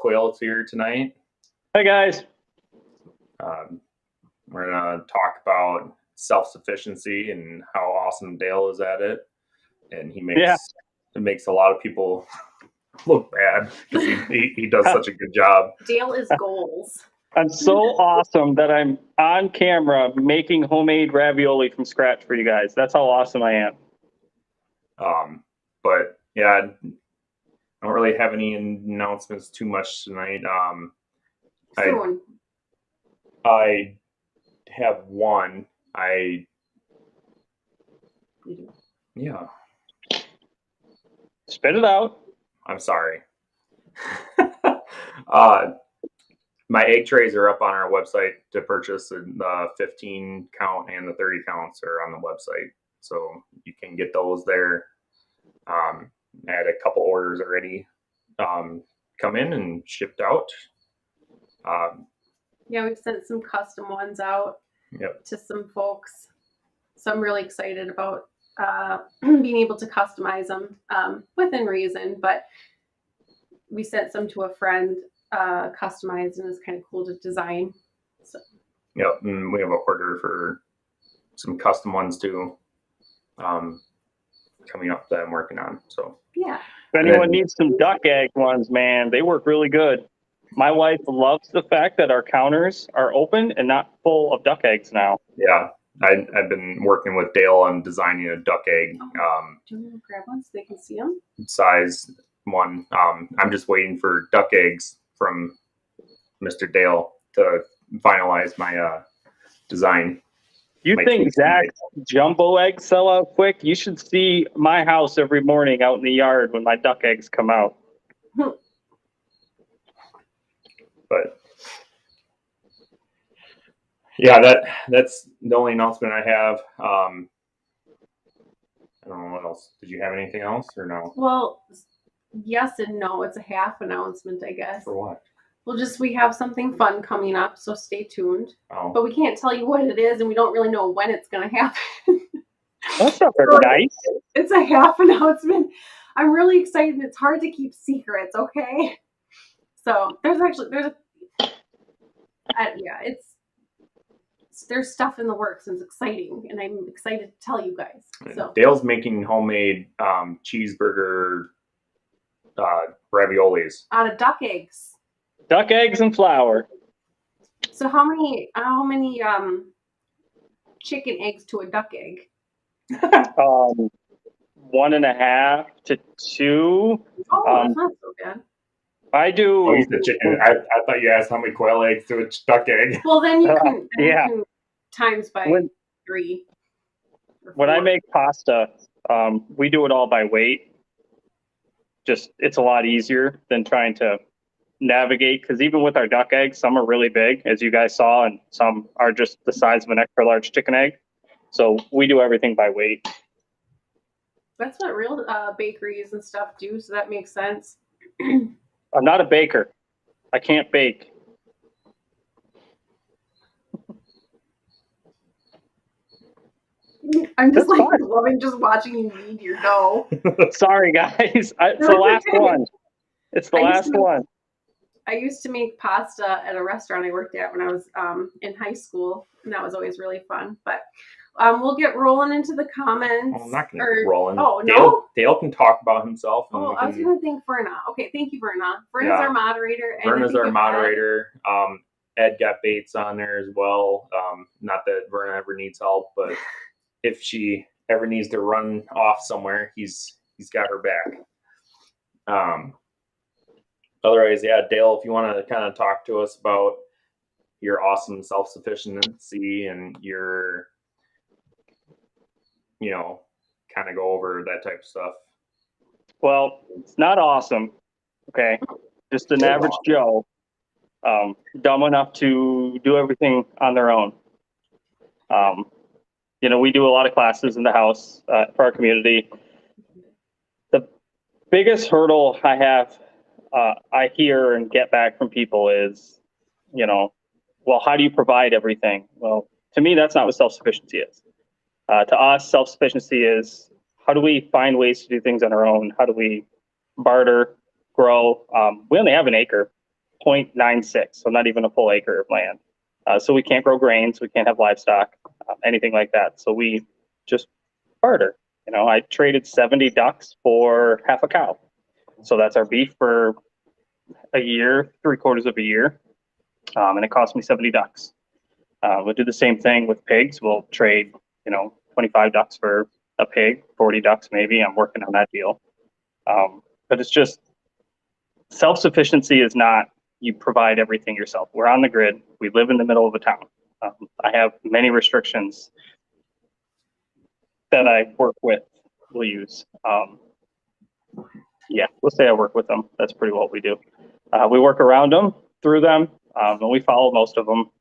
Dales Quails here tonight. Hey guys. We're going to talk about self-sufficiency and how awesome Dale is at it. And it makes a lot of people look bad because he does such a good job. Dale is goals. I'm so awesome that I'm on camera making homemade ravioli from scratch for you guys. That's how awesome I am. But yeah, I don't really have any announcements too much tonight. Soon. I have one. Yeah. Spit it out. I'm sorry. My egg trays are up on our website to purchase. The 15 count and the 30 counts are on the website. So you can get those there. I had a couple orders already come in and shipped out. Yeah, we've sent some custom ones out to some folks. So I'm really excited about being able to customize them within reason. But we sent some to a friend customized, and it's kind of cool to design. So. Yep, and we have an order for some custom ones too coming up that I'm working on. So yeah. If anyone needs some duck egg ones, man, they work really good. My wife loves the fact that our counters are open and not full of duck eggs now. Yeah, I've been working with Dale on designing a duck egg. Do you want to grab one so they can see them? Size one. I'm just waiting for duck eggs from Mr. Dale to finalize my design. You think Zach's jumbo eggs sell out quick? You should see my house every morning out in the yard when my duck eggs come out. But yeah, that's the only announcement I have. I don't know what else. Did you have anything else or no? Well, yes and no. It's a half announcement, I guess. For what? Well, we have something fun coming up, so stay tuned. Oh. But we can't tell you what it is, and we don't really know when it's going to happen. That's not very nice. It's a half announcement. I'm really excited. It's hard to keep secrets, okay? So there's stuff in the works, and it's exciting, and I'm excited to tell you guys. So Dale's making homemade cheeseburger raviolis out of duck eggs. Duck eggs and flour. So how many chicken eggs to a duck egg? 1.5 to 2. Oh, that's not so bad. I do. Oh, you said chicken. I thought you asked how many quail eggs to a duck egg. Well, then you can, you can times by 3. When I make pasta, we do it all by weight. It's a lot easier than trying to navigate, because even with our duck eggs, some are really big, as you guys saw, and some are just the size of an extra large chicken egg. So we do everything by weight. That's what real bakeries and stuff do, so that makes sense. I'm not a baker. I can't bake. I'm just loving just watching you knead your dough. Sorry, guys. It's the last one. It's the last one. I used to make pasta at a restaurant I worked at when I was in high school, and that was always really fun. But we'll get rolling into the comments. I'm not going to get rolling. Oh, no? Dale can talk about himself. I was going to thank Verna. Okay, thank you, Verna. Verna's our moderator. Verna's our moderator. Ed got Bates on there as well. Not that Verna ever needs help, but if she ever needs to run off somewhere, he's got her back. Otherwise, yeah, Dale, if you want to kind of talk to us about your awesome self-sufficiency and your, kind of go over that type of stuff. Well, it's not awesome. Okay. Just an average Joe, dumb enough to do everything on their own. We do a lot of classes in the house for our community. The biggest hurdle I have, I hear and get back from people is, well, how do you provide everything? Well, to me, that's not what self-sufficiency is. To us, self-sufficiency is, how do we find ways to do things on our own? How do we barter, grow? We only have an acre. 0.96, so not even a full acre of land. So we can't grow grains, we can't have livestock, anything like that. So we just barter. I traded 70 ducks for half a cow. So that's our beef for a year, 3/4 of a year. And it cost me 70 ducks. We'll do the same thing with pigs. We'll trade, 25 ducks for a pig, 40 ducks maybe. I'm working on that deal. But it's just self-sufficiency is not you provide everything yourself. We're on the grid. We live in the middle of a town. I have many restrictions that I work with, will use. Yeah, we'll say I work with them. That's pretty what we do. We work around them, through them, and we follow most of them.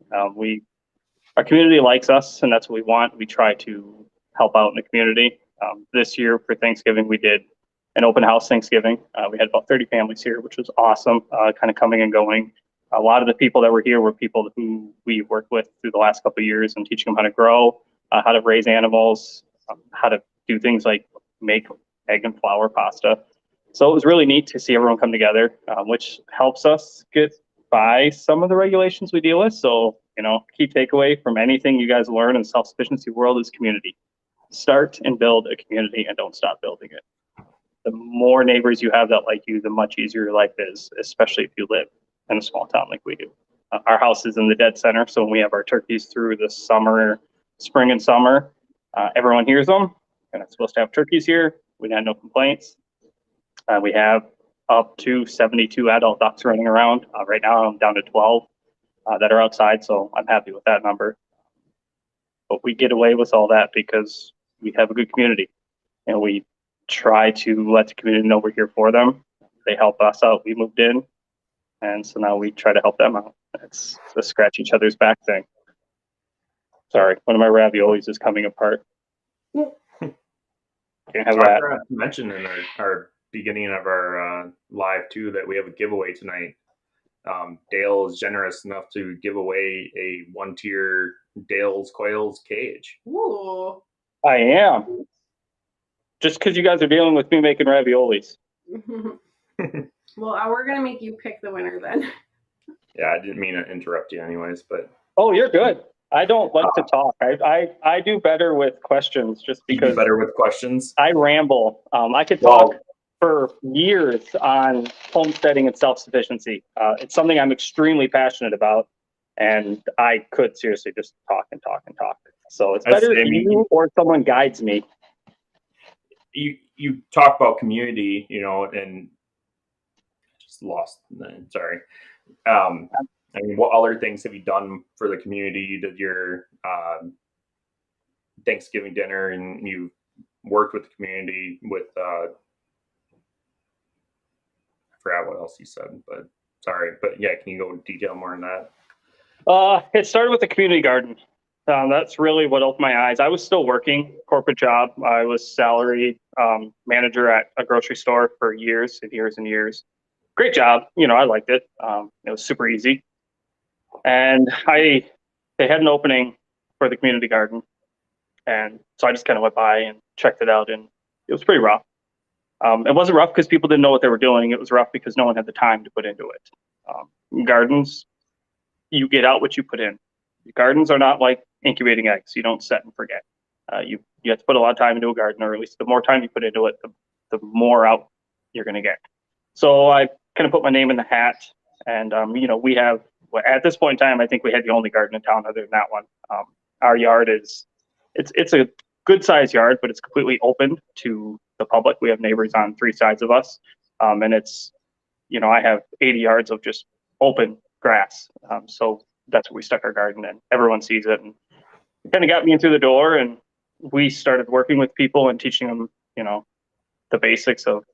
Our community likes us, and that's what we want. We try to help out in the community. This year for Thanksgiving, we did an open house Thanksgiving. We had about 30 families here, which was awesome, kind of coming and going. A lot of the people that were here were people who we worked with through the last couple of years and teaching them how to grow, how to raise animals, how to do things like make egg and flour pasta. So it was really neat to see everyone come together, which helps us get by some of the regulations we deal with. So, key takeaway from anything you guys learn in the self-sufficiency world is community. Start and build a community and don't stop building it. The more neighbors you have that like you, the much easier your life is, especially if you live in a small town like we do. Our house is in the dead center, so when we have our turkeys through the spring and summer, everyone hears them, and it's supposed to have turkeys here. We had no complaints. We have up to 72 adult ducks running around. Right now, I'm down to 12 that are outside, so I'm happy with that number. But we get away with all that because we have a good community, and we try to let the community know we're here for them. They help us out. We moved in, and so now we try to help them out. It's the scratch each other's back thing. Sorry, one of my raviolis is coming apart. Can't have that. I forgot to mention in our beginning of our live too that we have a giveaway tonight. Dale is generous enough to give away a 1-tier Dales Quails cage. Ooh. I am. Just because you guys are dealing with me making raviolis. Well, we're going to make you pick the winner then. Yeah, I didn't mean to interrupt you anyways, but... Oh, you're good. I don't like to talk. I do better with questions just because... You do better with questions? I ramble. I could talk for years on homesteading and self-sufficiency. It's something I'm extremely passionate about, and I could seriously just talk and talk and talk. So it's better if you or someone guides me. You talk about community, and just lost. Sorry. What other things have you done for the community? You did your Thanksgiving dinner, and you worked with the community with. I forgot what else you said, but sorry. But yeah, can you go into detail more on that? It started with the community garden. That's really what opened my eyes. I was still working corporate job. I was salaried manager at a grocery store for years and years and years. Great job. I liked it. It was super easy. And they had an opening for the community garden. And so I just kind of went by and checked it out, and it was pretty rough. It wasn't rough because people didn't know what they were doing. It was rough because no one had the time to put into it. Gardens, you get out what you put in. Gardens are not like incubating eggs. You don't set and forget. You have to put a lot of time into a garden, or at least the more time you put into it, the more out you're going to get. So I kind of put my name in the hat, and we have, at this point in time, I think we had the only garden in town other than that one. Our yard it's a good sized yard, but it's completely open to the public. We have neighbors on 3 sides of us, and it's, I have 80 yards of just open grass. So that's where we stuck our garden in. Everyone sees it, and it kind of got me in through the door, and we started working with people and teaching them, the basics of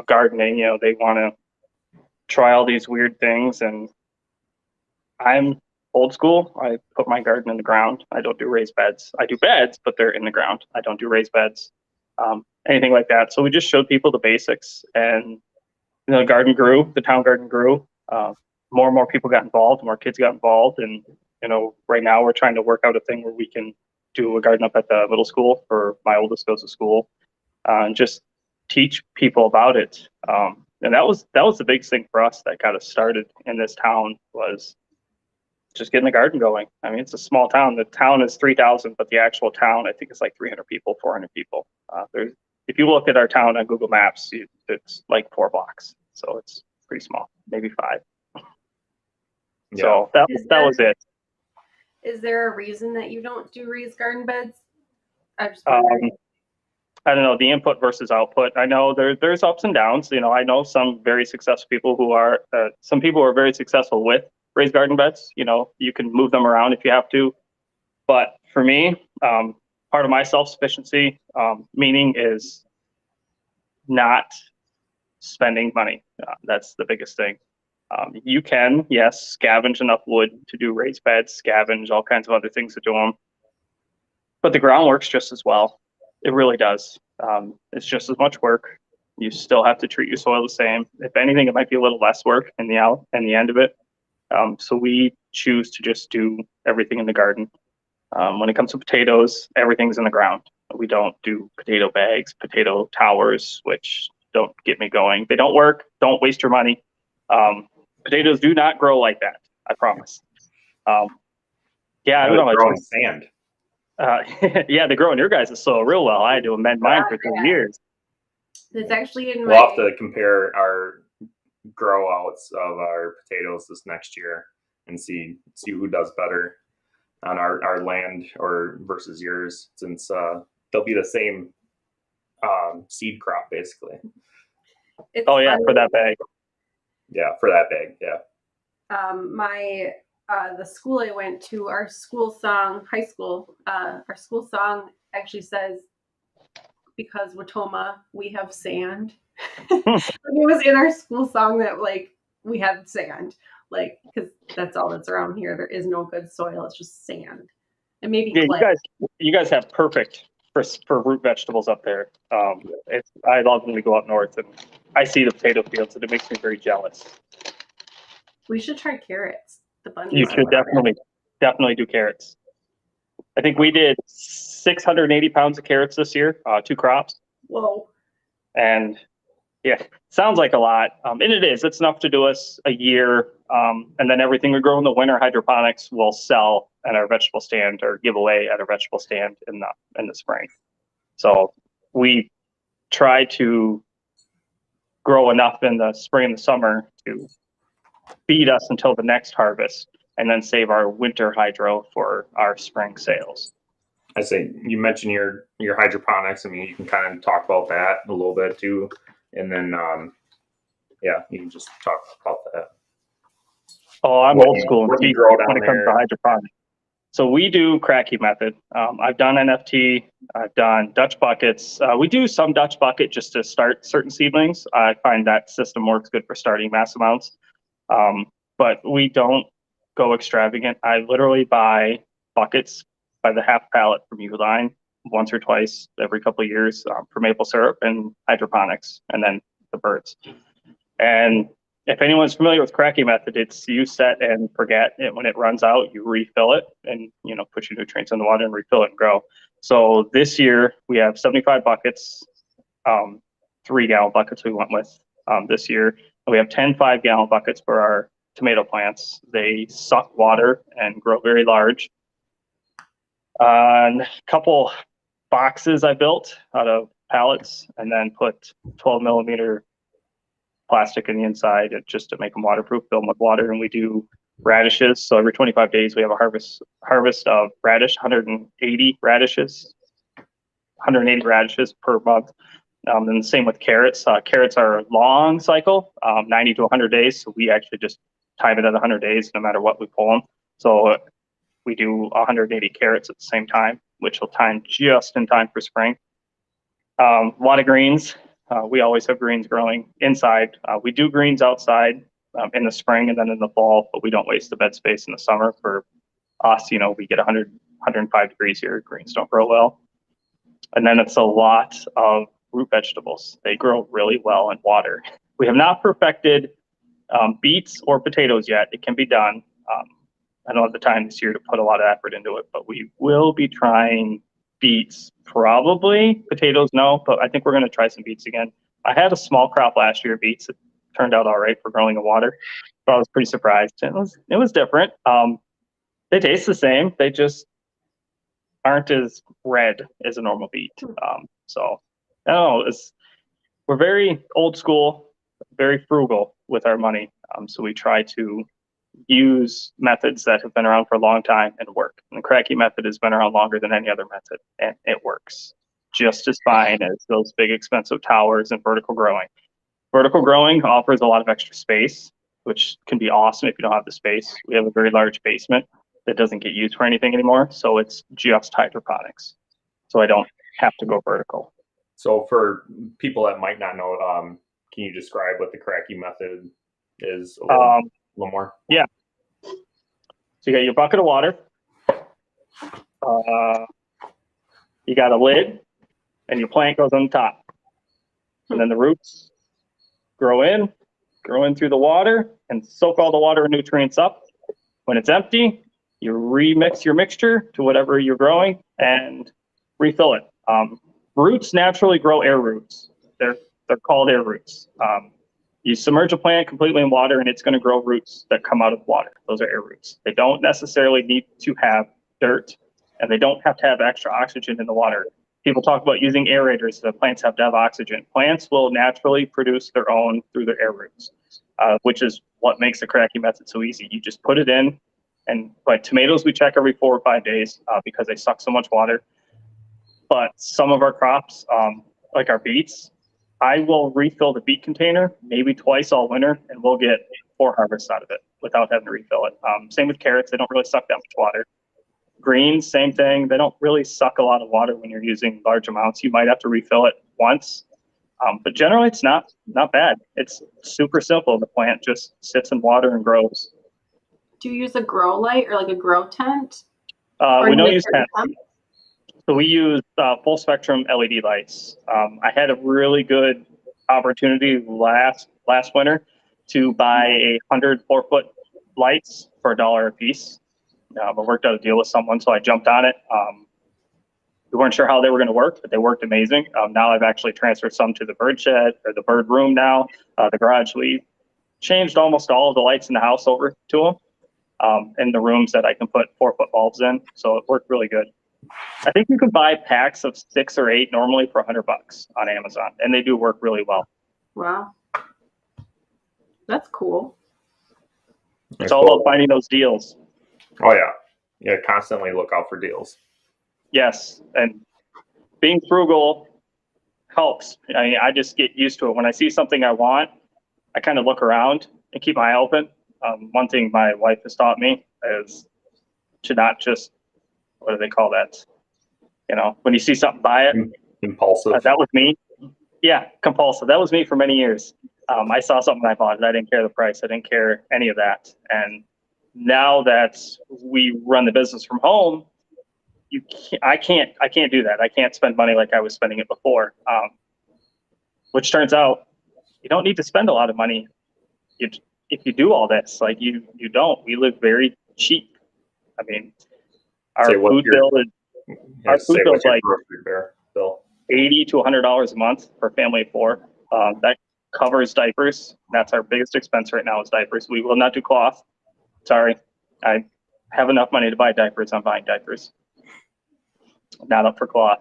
gardening. They want to try all these weird things, and I'm old school. I put my garden in the ground. I don't do raised beds. I do beds, but they're in the ground. I don't do raised beds, anything like that. So we just showed people the basics, and the garden grew. The town garden grew. More and more people got involved. More kids got involved, and right now we're trying to work out a thing where we can do a garden up at the middle school for my oldest goes to school, and just teach people about it. And that was the biggest thing for us that got us started in this town, was just getting the garden going. I mean, it's a small town. The town is 3,000, but the actual town, I think, is like 300 people, 400 people. If you look at our town on Google Maps, it's like 4 blocks. So it's pretty small, maybe 5. Yeah. So that was it. Is there a reason that you don't do raised garden beds? I'm just wondering. I don't know, the input versus output. I know there's ups and downs. You know, I know some very successful people who are, some people are very successful with raised garden beds. You know, you can move them around if you have to. But for me, part of my self-sufficiency meaning is not spending money. That's the biggest thing. You can, yes, scavenge enough wood to do raised beds, scavenge all kinds of other things to do them. But the ground works just as well. It really does. It's just as much work. You still have to treat your soil the same. If anything, it might be a little less work in the end of it. So we choose to just do everything in the garden. When it comes to potatoes, everything's in the ground. We don't do potato bags, potato towers, which don't get me going. They don't work. Don't waste your money. Potatoes do not grow like that. I promise. Yeah, I don't know. They grow in sand. Yeah, they grow in your guys' soil real well. I had to amend mine for 3 years. It's actually in We'll have to compare our grow outs of our potatoes this next year and see who does better on our land or versus yours, since they'll be the same seed crop basically. It's yeah, for that bag. Yeah, for that bag. Yeah. The school I went to, our school song actually says, because Watoma, we have sand. It was in our school song that like we had sand, like, because that's all that's around here. There is no good soil. It's just sand and maybe clay. You guys have perfect for root vegetables up there. I love when we go up north and I see the potato fields, and it makes me very jealous. We should try carrots. You should definitely do carrots. I think we did 680 pounds of carrots this year, 2 crops. Whoa. And yeah, sounds like a lot. And it is. It's enough to do us a year. And then everything we grow in the winter hydroponics will sell at our vegetable stand or give away at our vegetable stand in the spring. So we try to grow enough in the spring and the summer to feed us until the next harvest, and then save our winter hydro for our spring sales. I say, you mentioned your hydroponics. I mean, you can kind of talk about that a little bit too, and then you can just talk about that. Oh, I'm old school when it comes to hydroponics. So we do cracky method. I've done NFT. I've done Dutch buckets. We do some Dutch bucket just to start certain seedlings. I find that system works good for starting mass amounts. But we don't go extravagant. I literally buy buckets by the half pallet from Uline once or twice every couple of years for maple syrup and hydroponics, and then the birds. And if anyone's familiar with cracky method, it's you set and forget it. When it runs out, you refill it and put your nutrients in the water and refill it and grow. So this year we have 75 buckets, 3-gallon buckets we went with this year. We have 10 5-gallon buckets for our tomato plants. They suck water and grow very large. And a couple boxes I built out of pallets, and then put 12 millimeter plastic in the inside just to make them waterproof, fill them with water. And we do radishes. So every 25 days we have a harvest of radish, 180 radishes per month. And the same with carrots. Carrots are a long cycle, 90 to 100 days. So we actually just time it at 100 days, no matter what we pull them. So we do 180 carrots at the same time, which will time just in time for spring. A lot of greens. We always have greens growing inside. We do greens outside in the spring and then in the fall, but we don't waste the bed space in the summer. For us, we get 100, 105 degrees here. Greens don't grow well. And then it's a lot of root vegetables. They grow really well in water. We have not perfected beets or potatoes yet. It can be done. I don't have the time this year to put a lot of effort into it, but we will be trying beets, probably. Potatoes, no, but I think we're going to try some beets again. I had a small crop last year, beets. turned out all right for growing in water. So I was pretty surprised. It was different. They taste the same. They just aren't as red as a normal beet. So I don't know. We're very old school, very frugal with our money. So we try to use methods that have been around for a long time and work. And the cracky method has been around longer than any other method, and it works just as fine as those big expensive towers and vertical growing. Vertical growing offers a lot of extra space, which can be awesome if you don't have the space. We have a very large basement that doesn't get used for anything anymore, so it's just hydroponics. So I don't have to go vertical. So for people that might not know, can you describe what the cracky method is a little more? Yeah. So you got your bucket of water. You got a lid, and your plant goes on the top. And then the roots grow in through the water and soak all the water and nutrients up. When it's empty, you remix your mixture to whatever you're growing and refill it. Roots naturally grow air roots. They're called air roots. You submerge a plant completely in water and it's going to grow roots that come out of water. Those are air roots. They don't necessarily need to have dirt, and they don't have to have extra oxygen in the water. People talk about using aerators. The plants have to have oxygen. Plants will naturally produce their own through their air roots, which is what makes the cracky method so easy. You just put it in, and like tomatoes, we check every 4 or 5 days because they suck so much water. But some of our crops, like our beets, I will refill the beet container maybe twice all winter, and we'll get 4 harvests out of it without having to refill it. Same with carrots. They don't really suck that much water. Greens, same thing. They don't really suck a lot of water when you're using large amounts. You might have to refill it once, but generally it's not bad. It's super simple. The plant just sits in water and grows. Do you use a grow light or like a grow tent? We don't use tents. So we use full spectrum LED lights. I had a really good opportunity last winter to buy 100 4-foot lights for $1 a piece. I worked out a deal with someone, so I jumped on it. We weren't sure how they were going to work, but they worked amazing. Now I've actually transferred some to the bird shed or the bird room now. The garage, we changed almost all of the lights in the house over to them in the rooms that I can put 4-foot bulbs in. So it worked really good. I think you can buy packs of 6 or 8 normally for $100 on Amazon, and they do work really well. Wow. That's cool. It's all about finding those deals. Oh, yeah. Yeah, constantly look out for deals. Yes, and being frugal helps. I mean, I just get used to it. When I see something I want, I kind of look around and keep my eye open. One thing my wife has taught me is to not just, what do they call that? You know, when you see something, buy it. Impulsive. That was me. Yeah, compulsive. That was me for many years. I saw something, I bought it. I didn't care the price. I didn't care any of that. And now that we run the business from home, I can't do that. I can't spend money like I was spending it before. Which turns out you don't need to spend a lot of money if you do all this. Like you don't. We live very cheap. I mean, our food bill is like $80 to $100 a month for a family of 4. That covers diapers. That's our biggest expense right now is diapers. We will not do cloth. Sorry, I have enough money to buy diapers. I'm buying diapers. Not up for cloth.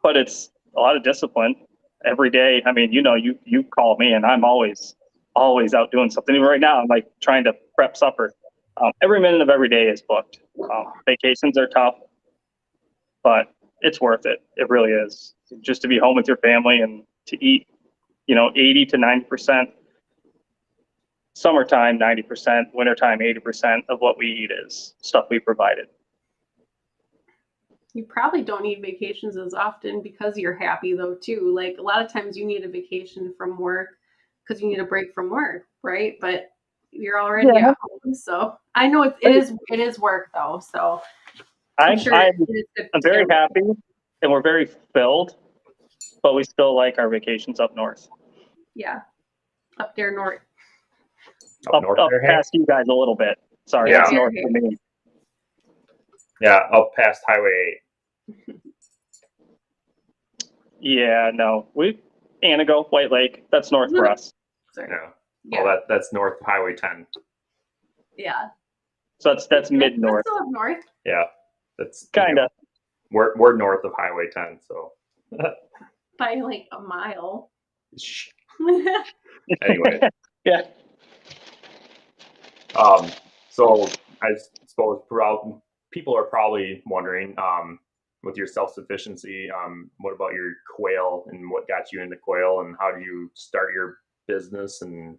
But it's a lot of discipline every day. I mean, you know, you call me and I'm always out doing something. Even right now, I'm like trying to prep supper. Every minute of every day is booked. Vacations are tough, but it's worth it. It really is. Just to be home with your family and to eat, 80 to 90%. Summertime, 90%, wintertime, 80% of what we eat is stuff we provided. You probably don't need vacations as often because you're happy though too. Like a lot of times you need a vacation from work because you need a break from work, right? But you're already at home. So I know it is work though. So I'm very happy and we're very fulfilled, but we still like our vacations up north. Yeah. Up there north. Up past you guys a little bit. Sorry, that's north for me. Yeah, up past Highway 8. Yeah, no. Anago, White Lake. That's north for us. Sorry. Yeah. Well, that's north of Highway 10. Yeah. So that's mid north. Still up north. Yeah, that's Kind of. We're north of Highway 10, so By like a mile. anyway. Yeah. So I suppose people are probably wondering, with your self-sufficiency, what about your quail and what got you into quail, and how do you start your business, and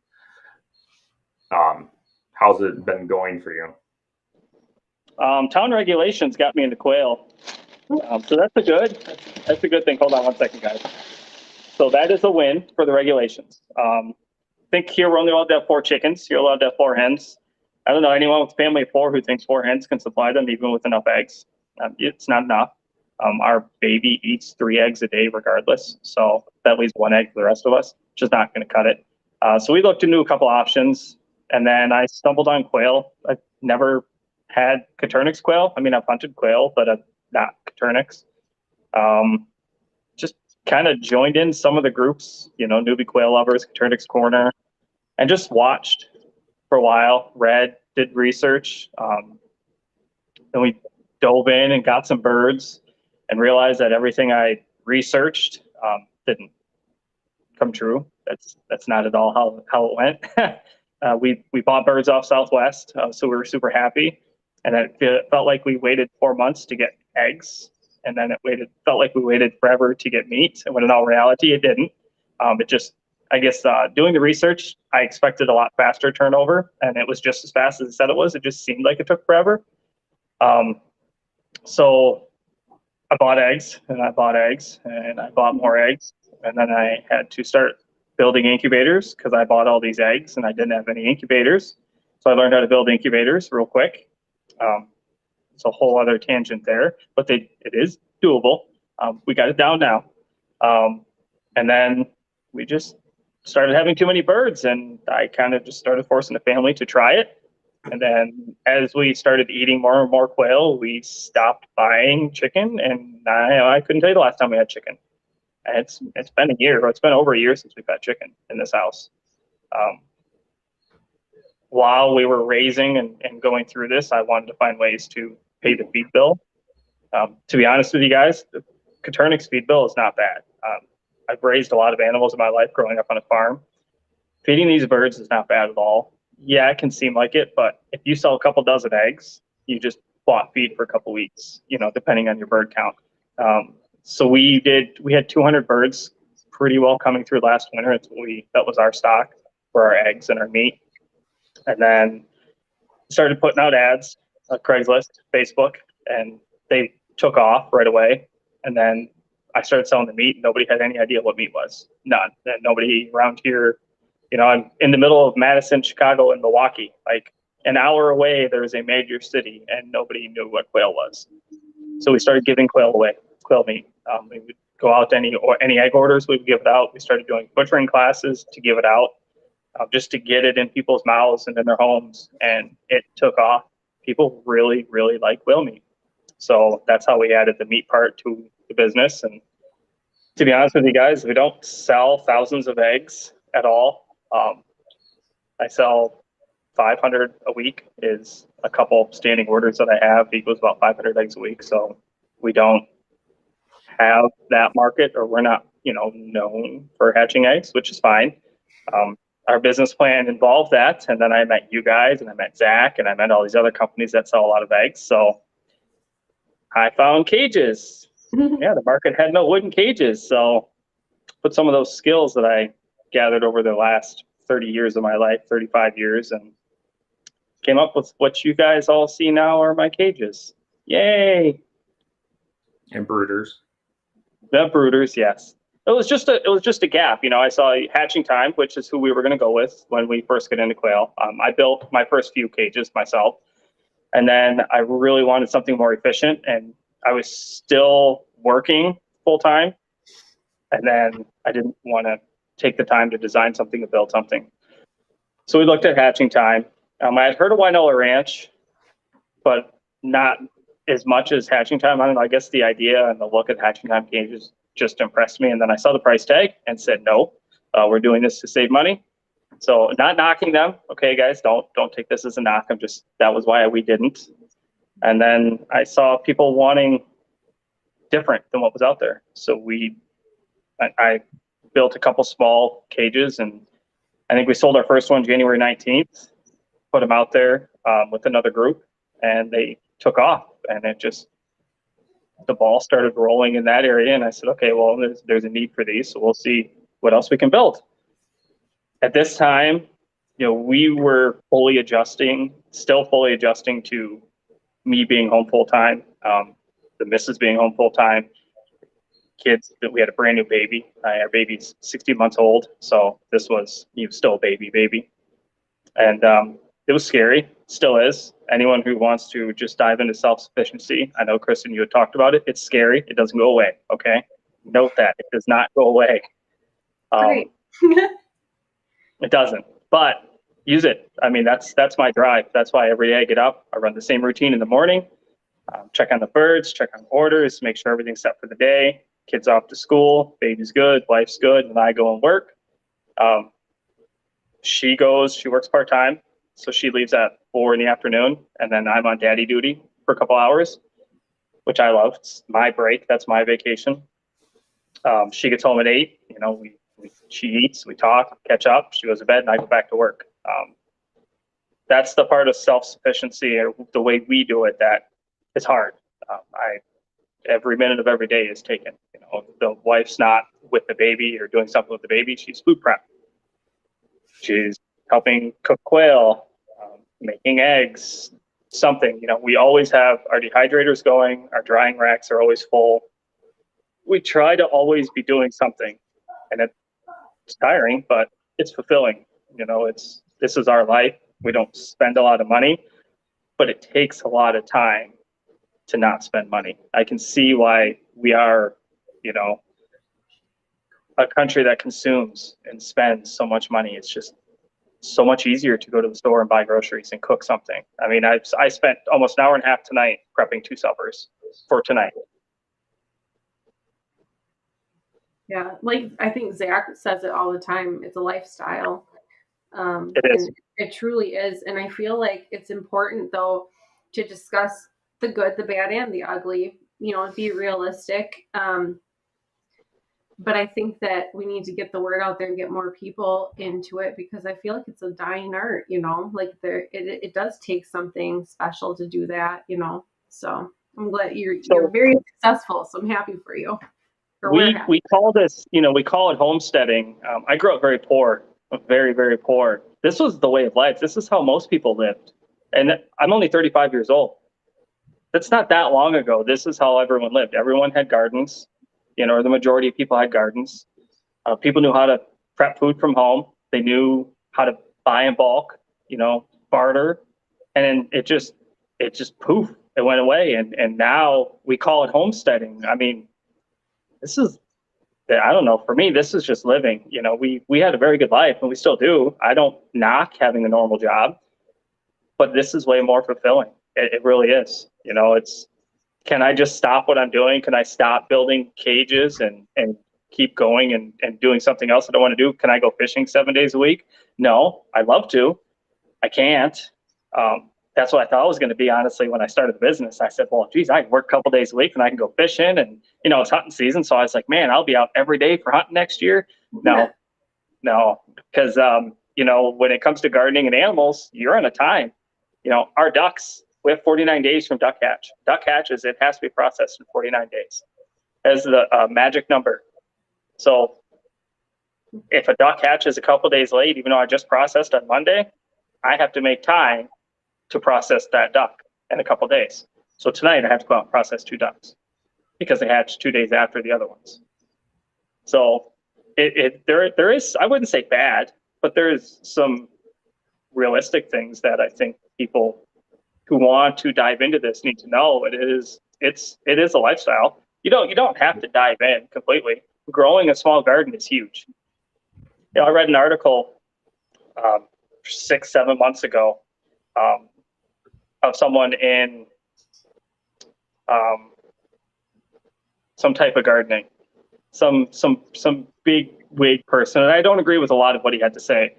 how's it been going for you? Town regulations got me into quail. So that's a good thing. Hold on one second, guys. So that is a win for the regulations. I think here we're only allowed to have 4 chickens. You're allowed to have 4 hens. I don't know anyone with a family of 4 who thinks 4 hens can supply them even with enough eggs. It's not enough. Our baby eats 3 eggs a day regardless. So that leaves 1 egg for the rest of us, which is not going to cut it. So we looked into a couple options, and then I stumbled on quail. I've never had Coturnix quail. I mean, I've hunted quail, but not Coturnix. Just kind of joined in some of the groups, newbie quail lovers, Coturnix corner, and just watched for a while, read, did research. Then we dove in and got some birds and realized that everything I researched didn't come true. That's not at all how it went. We bought birds off Southwest, so we were super happy. And it felt like we waited 4 months to get eggs, and then felt like we waited forever to get meat. And when in all reality, it didn't. I guess doing the research, I expected a lot faster turnover, and it was just as fast as it said it was. It just seemed like it took forever. So I bought eggs, and I bought eggs, and I bought more eggs, and then I had to start building incubators because I bought all these eggs and I didn't have any incubators. So I learned how to build incubators real quick. It's a whole other tangent there, but it is doable. We got it down now. And then we just started having too many birds, and I kind of just started forcing the family to try it. And then as we started eating more and more quail, we stopped buying chicken, and I couldn't tell you the last time we had chicken. And it's been a year, or it's been over a year since we've had chicken in this house. While we were raising and going through this, I wanted to find ways to pay the feed bill. To be honest with you guys, the Coturnix feed bill is not bad. I've raised a lot of animals in my life growing up on a farm. Feeding these birds is not bad at all. Yeah, it can seem like it, but if you sell a couple dozen eggs, you just bought feed for a couple weeks, depending on your bird count. So we had 200 birds pretty well coming through last winter. That was our stock for our eggs and our meat. And then started putting out ads, Craigslist, Facebook, and they took off right away. And then I started selling the meat. Nobody had any idea what meat was. None. And nobody around here, I'm in the middle of Madison, Chicago, and Milwaukee. Like an hour away, there was a major city, and nobody knew what quail was. So we started giving quail away, quail meat. We would go out to any egg orders, we would give it out. We started doing butchering classes to give it out, just to get it in people's mouths and in their homes, and it took off. People really, really like quail meat. So that's how we added the meat part to the business. And to be honest with you guys, we don't sell thousands of eggs at all. I sell 500 a week is a couple standing orders that I have equals about 500 eggs a week. So we don't have that market, or we're not, known for hatching eggs, which is fine. Our business plan involved that. And then I met you guys, and I met Zach, and I met all these other companies that sell a lot of eggs. So I found cages. Yeah, the market had no wooden cages. So put some of those skills that I gathered over the last 30 years of my life, 35 years, and came up with what you guys all see now are my cages. Yay. And brooders. The brooders, yes. It was just a gap. I saw Hatching Time, which is who we were going to go with when we first got into quail. I built my first few cages myself, and then I really wanted something more efficient, and I was still working full time, and then I didn't want to take the time to design something, to build something. So we looked at Hatching Time. I had heard of Wynola Ranch, but not as much as Hatching Time. I don't know. I guess the idea and the look at Hatching Time cages just impressed me. And then I saw the price tag and said, no, we're doing this to save money. So not knocking them. Okay, guys, don't take this as a knock. That was why we didn't. And then I saw people wanting different than what was out there. So I built a couple small cages, and I think we sold our first one January 19th, put them out there with another group, and they took off. And the ball started rolling in that area. And I said, okay, well, there's a need for these. So we'll see what else we can build. At this time, we were still fully adjusting to me being home full time, the missus being home full time, kids. We had a brand new baby. Our baby's 60 months old, so this was still a baby, and it was scary. Still is. Anyone who wants to just dive into self-sufficiency, I know Kristin, you had talked about it. It's scary. It doesn't go away. Okay, note that it does not go away. Great. It doesn't, but use it. I mean, that's my drive. That's why every day I get up, I run the same routine in the morning, check on the birds, check on orders, make sure everything's set for the day. Kids off to school, baby's good, wife's good, and I go and work. She works part-time, so she leaves at 4 in the afternoon, and then I'm on daddy duty for a couple hours, which I love. It's my break. That's my vacation. She gets home at 8. She eats, we talk, catch up, she goes to bed, and I go back to work. That's the part of self-sufficiency, or the way we do it, that is hard. Every minute of every day is taken. The wife's not with the baby or doing something with the baby, she's food prep. She's helping cook quail, making eggs, something. We always have our dehydrators going, our drying racks are always full. We try to always be doing something, and it's tiring, but it's fulfilling. This is our life. We don't spend a lot of money, but it takes a lot of time to not spend money. I can see why we are, a country that consumes and spends so much money. It's just so much easier to go to the store and buy groceries and cook something. I mean, I spent almost an hour and a half tonight prepping 2 suppers for tonight. Yeah, like I think Zach says it all the time. It's a lifestyle. It is. And it truly is. And I feel like it's important, though, to discuss the good, the bad, and the ugly. Be realistic. But I think that we need to get the word out there and get more people into it, because I feel like it's a dying art. Like it does take something special to do that. So I'm glad you're very successful. So I'm happy for you. We call this, we call it homesteading. I grew up very poor, very, very poor. This was the way of life. This is how most people lived. And I'm only 35 years old. That's not that long ago. This is how everyone lived. Everyone had gardens, or the majority of people had gardens. People knew how to prep food from home. They knew how to buy in bulk, barter. And it just poof, it went away. And now we call it homesteading. I mean, I don't know, for me, this is just living. We had a very good life, and we still do. I don't knock having a normal job, but this is way more fulfilling. It really is. Can I just stop what I'm doing? Can I stop building cages and keep going and doing something else that I want to do? Can I go fishing 7 days a week? No, I'd love to. I can't. That's what I thought it was going to be, honestly, when I started the business. I said, well, geez, I can work a couple days a week and I can go fishing, and, it's hunting season. So I was like, man, I'll be out every day for hunting next year. No, because, when it comes to gardening and animals, you're on a time. Our ducks, we have 49 days from duck hatch. Duck hatches, it has to be processed in 49 days as the magic number. So if a duck hatches a couple days late, even though I just processed on Monday, I have to make time to process that duck in a couple days. So tonight I have to go out and process 2 ducks because they hatched 2 days after the other ones. So there is, I wouldn't say bad, but there is some realistic things that I think people who want to dive into this need to know. It is a lifestyle. You don't have to dive in completely. Growing a small garden is huge. I read an article 6-7 months ago of someone in some type of gardening some big wig person, and I don't agree with a lot of what he had to say.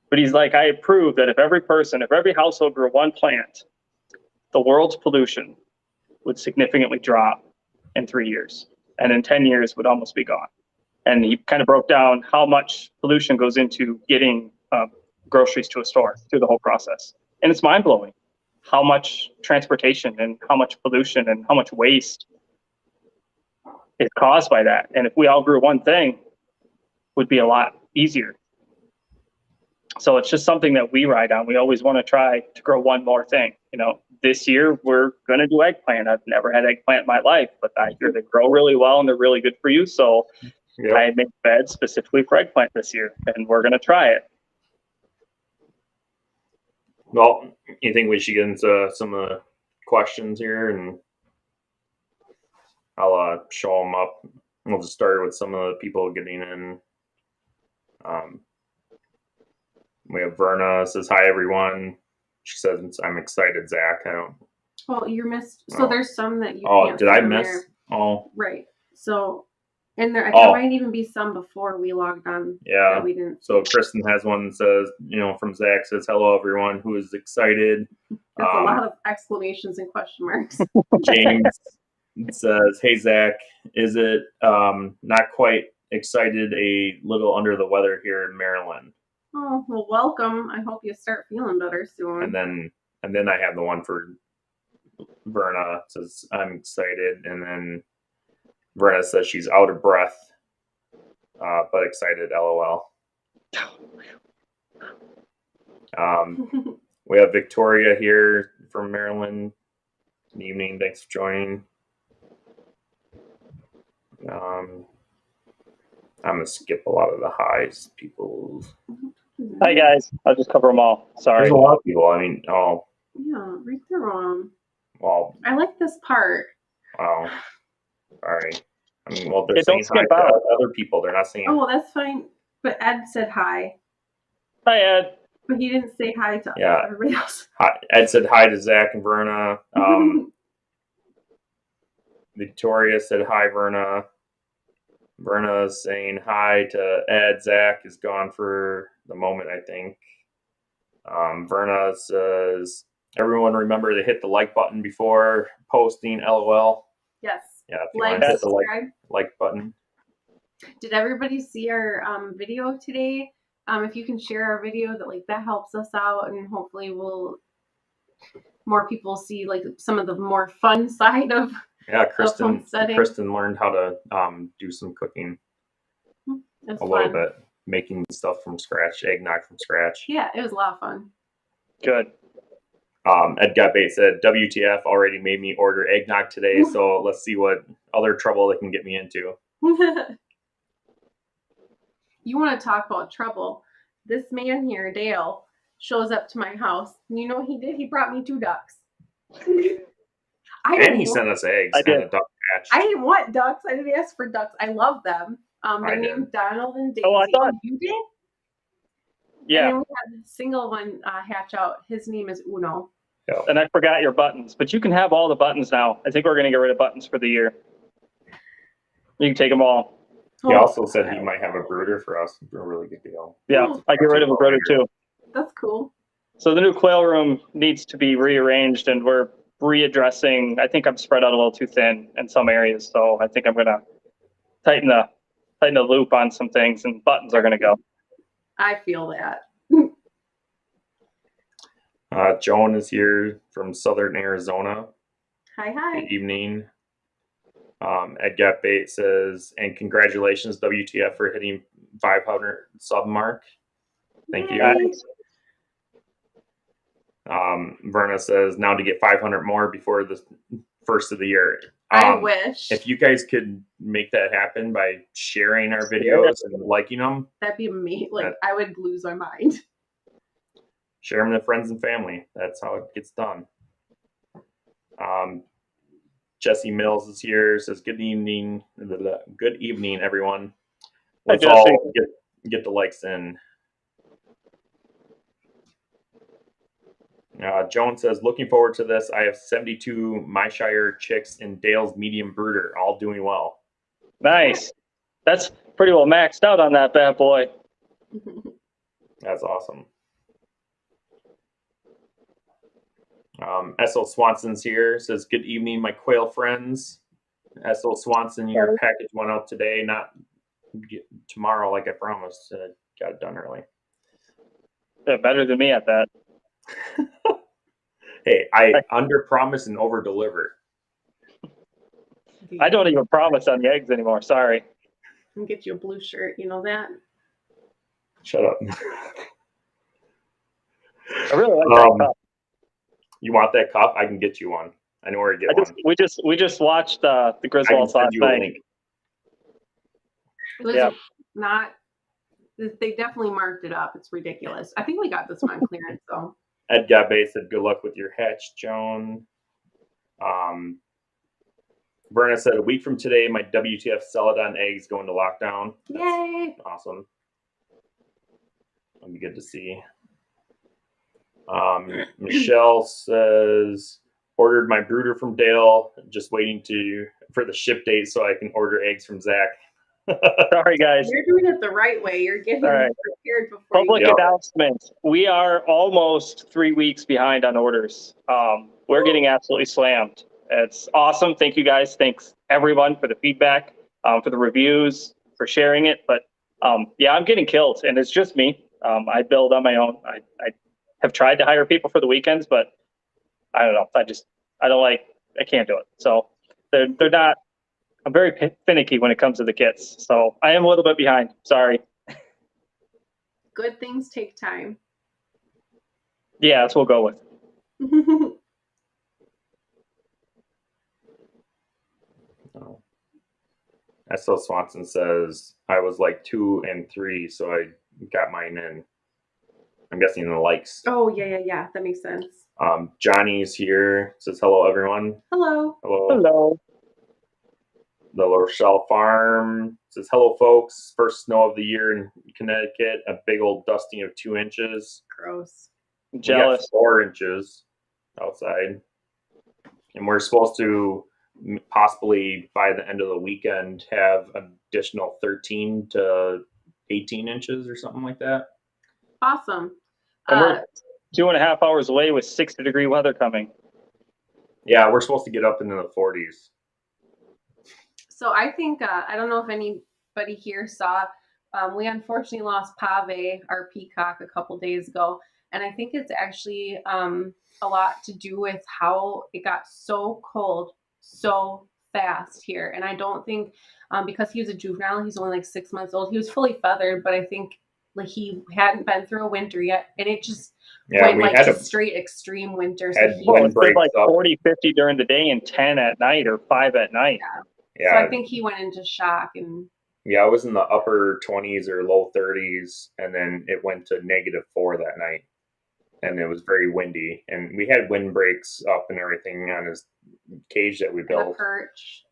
But he's like, I approve that if every household grew one plant, the world's pollution would significantly drop in 3 years, and in 10 years would almost be gone. And he kind of broke down how much pollution goes into getting groceries to a store through the whole process. And it's mind blowing how much transportation and how much pollution and how much waste is caused by that. And if we all grew one thing, it would be a lot easier. So it's just something that we ride on. We always want to try to grow one more thing. You know, this year we're going to do eggplant. I've never had eggplant in my life, but I hear they grow really well and they're really good for you. So I made beds specifically for eggplant this year, and we're going to try it. Well, you think we should get into some of the questions here, and I'll show them up. We'll just start with some of the people getting in. We have Verna says, hi, everyone. She says, I'm excited, Zach. I don't. Well, you missed. So there's some that you can't. Did I miss? There. Oh. Right. So, and there might even be some before we logged on. Yeah. That we didn't. So Kristin has one that says, from Zach, says, hello, everyone who is excited. That's a lot of exclamations and question marks. James says, hey, Zach, is it not quite excited, a little under the weather here in Maryland? Oh, well, welcome. I hope you start feeling better soon. And then I have the one for Verna, says, I'm excited. And then Verna says she's out of breath, but excited, LOL. We have Victoria here from Maryland. Good evening. Thanks for joining. I'm going to skip a lot of the highs, people. Hi, guys. I'll just cover them all. Sorry. There's a lot of people. I mean, yeah, read through them. Well, I like this part. Oh, sorry. I mean, well, they're saying hi to other people. They're not saying. Oh, well, that's fine. But Ed said hi. Hi, Ed. But he didn't say hi to everybody else. Hi. Ed said hi to Zach and Verna. Victoria said hi, Verna. Verna's saying hi to Ed. Zach is gone for the moment, I think. Verna says, everyone remember to hit the like button before posting, LOL. Yes. Yeah, if you want to hit the like button. Did everybody see our video today? If you can share our video, that helps us out, and hopefully more people see some of the more fun side of Kristin learned how to do some cooking little bit, making stuff from scratch, eggnog from scratch. Yeah, it was a lot of fun. Good. Ed Gutbait said, WTF already made me order eggnog today, so let's see what other trouble they can get me into. You want to talk about trouble? This man here, Dale, shows up to my house, and you know what he did? He brought me 2 ducks. And he sent us eggs and a duck patch. I didn't want ducks. I didn't ask for ducks. I love them. They're named Donald and Daisy. Oh, I thought you did? Yeah. And then we had a single one hatch out. His name is Uno. Yeah. And I forgot your buttons, but you can have all the buttons now. I think we're going to get rid of buttons for the year. You can take them all. He also said he might have a brooder for us. A really good deal. Yeah, I get rid of a brooder too. That's cool. So the new quail room needs to be rearranged, and we're readdressing. I think I'm spread out a little too thin in some areas, so I think I'm going to tighten the loop on some things, and buttons are going to go. I feel that. Joan is here from Southern Arizona. Hi. Good evening. Ed Gutbait says, and congratulations, WTF, for hitting 500 sub mark. Thank you. Verna says, now to get 500 more before the first of the year. I wish. If you guys could make that happen by sharing our videos and liking them. That'd be amazing. I would lose my mind. Share them to friends and family. That's how it gets done. Jesse Mills is here. Says, good evening. Good evening, everyone. Let's all get the likes in. Joan says, looking forward to this. I have 72 Myshire chicks in Dale's medium brooder, all doing well. Nice. That's pretty well maxed out on that bad boy. That's awesome. S.L. Swanson's here, says, good evening, my quail friends. S.L. Swanson, your package went out today, not tomorrow like I promised. Got it done early. They're better than me at that. Hey, I under promise and over deliver. I don't even promise on the eggs anymore. Sorry. I'll get you a blue shirt. You know that? Shut up. I really like that cup. You want that cup? I can get you one. I know where to get one. We just watched the Griswolds last night. It was not. They definitely marked it up. It's ridiculous. I think we got this one on clearance though. Ed Gabay said, good luck with your hatch, Joan. Berna said, a week from today, my WTF Celadon eggs go into lockdown. That's Yay! Awesome. That'll be good to see. Michelle says, ordered my brooder from Dale, just waiting for the ship date so I can order eggs from Zach. Sorry, guys. You're doing it the right way. You're getting prepared before Public announcement. We are almost 3 weeks behind on orders. We're getting absolutely slammed. It's awesome. Thank you, guys. Thanks, everyone, for the feedback, for the reviews, for sharing it. But yeah, I'm getting killed, and it's just me. I build on my own. I have tried to hire people for the weekends, but I don't know. I can't do it. So they're not. I'm very finicky when it comes to the kits. So I am a little bit behind. Sorry. Good things take time. Yeah, that's what we'll go with. S.L. Swanson says, I was like 2 and 3, so I got mine in. I'm guessing the likes. Oh, yeah. That makes sense. Johnny's here. Says, hello, everyone. Hello. Hello. The La Rochelle Farm says, hello, folks. First snow of the year in Connecticut. A big old dusting of 2 inches. Gross. I'm jealous. We got 4 inches outside. And we're supposed to possibly by the end of the weekend have an additional 13 to 18 inches or something like that. Awesome. And we're 2.5 hours away with 60-degree weather coming. Yeah, we're supposed to get up into the 40s. So I think, I don't know if anybody here saw, we unfortunately lost Pave, our peacock, a couple days ago. And I think it's actually a lot to do with how it got so cold so fast here. And I don't think, because he was a juvenile, he's only like 6 months old, he was fully feathered, but I think like he hadn't been through a winter yet. And it just went like a straight extreme winter. So it was like 40, 50 during the day and 10 at night or 5 at night. Yeah. So I think he went into shock. And yeah, I was in the upper 20s or low 30s, and then it went to -4 that night. And it was very windy, and we had windbreaks up and everything on his cage that we built,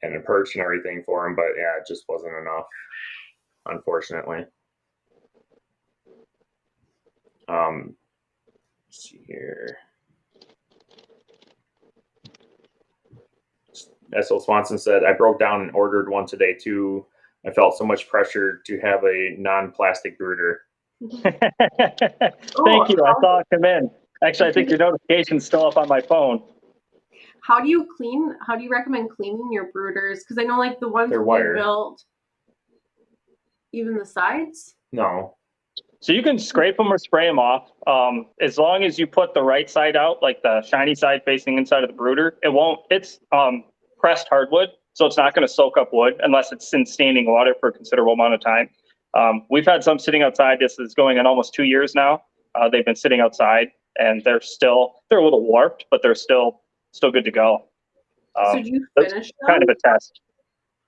and a perch and everything for him. But yeah, it just wasn't enough, unfortunately. Let's see here. S.L. Swanson said, I broke down and ordered one today too. I felt so much pressure to have a non-plastic brooder. Thank you. I saw it come in. Actually, I think your notification's still up on my phone. How do you recommend cleaning your brooders? Because I know like the ones we built, even the sides? No. So you can scrape them or spray them off. As long as you put the right side out, like the shiny side facing inside of the brooder, it's pressed hardwood, so it's not going to soak up wood unless it's in standing water for a considerable amount of time. We've had some sitting outside. This is going on almost 2 years now. They've been sitting outside, and they're a little warped, but they're still good to go. So do you finish them? Kind of a test.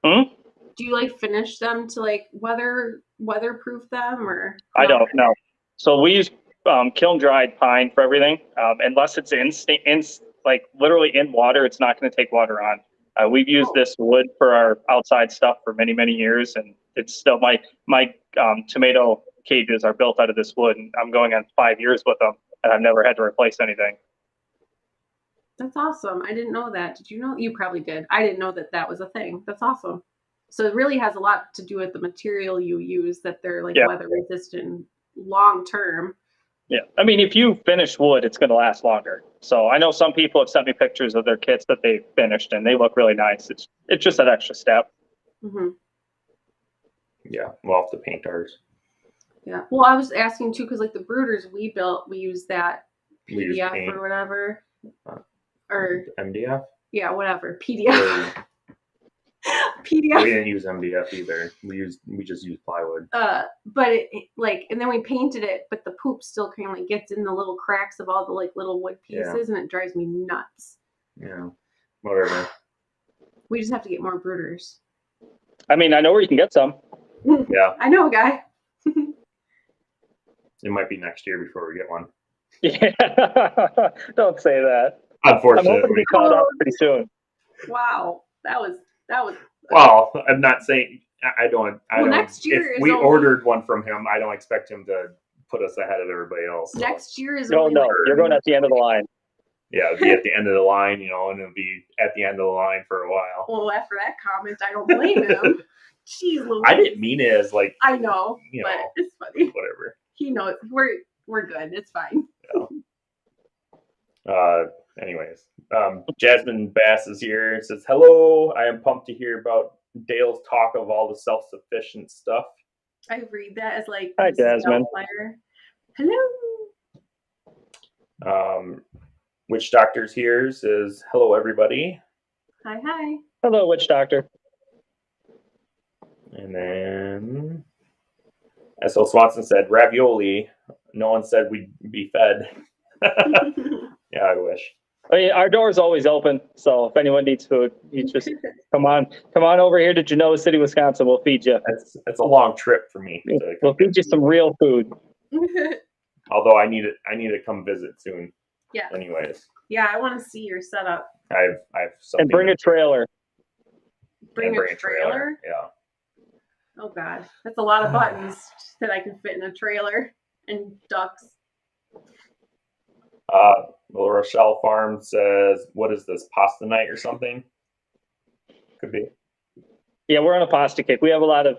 Do you like finish them to like weatherproof them, or? I don't know. So we use kiln dried pine for everything. Unless it's like literally in water, it's not going to take water on. We've used this wood for our outside stuff for many, many years, and it's still my tomato cages are built out of this wood, and I'm going on 5 years with them, and I've never had to replace anything. That's awesome. I didn't know that. Did you know? You probably did. I didn't know that was a thing. That's awesome. So it really has a lot to do with the material you use, that they're like weather resistant long term. Yeah. I mean, if you finish wood, it's going to last longer. So I know some people have sent me pictures of their kits that they finished and they look really nice. It's just that extra step. Mm-hmm. Yeah. We'll have to paint ours. Yeah. Well, I was asking too, because like the brooders we built, we use that PDF or whatever. Or MDF? Yeah, whatever. PDF. PDF. We didn't use MDF either. We just used plywood. But it and then we painted it, but the poop still kind of like gets in the little cracks of all the like little wood pieces, and it drives me nuts. Yeah. Whatever. We just have to get more brooders. I mean, I know where you can get some. Yeah. I know a guy. It might be next year before we get one. Yeah. Don't say that. Unfortunately. I'm hoping to be called out pretty soon. Wow. That was. Well, I'm not saying I don't. Next year if we ordered one from him, I don't expect him to put us ahead of everybody else. So. Next year is. No, you're going at the end of the line. Yeah, it'll be at the end of the line, and it'll be at the end of the line for a while. Well, after that comment, I don't blame him. Jeez Louise. I didn't mean it as like. I know, but it's funny. Whatever. He knows we're good. It's fine. Yeah. Anyways, Jasmine Bass is here. It says, hello, I am pumped to hear about Dale's talk of all the self-sufficient stuff. I read that as like, hi, Jasmine. Hello. Witch Doctor's here says, hello, everybody. Hi. Hello, Witch Doctor. And then S.L. Swanson said, ravioli. No one said we'd be fed. Yeah, I wish. I mean, our door is always open, so if anyone needs food, you just come on over here to Genoa City, Wisconsin. We'll feed you. It's a long trip for me. We'll feed you some real food. Although I need to come visit soon. Yeah. Anyways. Yeah, I want to see your setup. I have something. And bring a trailer. Bring a trailer? Yeah. Oh God, that's a lot of buttons that I can fit in a trailer, and ducks. Little Rochelle Farm says, what is this, pasta night or something? Could be. Yeah, we're on a pasta kick. We have a lot of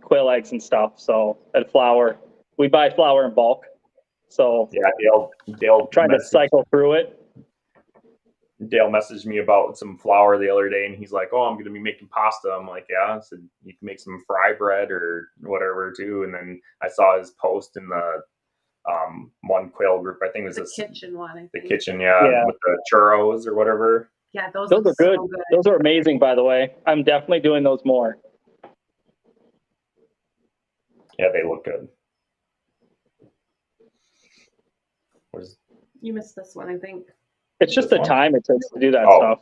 quail eggs and stuff, so, and flour. We buy flour in bulk. So yeah, Dale trying to cycle through it. Dale messaged me about some flour the other day, and he's like, oh, I'm going to be making pasta. I'm like, yeah. I said, you can make some fry bread or whatever, too. And then I saw his post in the one quail group. I think it was the kitchen one. I think. The kitchen, yeah, with the churros or whatever. Yeah, those are good. So good. Those are amazing, by the way. I'm definitely doing those more. Yeah, they look good. You missed this one, I think. It's just the time it takes to do that stuff.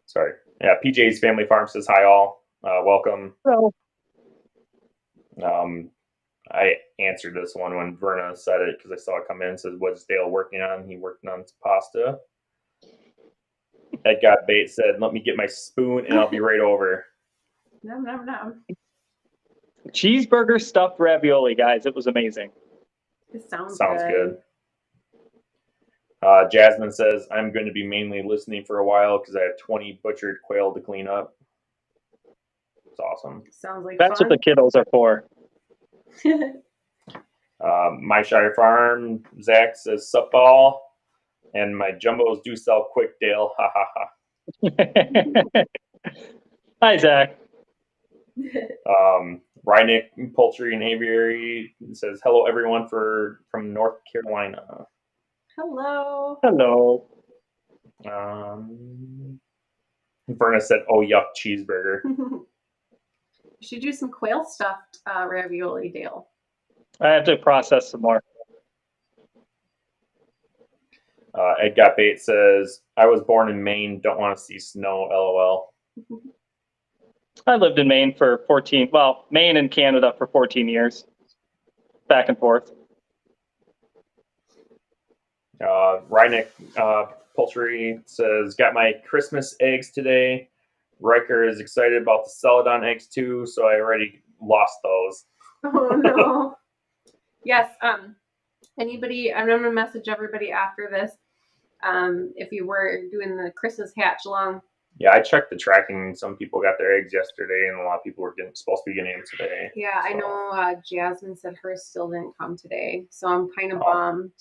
Sorry. Yeah, PJ's Family Farm says hi all. Welcome. Hello. I answered this one when Verna said it because I saw it come in and says, what's Dale working on? He working on pasta. Ed Got Bait said, let me get my spoon and I'll be right over. No. Cheeseburger stuffed ravioli, guys. It was amazing. It sounds good. Jasmine says, I'm going to be mainly listening for a while because I have 20 butchered quail to clean up. It's awesome. Sounds like that's fun. What the kiddos are for. My Shire Farm, Zach says, sup all. And my jumbos do sell quick, Dale. Ha ha ha. Hi, Zach. Rynick Poultry and Aviary says, hello, everyone from North Carolina. Hello. Verna said, oh, yuck, cheeseburger. You should do some quail stuffed ravioli, Dale. I have to process some more. Ed Got Bait says, I was born in Maine, don't want to see snow, LOL. I lived in Maine for Maine and Canada for 14 years. Back and forth. Rynick Poultry says, got my Christmas eggs today. Riker is excited about the Celadon eggs too, so I already lost those. Oh no. Yes, anybody, I'm going to message everybody after this. If you were doing the Christmas hatch along, Yeah, I checked the tracking. Some people got their eggs yesterday, and a lot of people were supposed to be getting them today. Yeah, so. I know Jasmine said hers still didn't come today, so I'm kind of bummed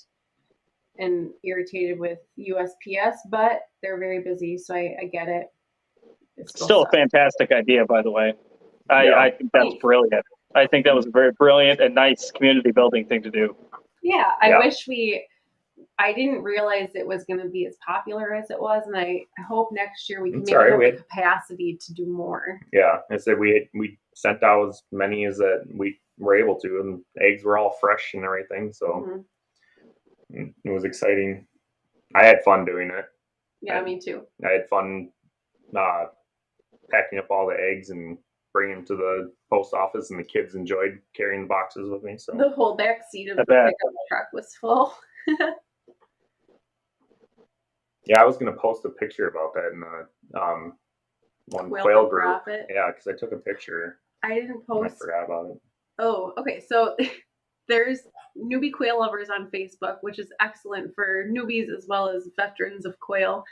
and irritated with USPS, but they're very busy, so I get it. It's still a fantastic idea, by the way. I think that's brilliant. I think that was a very brilliant and nice community building thing to do. Yeah, I wish I didn't realize it was going to be as popular as it was, and I hope next year we can maybe have the capacity to do more. Yeah, I said we sent out as many as that we were able to, and eggs were all fresh and everything, so it was exciting. I had fun doing it. Yeah, me too. I had fun packing up all the eggs and bringing them to the post office, and the kids enjoyed carrying the boxes with me. So the whole back seat of the pickup truck was full. Yeah, I was going to post a picture about that in the one Quail group. Profit. Yeah, because I took a picture. I didn't post. I forgot about it. Oh, okay. So there's newbie quail lovers on Facebook, which is excellent for newbies as well as veterans of quail.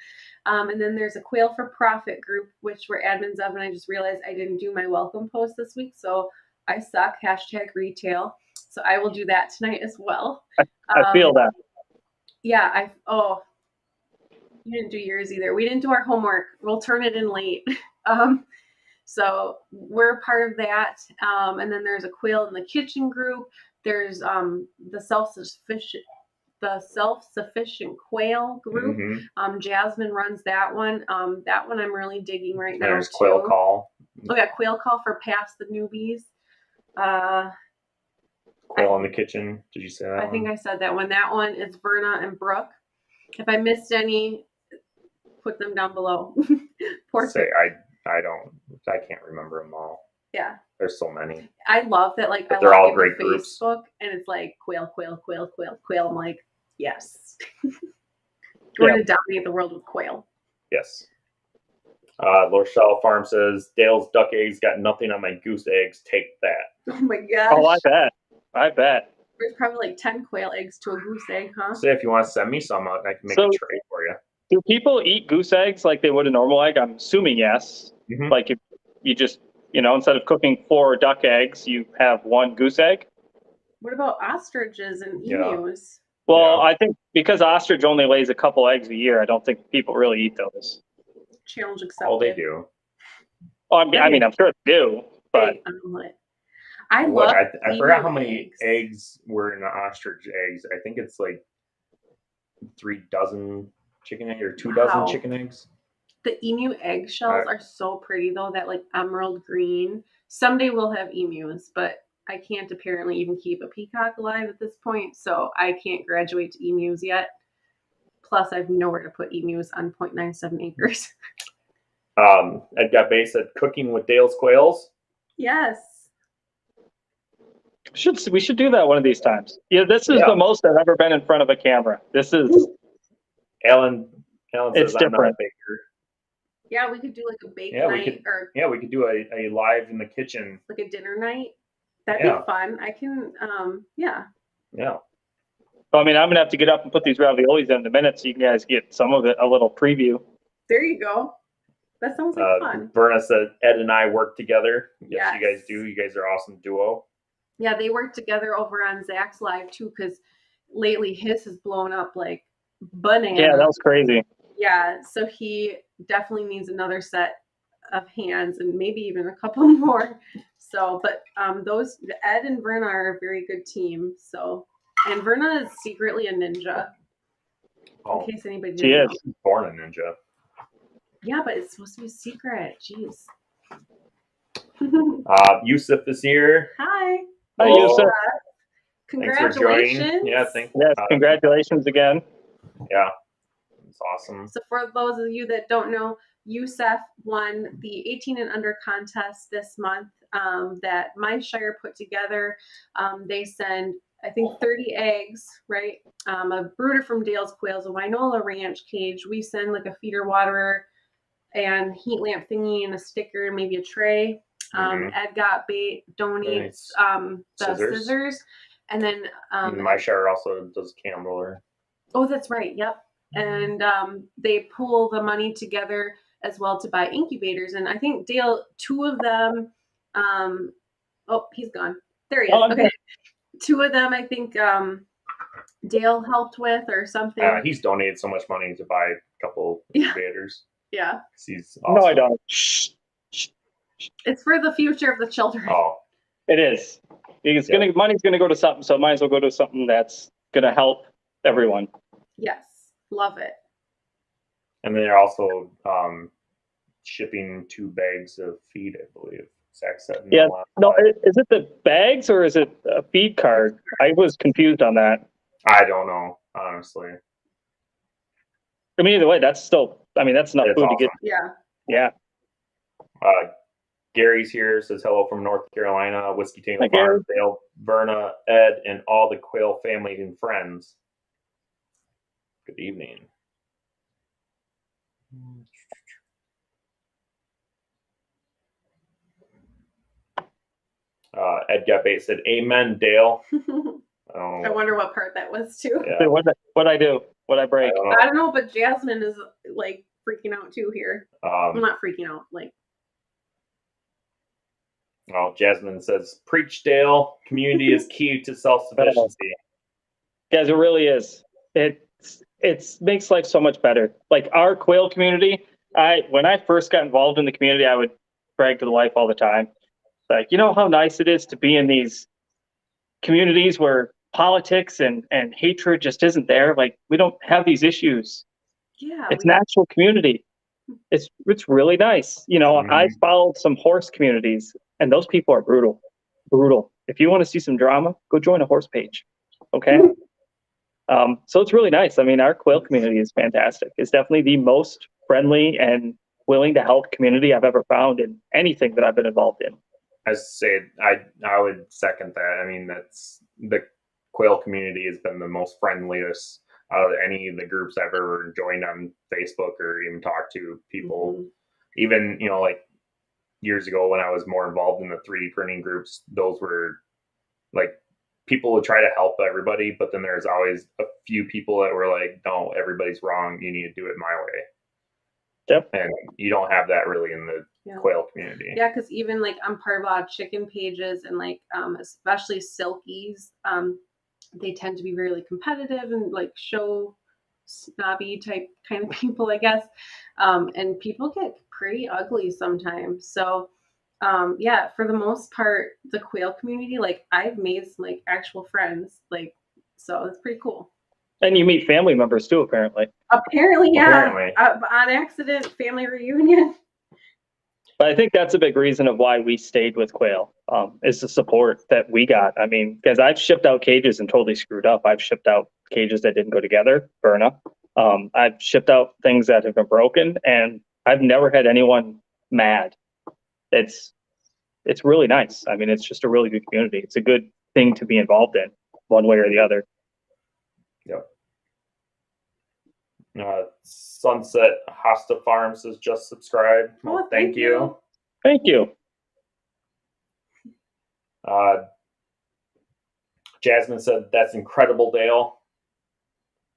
And then there's a Quail for Profit group, which we're admins of, and I just realized I didn't do my welcome post this week, so I suck. #retail. So I will do that tonight as well. I feel that. Yeah, you didn't do yours either. We didn't do our homework. We'll turn it in late. So we're part of that. And then there's a Quail in the Kitchen group. There's the self-sufficient Quail group. Jasmine runs that one. That one I'm really digging right now. There's Quail Call. Oh yeah, Quail Call for past the newbies. Quail in the Kitchen. Did you say that? I think I said that one. That one is Verna and Brooke. If I missed any, put them down below. I can't remember them all. Yeah. There's so many. I love that, like, they're all great groups. Facebook, and it's like Quail. I'm like, yes. We're going to dominate the world with Quail. Yes. Lorchelle Farm says, Dale's duck eggs got nothing on my goose eggs. Take that. Oh my gosh. Oh, I bet. There's probably like 10 quail eggs to a goose egg, huh? So if you want to send me some, I can make a tray for you. Do people eat goose eggs like they would a normal egg? I'm assuming yes. Like if you just, instead of cooking 4 duck eggs, you have 1 goose egg. What about ostriches and emus? Well, I think because ostrich only lays a couple eggs a year, I don't think people really eat those. Challenge accepted. Oh, they do. Well, I mean, I'm sure they do, but I forgot how many eggs were in the ostrich eggs. I think it's like 3 dozen chicken eggs or 2 dozen chicken eggs. The emu eggshells are so pretty though, that like emerald green. Someday we'll have emus, but I can't apparently even keep a peacock alive at this point, so I can't graduate to emus yet. Plus, I have nowhere to put emus on 0.97 acres. Ed got base at Cooking with Dales Quails. Yes. We should do that one of these times. Yeah, this is the most I've ever been in front of a camera. This is Alan says it's different. I'm not a baker. Yeah, we could do like a bake night we could do a live in the kitchen. Like a dinner night. That'd be fun. I can Yeah. Well, I mean, I'm gonna have to get up and put these raviolis in a minute so you guys get some of it, a little preview. There you go. That sounds like fun. Verna said Ed and I work together. Yes, you guys do. You guys are an awesome duo. Yeah, they work together over on Zach's live too, because lately his has blown up like bananas. Yeah, that was crazy. Yeah, so he definitely needs another set of hands and maybe even a couple more. So, but Ed and Verna are a very good team. So, and Verna is secretly a ninja. In case anybody didn't know. She's born a ninja. Yeah, but it's supposed to be a secret. Jeez. Yusuf is here. Hi. Hi, Yusuf. Congratulations. Congratulations again. Yeah. It's awesome. So for those of you that don't know, Yusuf won the 18 and under contest this month that my shire put together. They send, I think, 30 eggs, right? A brooder from Dales Quails, a Winola Ranch cage. We send like a feeder waterer and heat lamp thingy and a sticker and maybe a tray. Ed got bait, donates the scissors. And then my shire also does cam roller. Oh, that's right. Yep. And they pool the money together as well to buy incubators. And I think Dale, 2 of them, oh, he's gone. There he is. Okay. 2 of them, I think Dale helped with or something. He's donated so much money to buy a couple incubators. Yeah. He's awesome. No, I don't. It's for the future of the children. Oh. It is. Money's gonna go to something, so it might as well go to something that's gonna help everyone. Yes. Love it. And then they're also shipping 2 bags of feed, I believe. Zach said. Yeah. No, is it the bags or is it a feed card? I was confused on that. I don't know, honestly. I mean, either way, that's enough food awesome. to get. Yeah. Yeah. Gary's here, says hello from North Carolina. Whiskey Tango Hi, Farm, Dale, Verna, Ed, and all the Quail family and friends. Good evening. Ed Gabate said, "Amen, Dale." I wonder what part that was too. Yeah. What I do? What I break? I don't know, but Jasmine is like freaking out too here. Well, not freaking out, like. Oh, Jasmine says, "Preach, Dale. Community is key to self-sufficiency." Guys, it really is. It makes life so much better. Like our quail community, when I first got involved in the community, I would brag to the wife all the time. Like, you know how nice it is to be in these communities where politics and hatred just isn't there. Like, we don't have these issues. Yeah, it's an actual community. It's really nice. You know, I followed some horse communities, and those people are brutal. If you want to see some drama, go join a horse page. Okay. So it's really nice. I mean, our quail community is fantastic. It's definitely the most friendly and willing to help community I've ever found in anything that I've been involved in. I say I would second that. I mean, that's the quail community has been the most friendliest out of any of the groups I've ever joined on Facebook or even talked to people. Mm-hmm. Even, you know, like years ago when I was more involved in the 3D printing groups, those were like people would try to help everybody, but then there's always a few people that were like, no, everybody's wrong. You need to do it my way. Yep. And you don't have that really in the quail community. Yeah, because even like I'm part of a lot of chicken pages and like especially silkies, they tend to be really competitive and like show snobby type kind of people, I guess. And people get pretty ugly sometimes. So yeah, for the most part, the quail community, like I've made some like actual friends, like, so it's pretty cool. And you meet family members too, apparently. Apparently, yeah. Apparently. On accident, family reunion. But I think that's a big reason of why we stayed with Quail, is the support that we got. I mean, because I've shipped out cages and totally screwed up. I've shipped out cages that didn't go together, Verna. I've shipped out things that have been broken, and I've never had anyone mad. It's really nice. I mean, it's just a really good community. It's a good thing to be involved in, one way or the other. Yep. Sunset Hosta Farms has just subscribed. Well, thank you. Thank you. Jasmine said, "That's incredible, Dale.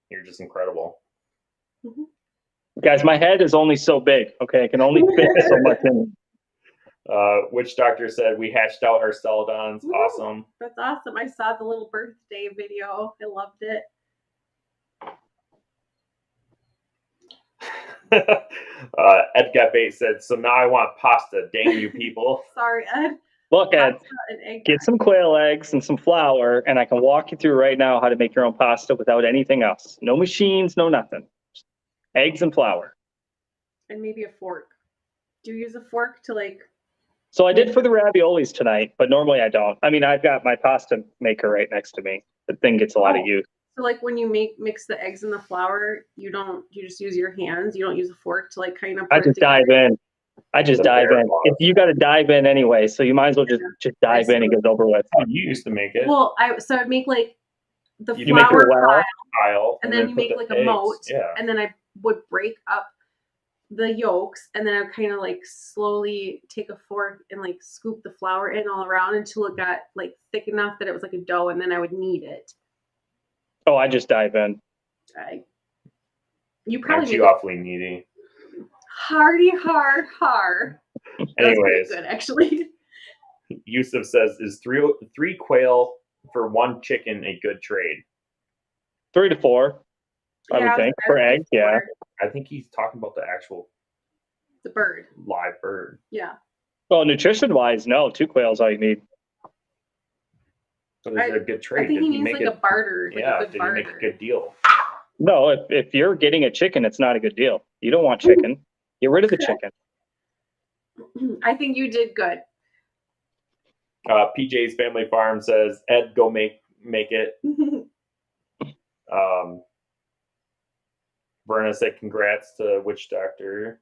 You're just incredible." Mm-hmm. Guys, my head is only so big. Okay, I can only fit so much in. Witch Doctor said, "We hatched out our celadons." Woo! Awesome. That's awesome. I saw the little birthday video. I loved it. Ed Gabate said, "So now I want pasta. Dang you people." Sorry, Ed. Look, Ed, get some quail eggs and some flour, and I can walk you through right now how to make your own pasta without anything else. No machines, no nothing. Just eggs and flour. And maybe a fork. Do you use a fork to like... So I did for the raviolis tonight, but normally I don't. I mean, I've got my pasta maker right next to me. The thing gets a lot of use. So like when you mix the eggs and the flour, you just use your hands. You don't use a fork to like kind of. I just dive in. If you got to dive in anyway, so you might as well just dive in and get it over with. Oh, you used to make it. Well, I'd make like the flour pile, and then you make like a moat, and then I would break up the yolks, and then I would kind of like slowly take a fork and like scoop the flour in all around until it got like thick enough that it was like a dough, and then I would knead it. Oh, I just dive in. You probably aren't you awfully needy? Hardy har. Anyways, good actually. Yusuf says, is three quail for one chicken a good trade? 3 to 4, I would think, for eggs. Yeah. I think he's talking about the bird, live bird. Yeah. Well, nutrition wise, no, 2 quails all you need. So is it a good trade? I think he means like a barter. Yeah, like a good barter. He make a good deal? No, if you're getting a chicken, it's not a good deal. You don't want chicken. Get rid of the chicken. I think you did good. PJ's Family Farm says, Ed, go make it. Verna said, congrats to Witch Doctor.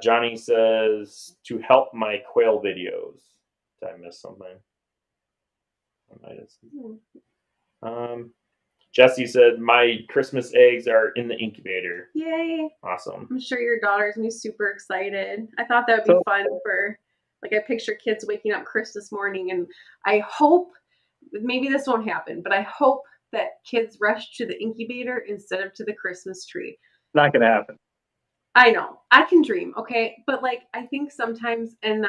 Johnny says, to help my quail videos. Did I miss something? I might have. Jesse said, my Christmas eggs are in the incubator. Yay. Awesome. I'm sure your daughter's going to be super excited. I thought that would be fun for, like, I picture kids waking up Christmas morning, and I hope, maybe this won't happen, but I hope that kids rush to the incubator instead of to the Christmas tree. Not going to happen. I know. I can dream, okay? But, like, I think sometimes, and,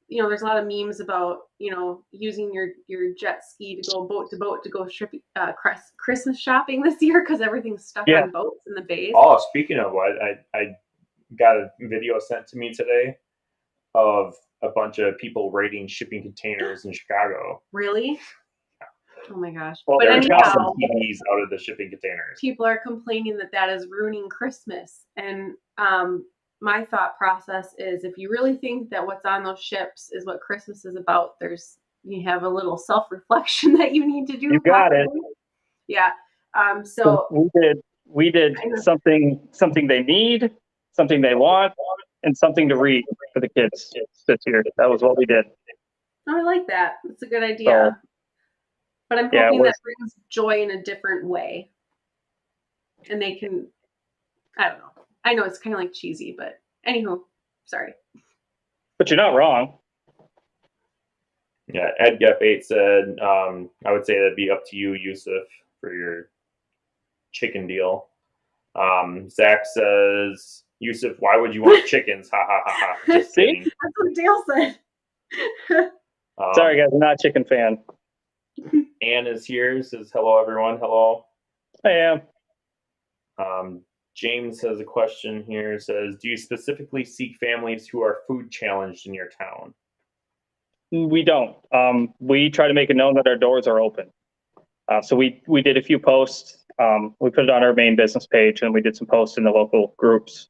you know, there's a lot of memes about, you know, using your jet ski to go boat to boat to go Christmas shopping this year because everything's stuck on boats in the bays. Oh, speaking of what, I got a video sent to me today of a bunch of people raiding shipping containers in Chicago. Really? Oh my gosh. Well, but they're anyhow, TVs out of the shipping containers. People are complaining that is ruining Christmas. And my thought process is, if you really think that what's on those ships is what Christmas is about, you have a little self-reflection that you need to do. You got it. Yeah. So we did something they need, something they want, and something to read for the kids this year. That was what we did. Oh, I like that. That's a good idea. But I'm hoping that brings joy in a different way. And they can, I don't know. I know it's kind of like cheesy, but anywho, sorry. But you're not wrong. Yeah, Ed Gep8 said, I would say that'd be up to you, Yusuf, for your chicken deal. Zach says, Yusuf, why would you want chickens? Ha ha ha ha. Just kidding. That's what Dale said. Sorry, guys, I'm not a chicken fan. Anne is here, says, hello, everyone. Hello. I am. James has a question here. Says, do you specifically seek families who are food challenged in your town? We don't. We try to make it known that our doors are open. So we did a few posts. We put it on our main business page, and we did some posts in the local groups.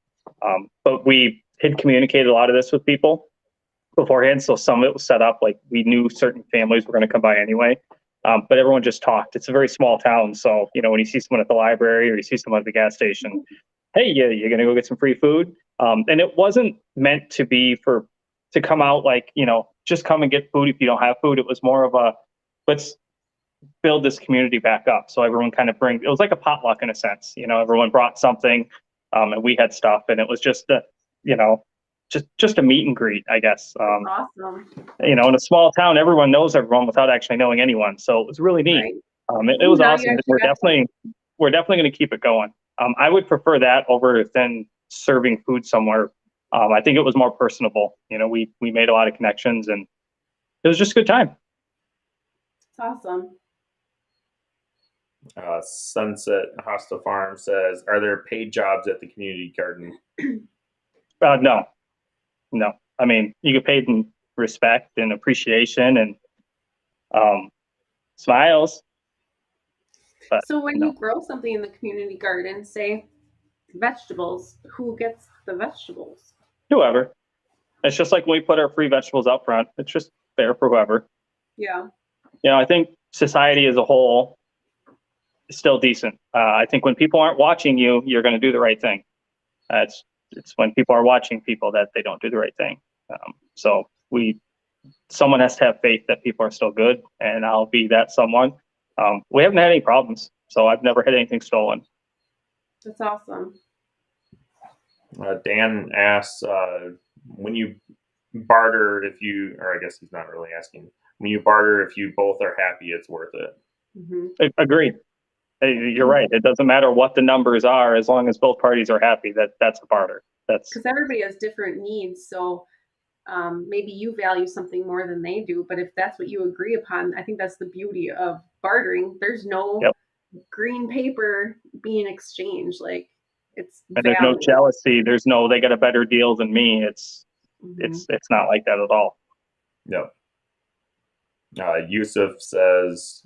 But we had communicated a lot of this with people beforehand. So some of it was set up, like we knew certain families were going to come by anyway. But everyone just talked. It's a very small town. So, you know, when you see someone at the library or you see someone at the gas station, hey, you're going to go get some free food. And it wasn't meant to be to come out like, you know, just come and get food if you don't have food. It was more of let's build this community back up. So everyone kind of it was like a potluck in a sense. You know, everyone brought something and we had stuff, and it was just just a meet and greet, I guess. Awesome. You know, in a small town, everyone knows everyone without actually knowing anyone. So it was really neat. Right. It was awesome. We're definitely going to keep it going. I would prefer that over than serving food somewhere. I think it was more personable. You know, we made a lot of connections, and it was just a good time. It's awesome. Sunset Hostel Farm says, are there paid jobs at the community garden? No. I mean, you get paid in respect and appreciation and smiles. But, so when you grow something in the community garden, say vegetables, who gets the vegetables? Whoever. It's just like when we put our free vegetables up front. It's just fair for whoever. Yeah. You know, I think society as a whole is still decent. I think when people aren't watching you, you're going to do the right thing. It's when people are watching people that they don't do the right thing. So someone has to have faith that people are still good, and I'll be that someone. We haven't had any problems, so I've never had anything stolen. That's awesome. Dan asks, when you barter, or I guess he's not really asking, when you barter, if you both are happy, it's worth it. Mm-hmm. Agreed. You're right. It doesn't matter what the numbers are, as long as both parties are happy. That's a barter. That's because everybody has different needs. So maybe you value something more than they do, but if that's what you agree upon, I think that's the beauty of bartering. There's no green paper being exchanged. Like it's and there's no jealousy. There's no they got a better deal than me. It's not like that at all. Yep. Yusuf says,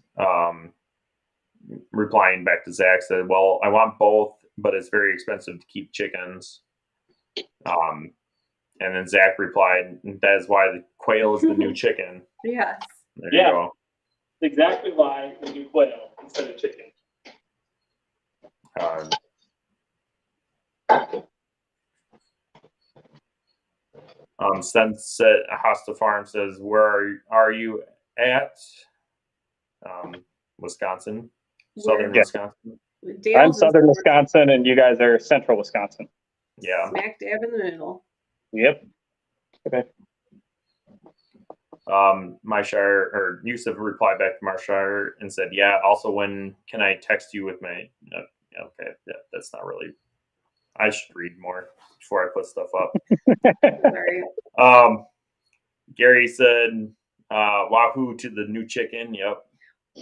replying back to Zach, said, well, I want both, but it's very expensive to keep chickens. And then Zach replied, that is why the quail is the new chicken. Yes. There you go. Exactly why we do quail instead of chicken. Sunset Hosta Farm says, where are you at? Wisconsin, southern Wisconsin. I'm southern Wisconsin, and you guys are central Wisconsin. Yeah, smack dab in the middle. Yep. Okay. Myshire or Yusuf replied back to Marshire and said, "Yeah. Also, when can I text you with my?" Okay, yeah, that's not really. I should read more before I put stuff up. Sorry. Gary said, "Wahoo to the new chicken." Yep.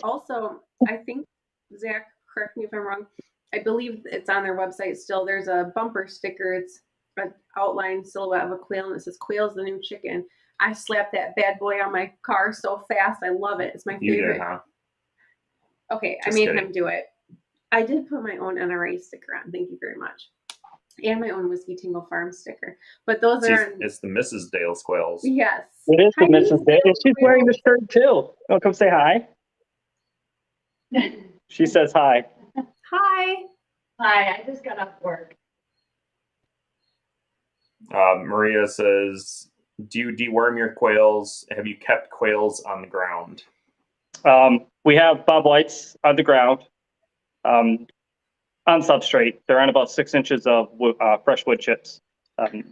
Also, I think Zach, correct me if I'm wrong. I believe it's on their website still. There's a bumper sticker. It's an outline silhouette of a quail, and it says "Quail's the new chicken." I slapped that bad boy on my car so fast. I love it. It's my favorite. You did, huh? Okay, I made him do it. I did put my own NRA sticker on. Thank you very much. And my own Whiskey Tingle Farm sticker. But those are... It's the Mrs. Dales Quails. Yes. It is the Mrs. Dales. She's wearing the shirt too. Oh, come say hi. She says hi. Hi. Hi, I just got off work. Maria says, do you deworm your quails? Have you kept quails on the ground? We have bob whites on the ground on substrate. They're on about 6 inches of fresh wood chips.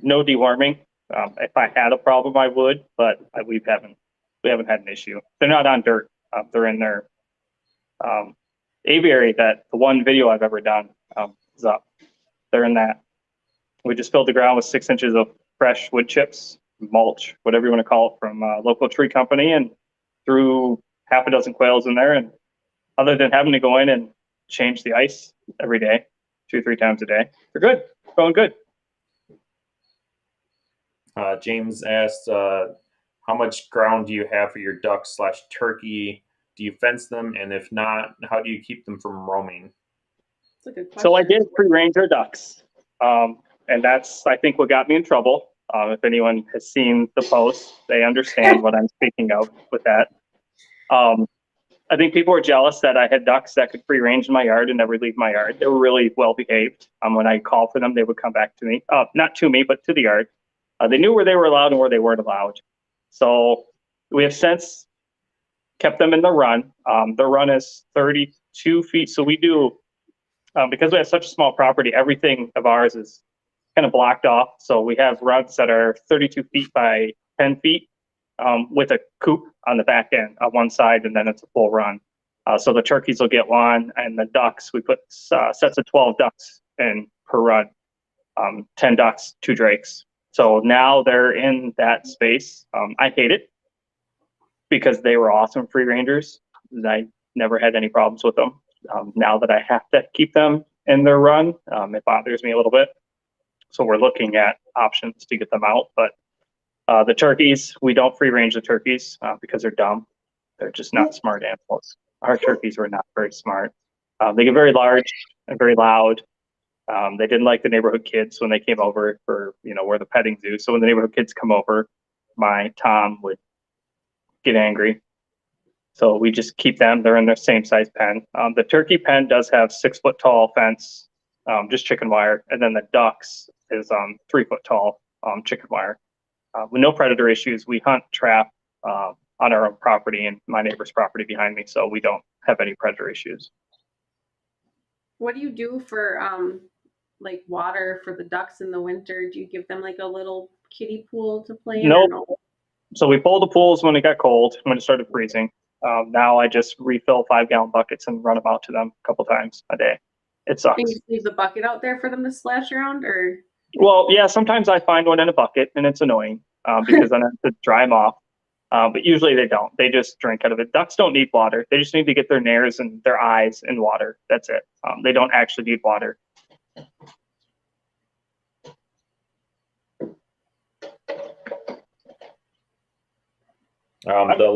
No deworming. If I had a problem, I would, but we haven't had an issue. They're not on dirt. They're in their aviary. That the one video I've ever done is up. They're in that. We just filled the ground with 6 inches of fresh wood chips, mulch, whatever you want to call it, from a local tree company, and threw half a dozen quails in there. And other than having to go in and change the ice every day, 2 or 3 times a day, they're good. Going good. James asked, how much ground do you have for your ducks/turkey? Do you fence them? And if not, how do you keep them from roaming? That's a good question. So I did free-range our ducks. And that's, I think, what got me in trouble. If anyone has seen the post, they understand what I'm speaking of with that. I think people were jealous that I had ducks that could free range in my yard and never leave my yard. They were really well behaved. When I called for them, they would come back to me. Not to me, but to the yard. They knew where they were allowed and where they weren't allowed. So we have since kept them in the run. The run is 32 feet. So we do, because we have such a small property, everything of ours is kind of blocked off. So we have runs that are 32 feet by 10 feet with a coop on the back end on one side, and then it's a full run. So the turkeys will get one, and the ducks, we put sets of 12 ducks in per run, 10 ducks, 2 drakes. So now they're in that space. I hate it because they were awesome free rangers. I never had any problems with them. Now that I have to keep them in their run, it bothers me a little bit. So we're looking at options to get them out. But the turkeys, we don't free range the turkeys because they're dumb. They're just not smart animals. Our turkeys were not very smart. They get very large and very loud. They didn't like the neighborhood kids when they came over for, we're the petting zoo. So when the neighborhood kids come over, my Tom would get angry. So we just keep them. They're in their same size pen. The turkey pen does have 6 foot tall fence, just chicken wire. And then the ducks is 3 foot tall chicken wire. With no predator issues, we hunt, trap on our own property and my neighbor's property behind me. So we don't have any predator issues. What do you do for like water for the ducks in the winter? Do you give them like a little kiddie pool to play in? Nope. So we pulled the pools when it got cold, when it started freezing. Now I just refill 5-gallon buckets and run them out to them a couple times a day. It sucks. And you leave the bucket out there for them to splash around, or? Well, yeah, sometimes I find one in a bucket and it's annoying because then I have to dry them off. But usually they don't. They just drink out of it. Ducks don't need water. They just need to get their nares and their eyes in water. That's it. They don't actually need water. The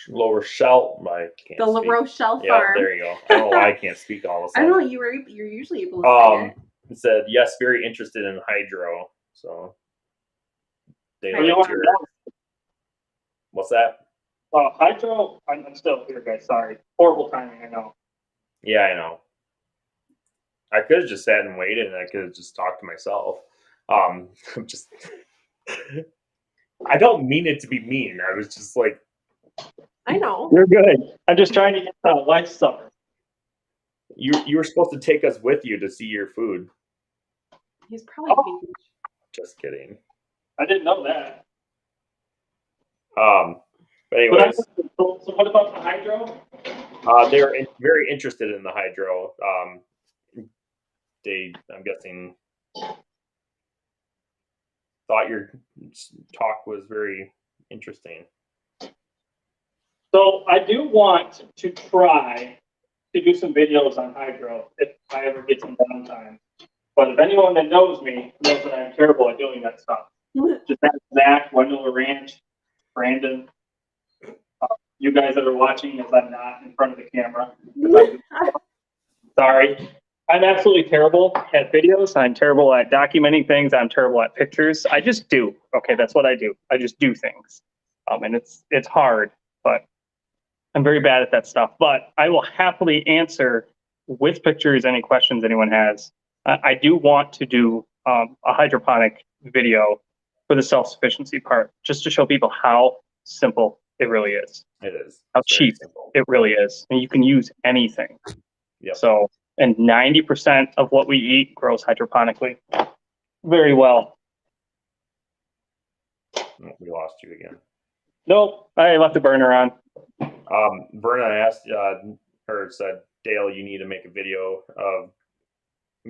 lower shell. I can't the La speak. Rochelle Yeah, farm. there you go. I don't know why I can't speak all of a I sudden. know you're usually able to say it. It said yes, very interested in hydro. So they what's that? Hydro. I'm still here, guys. Sorry. Horrible timing. I know. Yeah, I know. I could have just sat and waited, and I could have just talked to myself. I'm just. I don't mean it to be mean. I was just like. I know. You're good. I'm just trying to get life summer. You were supposed to take us with you to see your food. He's probably thinking. Just kidding. I didn't know that. But anyways. So what about the hydro? They're very interested in the hydro. I'm guessing, thought your talk was very interesting. So I do want to try to do some videos on hydro if I ever get some downtime. But if anyone that knows me knows that I'm terrible at doing that stuff. Just ask Zach, Wendell Ranch, Brandon, you guys that are watching, as I'm not in front of the camera. Sorry. I'm absolutely terrible at videos. I'm terrible at documenting things. I'm terrible at pictures. I just do. Okay, that's what I do. I just do things. And it's hard, but I'm very bad at that stuff. But I will happily answer with pictures any questions anyone has. I do want to do a hydroponic video for the self-sufficiency part, just to show people how simple it really is. It is. How cheap it really is. And you can use anything. Yep. So, and 90% of what we eat grows hydroponically very well. We lost you again. Nope, I left the burner on. Verna asked, said, Dale, you need to make a video of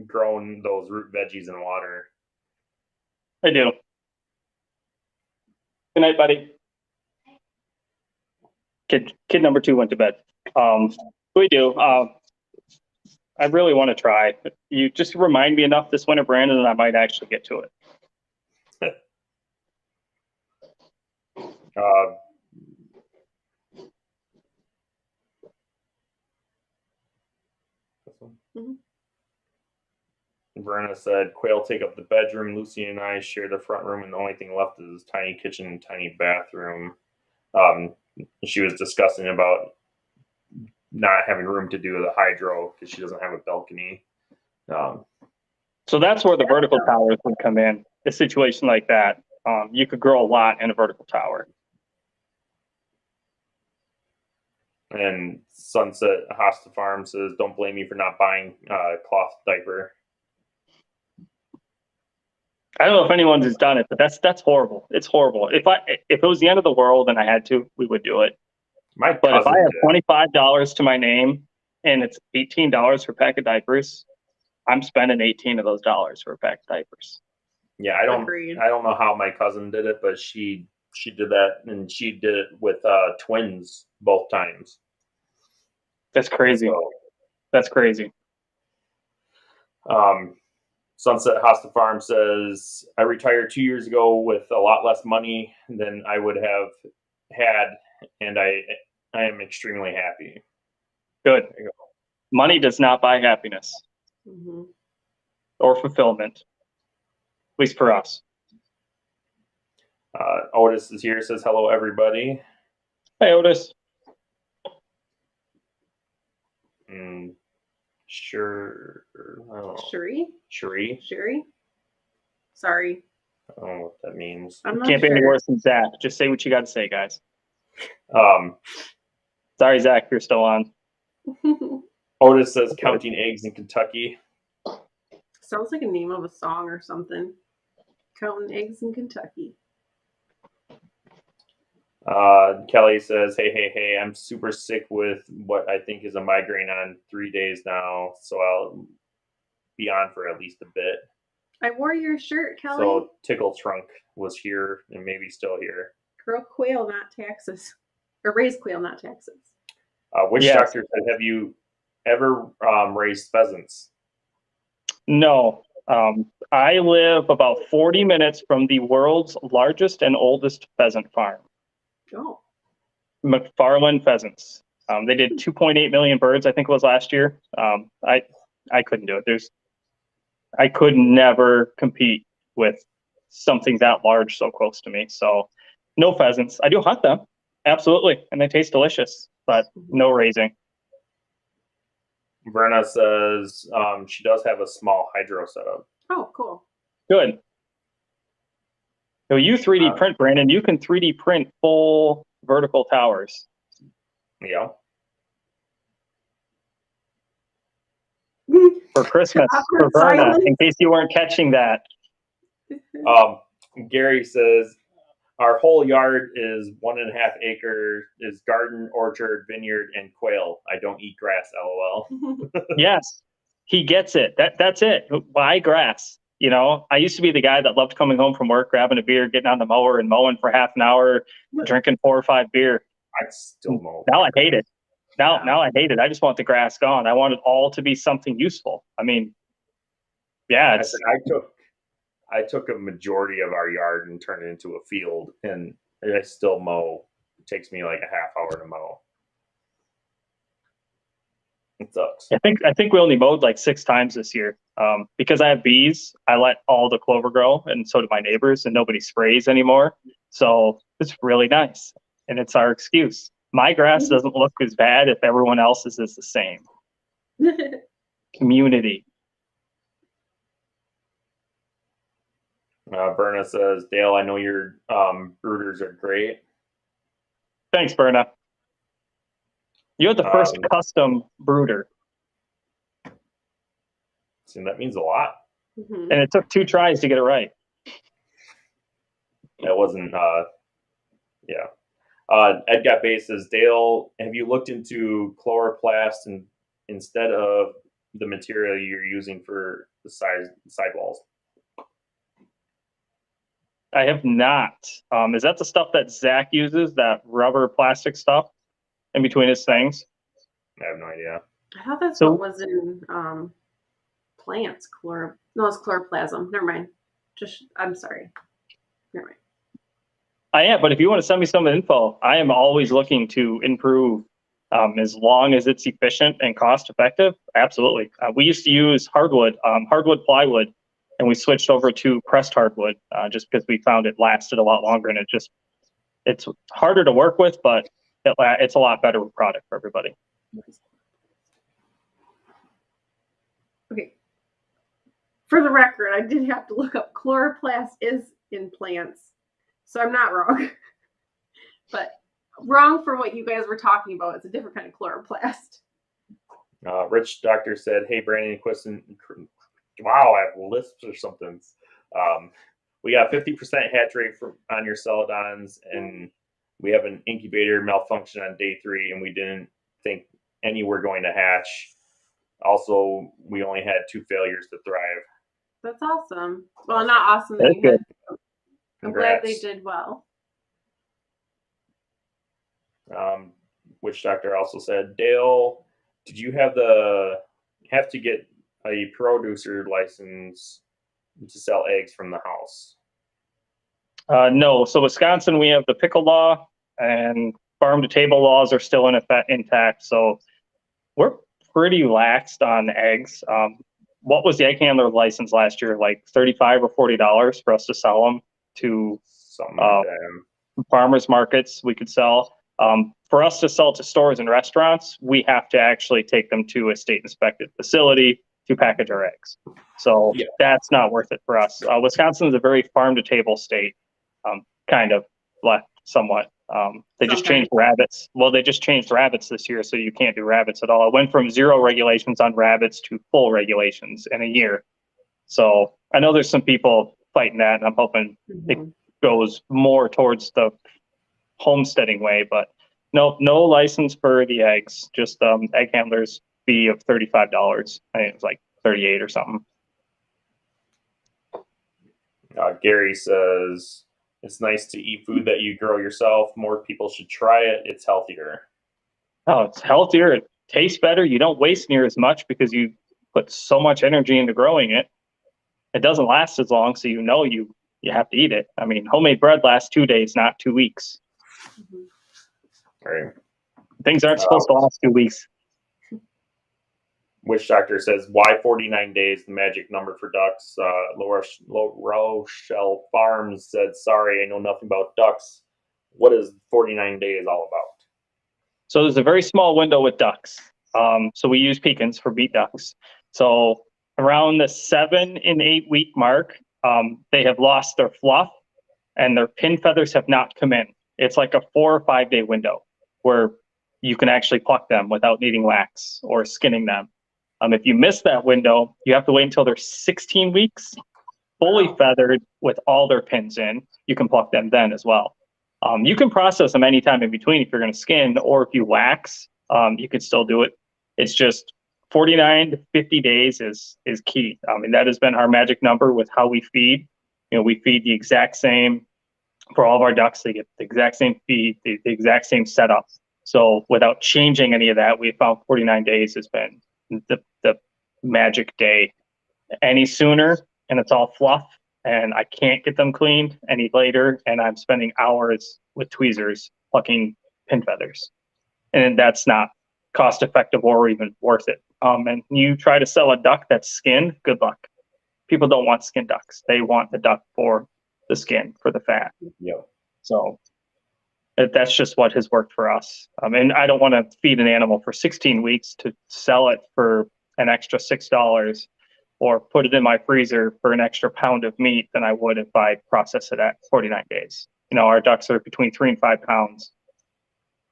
growing those root veggies in water. I do. Good night, buddy. Kid number 2 went to bed. We do. I really want to try. You just remind me enough this winter, Brandon, and I might actually get to it. Verna said, Quail take up the bedroom. Lucy and I share the front room, and the only thing left is tiny kitchen and tiny bathroom. She was discussing about not having room to do the hydro because she doesn't have a balcony. So that's where the vertical towers would come in. A situation like that, you could grow a lot in a vertical tower. And Sunset Hosta Farm says, don't blame me for not buying a cloth diaper. I don't know if anyone's has done it, but that's horrible. It's horrible. If it was the end of the world and I had to, we would do it. But if I have $25 to my name and it's $18 for a pack of diapers, I'm spending 18 of those dollars for a pack of diapers. Yeah, I don't know how my cousin did it, but she did that, and she did it with twins both times. That's crazy. So, that's crazy. Sunset Hosta Farm says, I retired 2 years ago with a lot less money than I would have had, and I am extremely happy. Good. Money does not buy happiness or fulfillment, at least for us. Otis is here, says hello, everybody. Hey, Otis. Sure. Shuri? Sorry. I don't know what that means. Can't be any worse than Zach. Just say what you got to say, guys. Sorry, Zach, you're still on. Otis says counting eggs in Kentucky. Sounds like a name of a song or something. Counting eggs in Kentucky. Kelly says, hey, I'm super sick with what I think is a migraine on 3 days now, so I'll be on for at least a bit. I wore your shirt, Kelly. So Tickle Trunk was here and maybe still here. Grow quail, not taxes. Or raise quail, not taxes. Witch Doctor said, have you ever raised pheasants? No. I live about 40 minutes from the world's largest and oldest pheasant farm. Oh. McFarland Pheasants. They did 2.8 million birds, I think it was last year. I couldn't do it. I could never compete with something that large so close to me. So no pheasants. I do hunt them, absolutely, and they taste delicious, but no raising. Brenna says she does have a small hydro setup. Oh, cool. Good. So you 3D print, Brandon. You can 3D print full vertical towers. Yeah. For Christmas, for Verna, in case you weren't catching that. Gary says, our whole yard is 1.5 acres, is garden, orchard, vineyard, and quail. I don't eat grass, LOL. Yes, he gets it. That's it. Why grass? You know, I used to be the guy that loved coming home from work, grabbing a beer, getting on the mower and mowing for half an hour, drinking 4 or 5 beer. I still mow. Now I hate it. Now I hate it. I just want the grass gone. I want it all to be something useful. I mean, yeah. I took a majority of our yard and turned it into a field, and I still mow. It takes me like a half hour to mow. It sucks. I think we only mowed like 6 times this year. Because I have bees, I let all the clover grow, and so do my neighbors, and nobody sprays anymore. So it's really nice, and it's our excuse. My grass doesn't look as bad if everyone else's is the same. Community. Berna says, Dale, I know your brooders are great. Thanks, Berna. You had the first custom brooder. See, that means a lot. And it took 2 tries to get it right. That wasn't, yeah. Ed Got Base says, Dale, have you looked into chloroplast instead of the material you're using for the sidewalls? I have not. Is that the stuff that Zach uses, that rubber plastic stuff in between his things? I have no idea. I thought that's what was in plants. No, it's chloroplasm. Never mind. I'm sorry. Never mind. I am, but if you want to send me some info, I am always looking to improve as long as it's efficient and cost effective. Absolutely. We used to use hardwood plywood, and we switched over to pressed hardwood just because we found it lasted a lot longer, and it's harder to work with, but it's a lot better product for everybody. Okay. For the record, I did have to look up chloroplast is in plants. So I'm not wrong. But wrong for what you guys were talking about. It's a different kind of chloroplast. Rich Doctor said, hey, Brandon and Kristin. Wow, I have lisps or something. We got 50% hatch rate on your celadons, and we have an incubator malfunction on day 3, and we didn't think any were going to hatch. Also, we only had 2 failures to thrive. That's awesome. Well, not awesome that you had. I'm glad Congrats. they did well. Witch Doctor also said, Dale, did you have to get a producer license to sell eggs from the house? No. So Wisconsin, we have the pickle law, and farm to table laws are still intact. So we're pretty laxed on eggs. What was the egg handler license last year? Like $35 or $40 for us to sell them to farmers markets. We could sell. For us to sell to stores and restaurants, we have to actually take them to a state inspected facility to package our eggs. So that's not worth it for us. Wisconsin is a very farm to table state, kind of left somewhat. They just changed rabbits. Well, they just changed rabbits this year, so you can't do rabbits at all. It went from 0 regulations on rabbits to full regulations in a year. So I know there's some people fighting that, and I'm hoping it goes more towards the homesteading way, but no license for the eggs, just egg handlers fee of $35. I think it's like 38 or something. Gary says, it's nice to eat food that you grow yourself. More people should try it. It's healthier. Oh, it's healthier. It tastes better. You don't waste near as much because you put so much energy into growing it. It doesn't last as long, so you have to eat it. I mean, homemade bread lasts 2 days, not 2 weeks. Right. Things aren't supposed to last 2 weeks. Witch Doctor says, why 49 days, the magic number for ducks? Rochelle Farms said, sorry, I know nothing about ducks. What is 49 days all about? So there's a very small window with ducks. So we use pecans for beet ducks. So around the 7 and 8 week mark, they have lost their fluff and their pin feathers have not come in. It's like a 4 or 5 day window where you can actually pluck them without needing wax or skinning them. If you miss that window, you have to wait until they're 16 weeks, fully feathered with all their pins in. You can pluck them then as well. You can process them anytime in between if you're going to skin, or if you wax, you could still do it. It's just 49 to 50 days is key. And that has been our magic number with how we feed. We feed the exact same for all of our ducks. They get the exact same feed, the exact same setup. So without changing any of that, we found 49 days has been the magic day. Any sooner and it's all fluff and I can't get them cleaned any later, and I'm spending hours with tweezers plucking pin feathers, and that's not cost effective or even worth it. And you try to sell a duck that's skinned, good luck. People don't want skinned ducks. They want the duck for the skin, for the fat. Yep. So that's just what has worked for us. And I don't want to feed an animal for 16 weeks to sell it for an extra $6 or put it in my freezer for an extra pound of meat than I would if I process it at 49 days. Our ducks are between 3 and 5 pounds.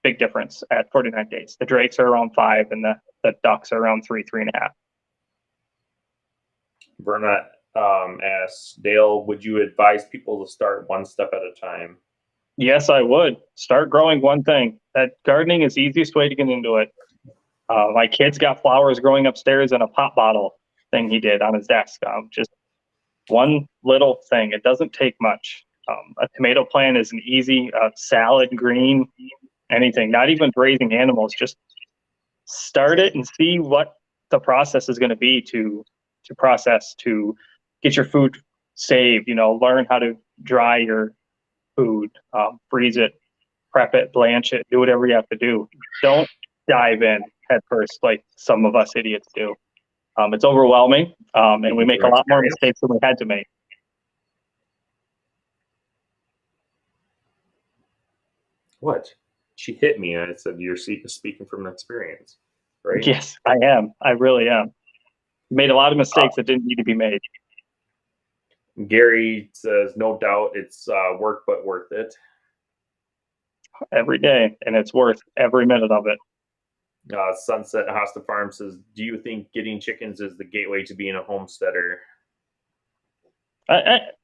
Big difference at 49 days. The drakes are around 5 and the ducks are around 3.5. Burnett asks, Dale, would you advise people to start one step at a time? Yes, I would. Start growing one thing. That gardening is the easiest way to get into it. My kid's got flowers growing upstairs in a pop bottle thing he did on his desk. Just one little thing. It doesn't take much. A tomato plant is an easy salad, green, anything. Not even raising animals. Just start it and see what the process is going to be to process, to get your food saved. Learn how to dry your food, freeze it, prep it, blanch it, do whatever you have to do. Don't dive in head first like some of us idiots do. It's overwhelming, and we make a lot more mistakes than we had to make. What? She hit me. I said, you're speaking from experience, right? Yes, I am. I really am. Made a lot of mistakes that didn't need to be made. Gary says, no doubt it's work, but worth it. Every day, and it's worth every minute of it. Sunset Hosta Farm says, do you think getting chickens is the gateway to being a homesteader?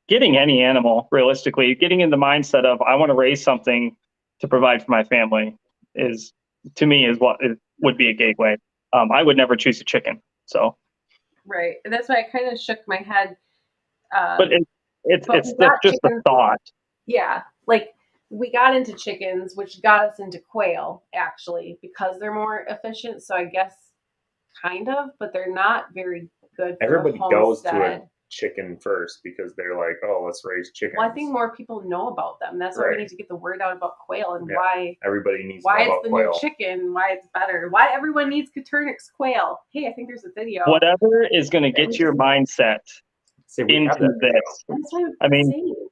Getting any animal, realistically, getting in the mindset of I want to raise something to provide for my family is, to me, is what it would be a gateway. I would never choose a chicken. So. Right. And that's why I kind of shook my head. But it's just a thought. Yeah. Like, we got into chickens, which got us into quail, actually, because they're more efficient. So I guess kind of, but they're not very good for everybody the goes to homestead. a chicken first because they're like, oh, let's raise chickens. Well, I think more people know about them. That's why we need to get the word out about quail and why everybody needs why to know it's about the quail. new chicken, why it's better, why everyone needs Coturnix quail. Hey, I think there's a video. Whatever is going to get your mindset into this. That's what I mean, saying.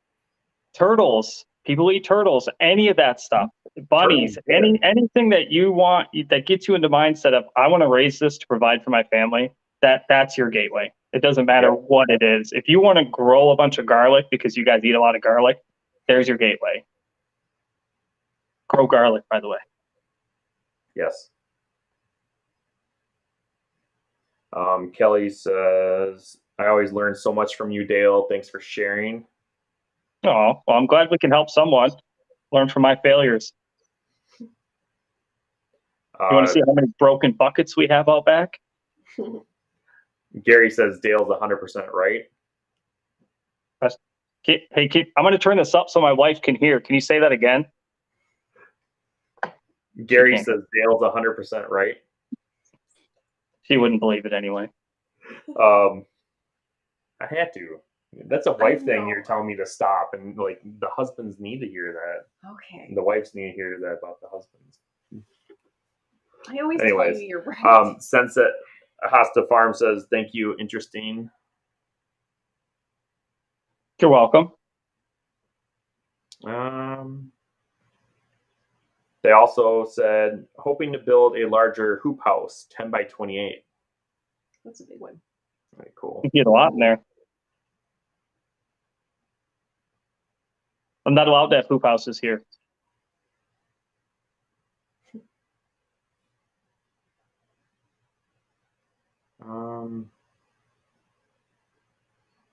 Turtles. People eat turtles. Any of that stuff. Bunnies. Anything that you want that gets you into mindset of I want to raise this to provide for my family. That's your gateway. It doesn't matter what it is. If you want to grow a bunch of garlic because you guys eat a lot of garlic, there's your gateway. Grow garlic, by the way. Yes. Kelly says, I always learn so much from you, Dale. Thanks for sharing. Oh, well, I'm glad we can help someone. Learn from my failures. You want to see how many broken buckets we have out back? Gary says Dale's 100% right. Hey, I'm going to turn this up so my wife can hear. Can you say that again? Gary says Dale's 100% right. She wouldn't believe it anyway. I had to. That's a wife thing. You're telling me to stop, and like the husbands need to hear that. Okay. The wives need to hear that about the husbands. I always tell you you're right. Sunset Hasta Farm says, "Thank you, interesting." You're welcome. They also said, hoping to build a larger hoop house, 10 by 28. That's a big one. Very cool. You get a lot in there. I'm not allowed to have hoop houses here.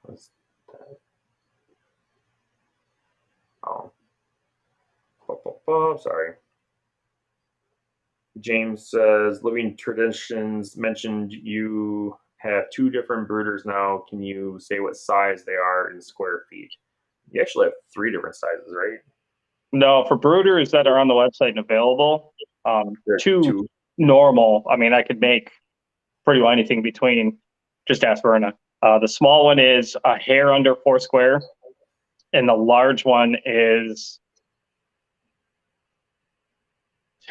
What's that? Oh. Sorry. James says, living traditions mentioned you have 2 different brooders now. Can you say what size they are in square feet? You actually have 3 different sizes, right? No, for brooders that are on the website and available, 2 normal. I mean, I could make pretty well anything between. Just ask Verna. The small one is a hair under 4 square, and the large one is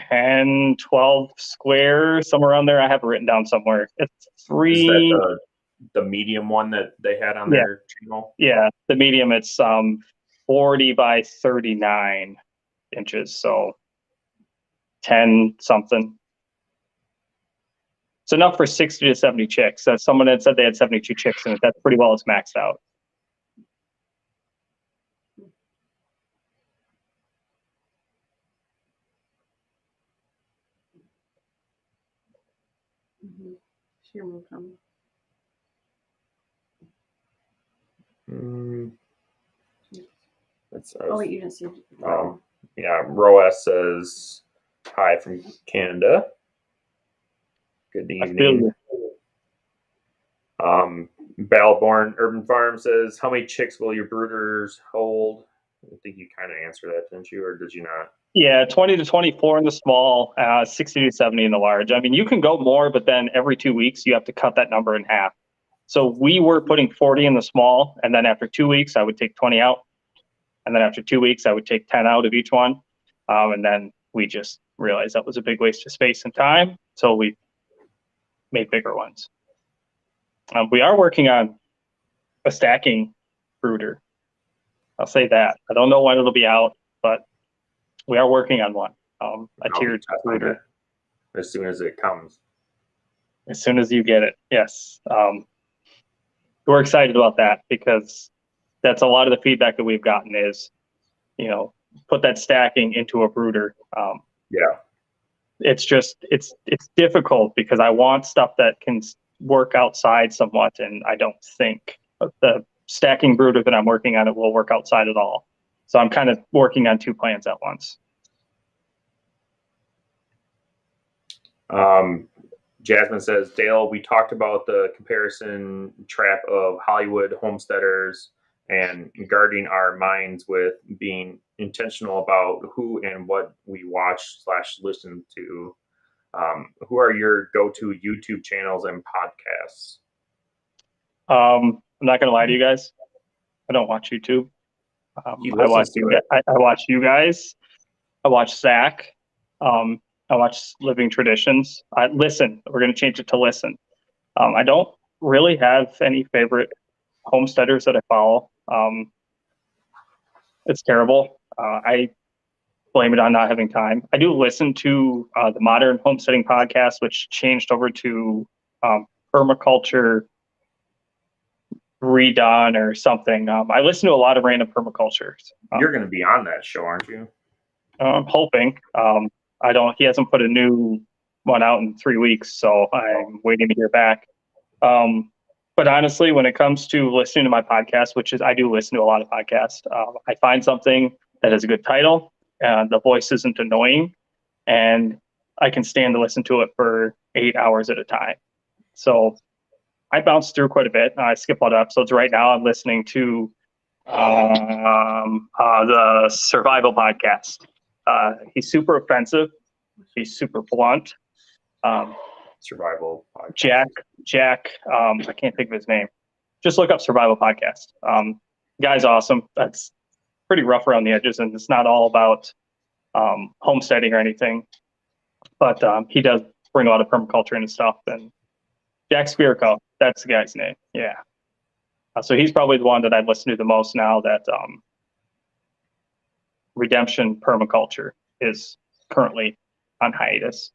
10, 12 square, somewhere around there. I have it written down somewhere. It's 3. Is that the medium one that they had on their channel? Yeah, the medium. It's 40 by 39 inches, so 10 something. It's enough for 60 to 70 chicks. Someone had said they had 72 chicks in it. That's pretty well. It's maxed out. She removed them. Oh wait, you didn't see. Yeah, Roas says hi from Canada. Good evening. Balborn Urban Farm says, how many chicks will your brooders hold? I think you kind of answered that, didn't you, or did you not? Yeah, 20 to 24 in the small, 60 to 70 in the large. I mean, you can go more, but then every 2 weeks you have to cut that number in half. So we were putting 40 in the small, and then after 2 weeks I would take 20 out, and then after 2 weeks I would take 10 out of each one, and then we just realized that was a big waste of space and time, so we made bigger ones. We are working on a stacking brooder. I'll say that. I don't know when it'll be out, but we are working on one. A tiered brooder. As soon as it comes. As soon as you get it, yes. We're excited about that because that's a lot of the feedback that we've gotten is, put that stacking into a brooder. It's just, it's difficult because I want stuff that can work outside somewhat, and I don't think the stacking brooder that I'm working on it will work outside at all. So I'm kind of working on 2 plans at once. Jasmine says, Dale, we talked about the comparison trap of Hollywood homesteaders and guarding our minds with being intentional about who and what we watch/listen to. Who are your go-to YouTube channels and podcasts? I'm not going to lie to you guys. I don't watch YouTube. I watch you guys. I watch Zach. I watch Living Traditions. I listen. We're going to change it to listen. I don't really have any favorite homesteaders that I follow. It's terrible. I blame it on not having time. I do listen to the Modern Homesteading podcast, which changed over to permaculture redone or something. I listen to a lot of random permacultures. You're going to be on that show, aren't you? I'm hoping. He hasn't put a new one out in 3 weeks, so I'm waiting to hear back. But honestly, when it comes to listening to my podcast, which is I do listen to a lot of podcasts, I find something that has a good title The voice isn't annoying, and I can stand to listen to it for 8 hours at a time. So I bounce through quite a bit. I skip all the episodes. Right now I'm listening to the survival podcast. He's super offensive. He's super blunt. Survival podcast. Jack, I can't think of his name. Just look up survival podcast. Guy's awesome. That's pretty rough around the edges, and it's not all about homesteading or anything, but he does bring a lot of permaculture and stuff. And Jack Spirico, that's the guy's name. Yeah. So he's probably the one that I've listened to the most now that Redemption Permaculture is currently on hiatus.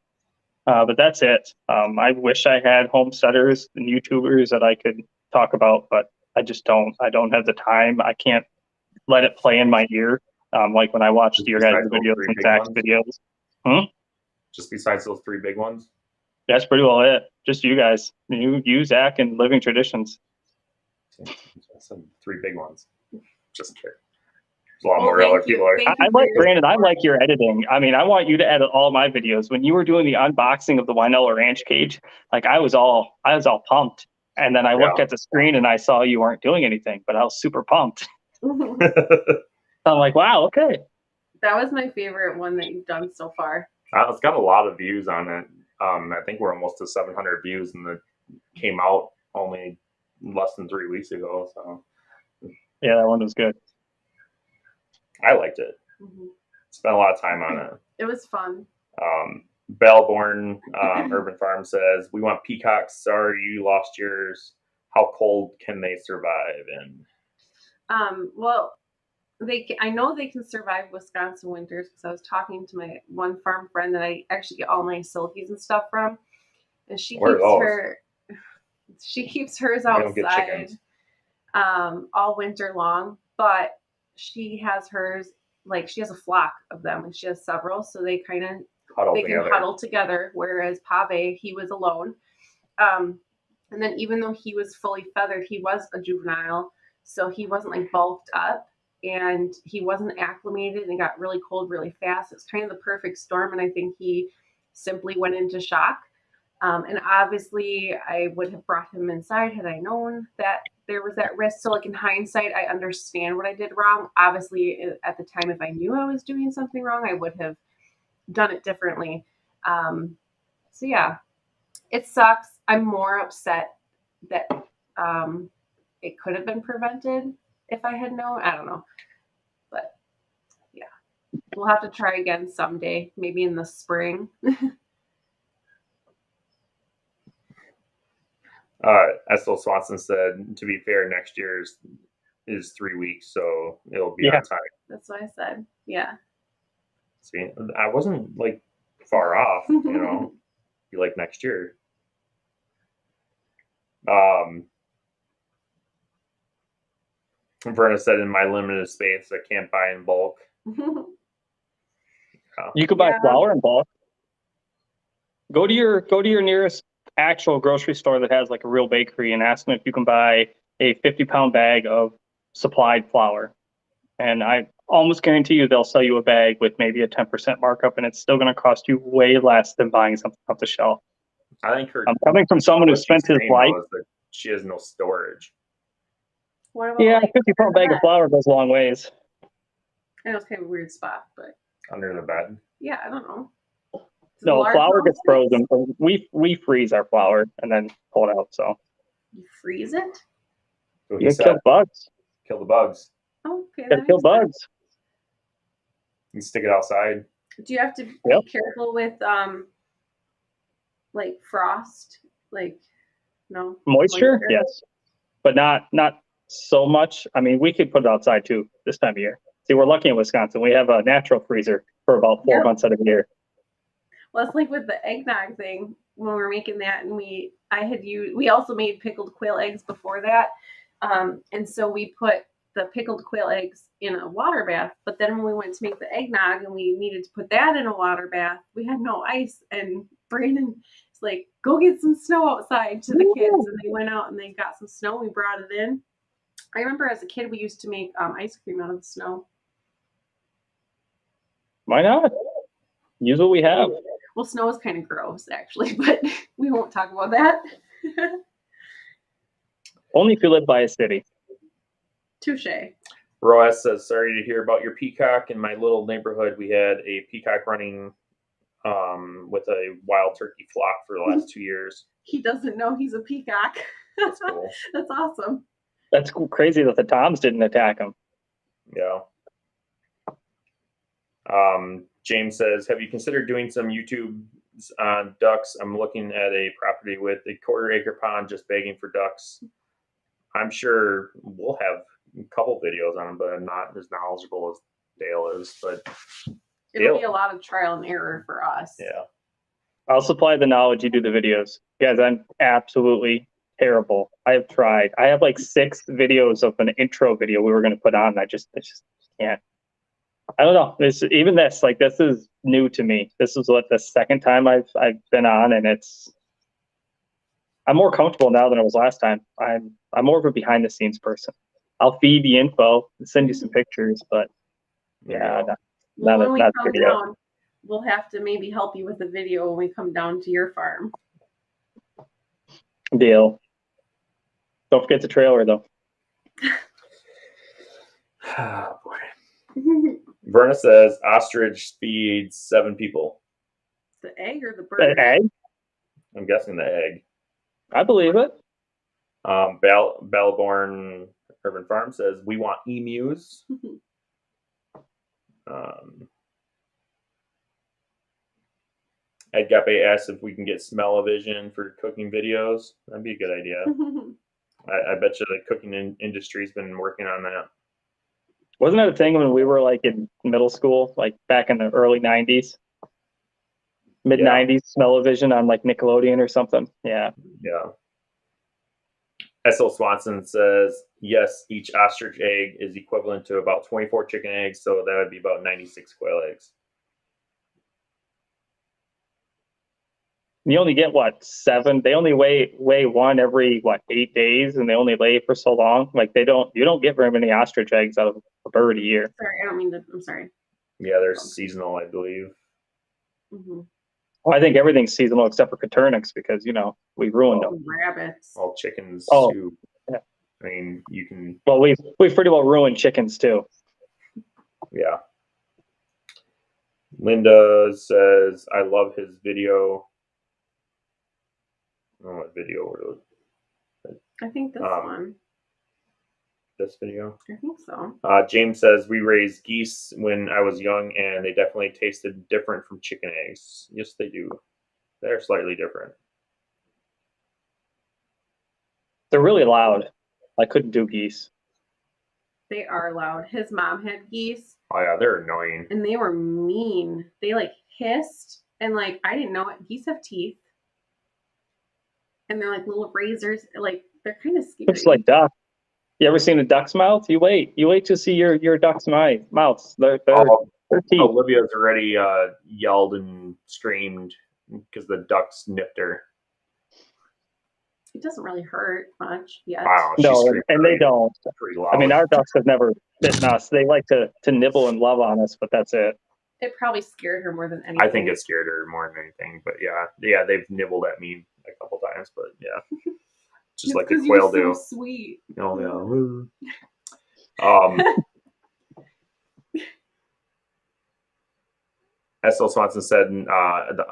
But that's it. I wish I had homesteaders and YouTubers that I could talk about, but I just don't. I don't have the time. I can't let it play in my ear. Like when I watched your guys' videos and Zach's videos. Just besides those 3 big ones? That's pretty well it. Just you guys. You, Zach, and Living Traditions. Some 3 big ones. Just kidding. A lot more other people are. I like Brandon. I like your editing. I mean, I want you to edit all my videos. When you were doing the unboxing of the Wynella Ranch cage, like I was all pumped. And then I looked at the screen and I saw you weren't doing anything, but I was super pumped. I'm like, wow, okay. That was my favorite one that you've done so far. It's got a lot of views on it. I think we're almost to 700 views, and it came out only less than 3 weeks ago. So yeah, that one was good. I liked it. Spent a lot of time on it. It was fun. Bellborn Urban Farm says, "We want peacocks. Sorry, you lost yours. How cold can they survive in?" Well, I know they can survive Wisconsin winters because I was talking to my one farm friend that I actually get all my silkies and stuff from, and she keeps hers outside all winter long. But she has hers, like she has a flock of them, and she has several, so they can huddle together. Whereas Pave, he was alone, and then even though he was fully feathered, he was a juvenile, so he wasn't like bulked up. And he wasn't acclimated and got really cold really fast. It's kind of the perfect storm, and I think he simply went into shock. And obviously, I would have brought him inside had I known that there was that risk. So, like in hindsight, I understand what I did wrong. Obviously, at the time, if I knew I was doing something wrong, I would have done it differently. So, yeah, it sucks. I'm more upset that it could have been prevented. If I had known, I don't know. But yeah, we'll have to try again someday, maybe in the spring. Estel Swanson said, to be fair, next year's is 3 weeks, so it'll be on time. That's what I said. Yeah. See, I wasn't like far off, you know, be like next year. Verna said, in my limited space, I can't buy in bulk. You could buy flour in bulk. Go to your nearest actual grocery store that has like a real bakery and ask them if you can buy a 50-pound bag of supplied flour. And I almost guarantee you they'll sell you a bag with maybe a 10% markup, and it's still going to cost you way less than buying something off the shelf. I think I'm coming from someone who spent his life. She has no storage. Yeah, like, 50-pound bag of flour goes a long ways. I know it's kind of a weird spot, but under the bed. Yeah, I don't know. No, flour gets frozen. We freeze our flour and then pull it out. So you freeze it? So you kill bugs. Kill the bugs. Okay. Kill bugs. You stick it outside. Do you have to be careful with like frost? Like no moisture? Yes, but not so much. I mean, we could put it outside too this time of year. See, we're lucky in Wisconsin. We have a natural freezer for about 4 months out of the year. Well, it's like with the eggnog thing when we were making that, and we also made pickled quail eggs before that, and so we put the pickled quail eggs in a water bath. But then when we went to make the eggnog and we needed to put that in a water bath, we had no ice, and Brandon was like, "Go get some snow outside" to the kids, and they went out and they got some snow. We brought it in. I remember as a kid we used to make ice cream out of the snow. Why not? Use what we have. Well, snow is kind of gross, actually, but we won't talk about that. Only if you live by a city. Touche. Roas says, sorry to hear about your peacock. In my little neighborhood, we had a peacock running with a wild turkey flock for the last 2 years. He doesn't know he's a peacock. That's cool. That's awesome. That's crazy that the toms didn't attack him. Yeah. James says, have you considered doing some YouTube on ducks? I'm looking at a property with a 1/4 acre pond just begging for ducks. I'm sure we'll have a couple videos on them, but I'm not as knowledgeable as Dale is. But It'll be a lot of trial and error for us. Yeah. I'll supply the knowledge. You do the videos. Guys, I'm absolutely terrible. I have tried. I have like 6 videos of an intro video we were going to put on. I just can't. I don't know. This is new to me. This is the second time I've been on, and I'm more comfortable now than I was last time. I'm more of a behind the scenes person. I'll feed the info and send you some pictures, but yeah, when we come down, we'll have to maybe help you with the video when we come down to your farm. Deal. Don't forget the trailer though. Oh boy. Verna says ostrich feeds 7 people. The egg or the bird? The egg? I'm guessing the egg. I believe it. Balaborn Urban Farm says we want emus. Edgape asks if we can get smell-o-vision for cooking videos. That'd be a good idea. I bet you the cooking industry's been working on that. Wasn't that a thing when we were like in middle school, like back in the early 90s? Mid-90s, smell-o-vision on like Nickelodeon or something? Yeah. Yeah. S.L. Swanson says, yes, each ostrich egg is equivalent to about 24 chicken eggs, so that would be about 96 quail eggs. You only get, 7? They only weigh one every, 8 days, and they only lay for so long. Like, you don't get very many ostrich eggs out of a bird a year. Sorry, I don't mean to, I'm sorry. Yeah, they're seasonal, I believe. Mm-hmm. Well, I think everything's seasonal except for Coturnix because, we ruined them. Rabbits. All chickens, too. Yeah. I mean, you can... Well, we've pretty well ruined chickens, too. Yeah. Linda says, I love his video. I don't know what video we're looking. I think this one. This video? I think so. James says, we raised geese when I was young, and they definitely tasted different from chicken eggs. Yes, they do. They're slightly different. They're really loud. I couldn't do geese. They are loud. His mom had geese. Oh, yeah, they're annoying. And they were mean. They, hissed. And, I didn't know it. Geese have teeth. And they're like little razors. They're kind of scary. Looks like duck. You ever seen a duck's mouth? You wait to see your duck's mouths. Their teeth. Olivia's already yelled and screamed because the ducks nipped her. It doesn't really hurt much yet. Wow, no, and they don't. I mean, our ducks have never bitten us. They like to nibble and love on us, but that's it. It probably scared her more than anything. I think it scared her more than anything. But yeah, they've nibbled at me a couple times. But yeah, just like the quail do. So sweet. Oh yeah. S.L. Swanson said the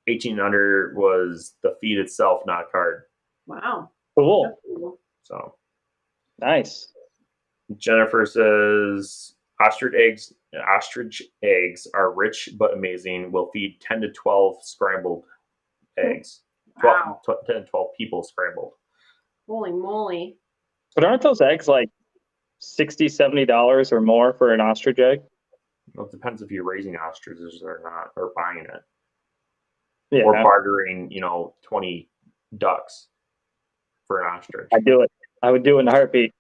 18 under was the feed itself, not a card. Wow. Cool. So nice. Jennifer says ostrich eggs are rich but amazing. Will feed 10 to 12 scrambled eggs. Wow. 10 to 12 people scrambled. Holy moly. But aren't those eggs like $60, $70 or more for an ostrich egg? Well, it depends if you're raising ostriches or not, or buying it. Yeah. Or bartering, 20 ducks for an ostrich. I'd do it. I would do it in a heartbeat.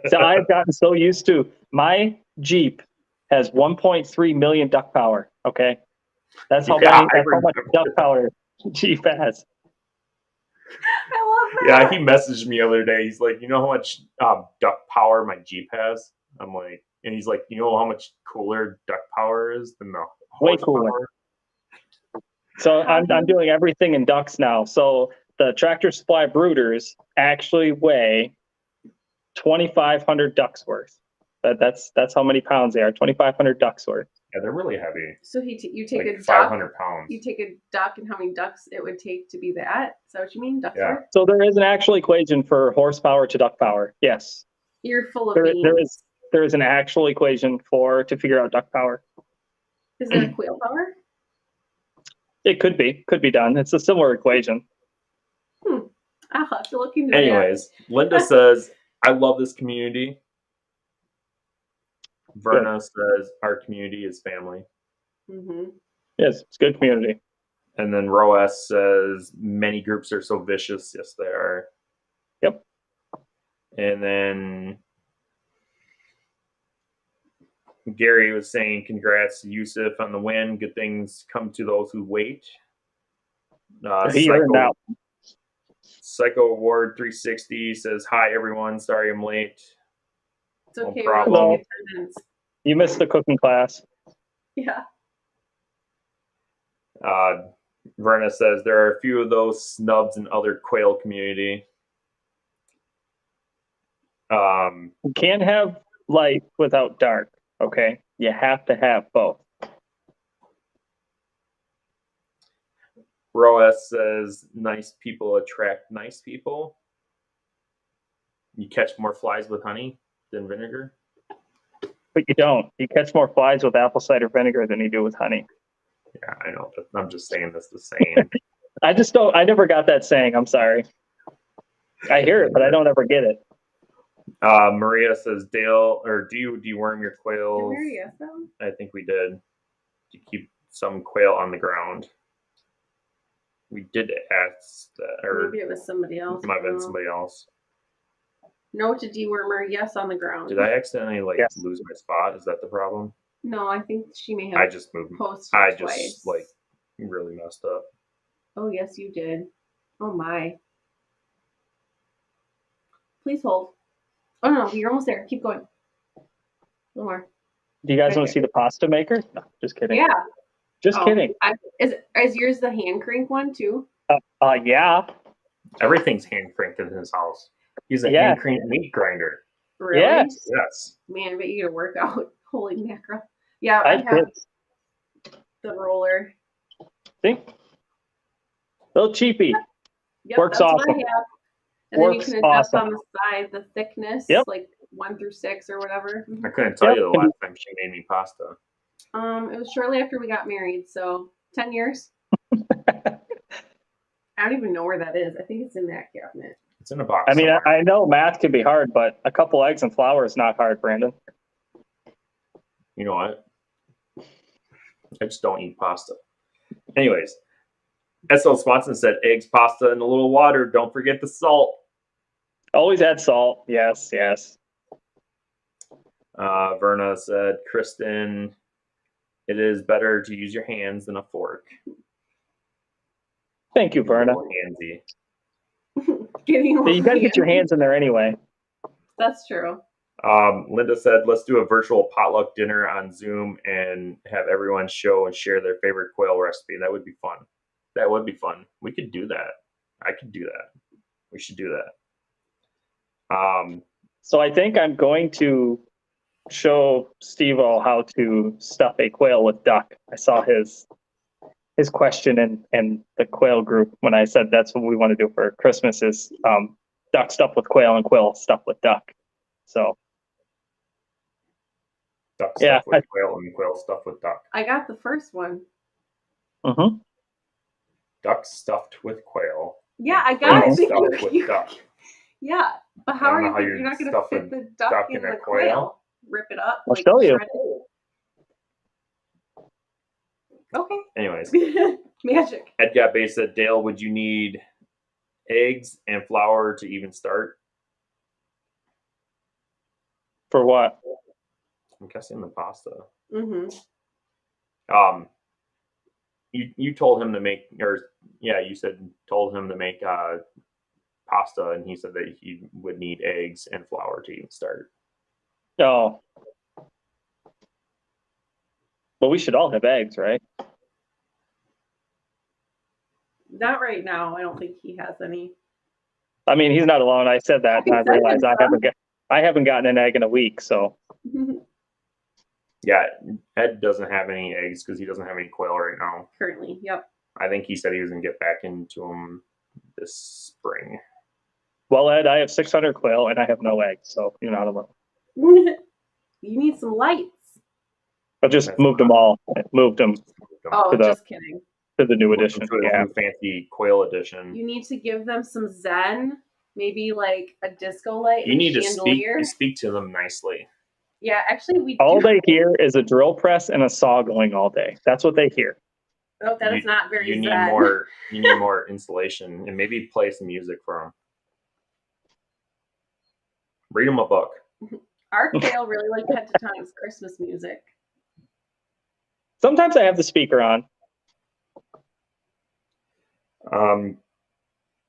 So I've gotten so used to my Jeep has 1.3 million duck power. Okay. That's how much duck power Jeep has. I love that. Yeah, he messaged me the other day. He's like, you know how much duck power my Jeep has? I'm like, and he's like, you know how much cooler duck power is than the Way cooler. So I'm doing everything in ducks now. So the Tractor Supply brooders actually weigh 2,500 ducks worth. That's how many pounds they are. 2,500 ducks worth. Yeah, they're really heavy. So you take like a duck. 500 pounds. You take a duck, and how many ducks it would take to be that? Is that what you mean? Ducks Yeah. worth? So there is an actual equation for horsepower to duck power. Yes. You're full of beans. There is an actual equation to figure out duck power. Is there a quail power? It could be done. It's a similar equation. I'll have to look into Anyways, Linda says, I love this community. Verna says, our community is family. Mm-hmm. Yes, it's a good community. And then Roas says, many groups are so vicious. Yes, they are. Yep. And then Gary was saying, congrats to Yusuf on the win. Good things come to those who wait. Psycho Award 360 says, hi, everyone. Sorry I'm late. It's okay. No problem. You missed the cooking class. Yeah. Verna says, there are a few of those snubs in other quail community. You can't have light without dark, okay? You have to have both. Roas says, nice people attract nice people. You catch more flies with honey than vinegar? But you don't. You catch more flies with apple cider vinegar than you do with honey. Yeah, I know, but I'm just saying that's the same. I never got that saying. I'm sorry. I hear it, but I don't ever get it. Maria says, Dale, or do you deworm your quails? Did Maria ask them? I think we did. To keep some quail on the ground. We did ask that, or maybe it was somebody else. It might have been somebody else. No to dewormer, yes on the ground. Did I accidentally lose my spot? Is that the problem? No, I think she may have. I just moved. Posted twice. Just really messed up. Oh yes, you did. Oh my. Please hold. Oh no, you're almost there. Keep going. A little more. Do you guys want to see the pasta maker? No, just kidding. Yeah. Just kidding. Is yours the hand crank one too? Yeah. Everything's hand cranked in his house. He's a hand cranked meat grinder. Really? Yes. Man, but you gotta work out. Holy mackerel. Yeah, I have the roller. See? Little cheapy. Yep, Works that's awesome. what I have. And then you can adjust on the side the thickness, like 1 through 6 or whatever. I couldn't tell you the last time she made me pasta. It was shortly after we got married, so 10 years. I don't even know where that is. I think it's in that cabinet. It's in a box. I mean, I know math can be hard, but a couple eggs and flour is not hard, Brandon. You know what? I just don't eat pasta. Anyways, S.L. Swanson said, eggs, pasta, and a little water. Don't forget the salt. Always add salt. Yes, yes. Verna said, Kristin, it is better to use your hands than a fork. Thank you, Verna. Handsy. You got to get your hands in there anyway. That's true. Linda said, let's do a virtual potluck dinner on Zoom and have everyone show and share their favorite quail recipe. That would be fun. That would be fun. We could do that. I could do that. We should do that. So I think I'm going to show Steve-O how to stuff a quail with duck. I saw his question in the quail group when I said that's what we want to do for Christmas is duck stuffed with quail and quail stuffed with duck. So duck stuffed with quail and quail stuffed with duck. I got the first one. Mm-hmm. Duck stuffed with quail. Yeah, I got it. Stuffed with duck. Yeah, but how are you're not going to fit the duck in the quail? Rip it up. I'll show you. Okay. Anyways. Magic. Ed got base said, Dale, would you need eggs and flour to even start? For what? I'm guessing the pasta. Mm-hmm. You told him to make, you told him to make pasta, and he said that he would need eggs and flour to even start. Oh. Well, we should all have eggs, right? Not right now. I don't think he has any. I mean, he's not alone. I said that, and I realized I haven't gotten an egg in a week. So yeah, Ed doesn't have any eggs because he doesn't have any quail right now. Currently, yep. I think he said he was gonna get back into them this spring. Well, Ed, I have 600 quail and I have no eggs, so you're not alone. You need some lights. I just moved them all. Moved them. Oh, just kidding. To the new edition. Yeah, fancy quail edition. You need to give them some zen, maybe like a disco light. You need to speak to them nicely. Yeah, actually, all they hear is a drill press and a saw going all day. That's what they hear. Oh, that is not very zen. You need more insulation and maybe play some music for them. Read them a book. Our quail really like Hydroponics Christmas music. Sometimes I have the speaker on.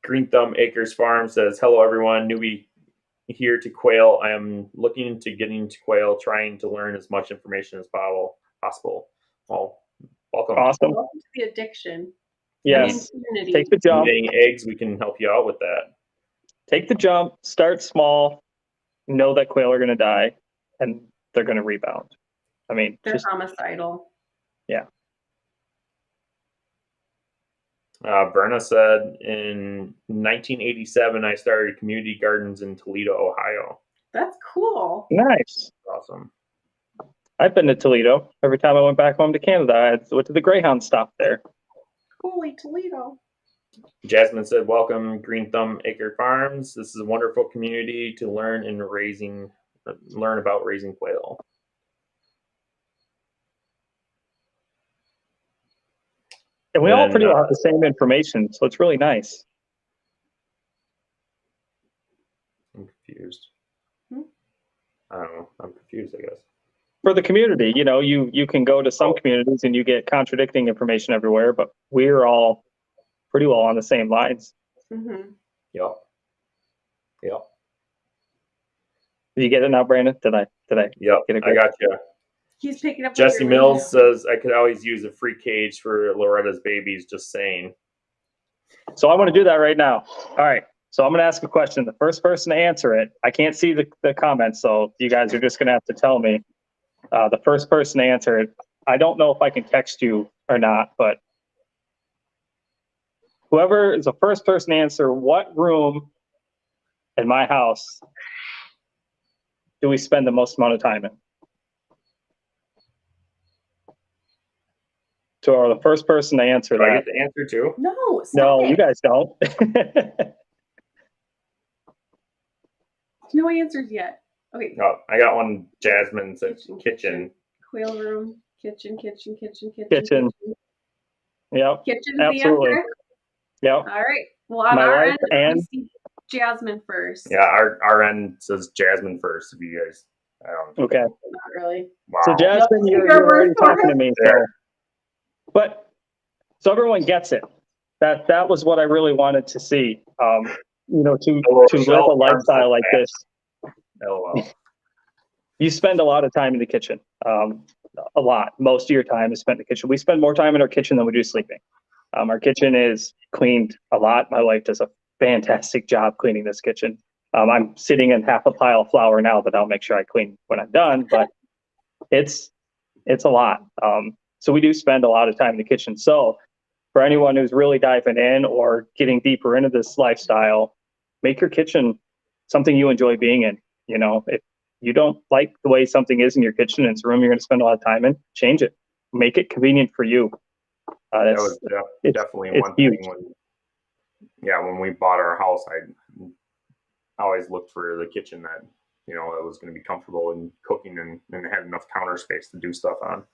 Green Thumb Acres Farm says, hello everyone, newbie here to quail. I am looking into getting to quail, trying to learn as much information as possible. Well, welcome. Awesome. Welcome to the addiction. Yes. Take the jump. Eating eggs, we can help you out with that. Take the jump, start small, know that quail are going to die, and they're going to rebound. I mean, they're homicidal. Yeah. Berna said, in 1987, I started community gardens in Toledo, Ohio. That's cool. Nice. Awesome. I've been to Toledo. Every time I went back home to Canada, I went to the Greyhound stop there. Holy Toledo. Jasmine said, welcome, Green Thumb Acre Farms. This is a wonderful community to learn about raising quail. And we all pretty well have the same information, so it's really nice. I'm confused. I don't know. I'm confused, I guess. For the community, you can go to some communities and you get contradicting information everywhere, but we're all pretty well on the same lines. Mm-hmm. Yep. Did you get it now, Brandon? Did I Yep, get it? I got you. He's picking up. Jesse Mills says, I could always use a free cage for Loretta's babies, just saying. So I want to do that right now. All right. So I'm going to ask a question. The first person to answer it, I can't see the comments, so you guys are just going to have to tell me. The first person to answer it, I don't know if I can text you or not, but whoever is the first person to answer, what room in my house do we spend the most amount of time in? So are the first person to answer that. I get the answer too? No, you guys don't. No answers yet. Okay. No, I got one. Jasmine said kitchen. Quail room, kitchen. Yep. Kitchen's absolutely. The answer? Yep. All right. Well, on our end, we see Jasmine first. Yeah, our end says Jasmine first. If you guys, I don't know. Okay. Not really. Wow. So Jasmine, you're already talking to me. But so everyone gets it. That was what I really wanted to see. To live a lifestyle like this. LOL. You spend a lot of time in the kitchen. A lot. Most of your time is spent in the kitchen. We spend more time in our kitchen than we do sleeping. Our kitchen is cleaned a lot. My wife does a fantastic job cleaning this kitchen. I'm sitting in half a pile of flour now that I'll make sure I clean when I'm done, but it's a lot. So we do spend a lot of time in the kitchen. So for anyone who's really diving in or getting deeper into this lifestyle, make your kitchen something you enjoy being in. If you don't like the way something is in your kitchen and it's a room you're going to spend a lot of time in, change it. Make it convenient for you. That was definitely one thing. When we bought our house, I always looked for the kitchen that it was going to be comfortable in cooking and had enough counter space to do stuff on.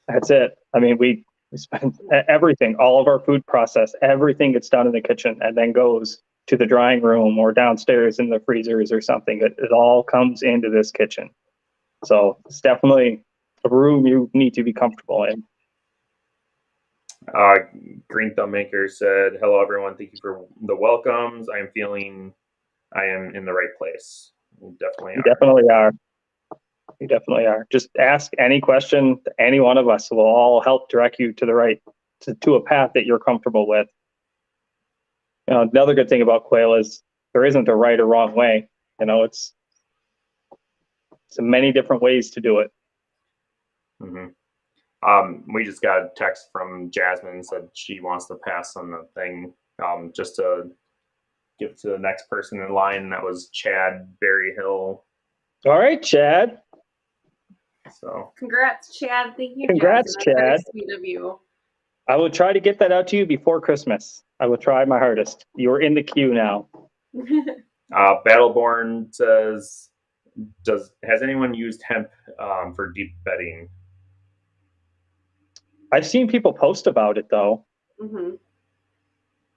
That's it. I mean, we spend everything, all of our food process, everything gets done in the kitchen and then goes to the drying room or downstairs in the freezers or something. It all comes into this kitchen. So it's definitely a room you need to be comfortable in. Green Thumb Maker said, hello, everyone. Thank you for the welcomes. I am feeling I am in the right place. We definitely are. you definitely are. Just ask any question to any one of us. We'll all help direct you to the right, to a path that you're comfortable with. You know, another good thing about quail is there isn't a right or wrong way. You know, it's many different ways to do it. We just got a text from Jasmine, said she wants to pass on the thing, just to give to the next person in line. That was Chad Berryhill. All right, Chad. So congrats, Chad. Thank you. Congrats, Jasmine. That's Chad. very sweet of you. I will try to get that out to you before Christmas. I will try my hardest. You're in the queue now. Battleborn says, has anyone used hemp for deep bedding? I've seen people post about it though.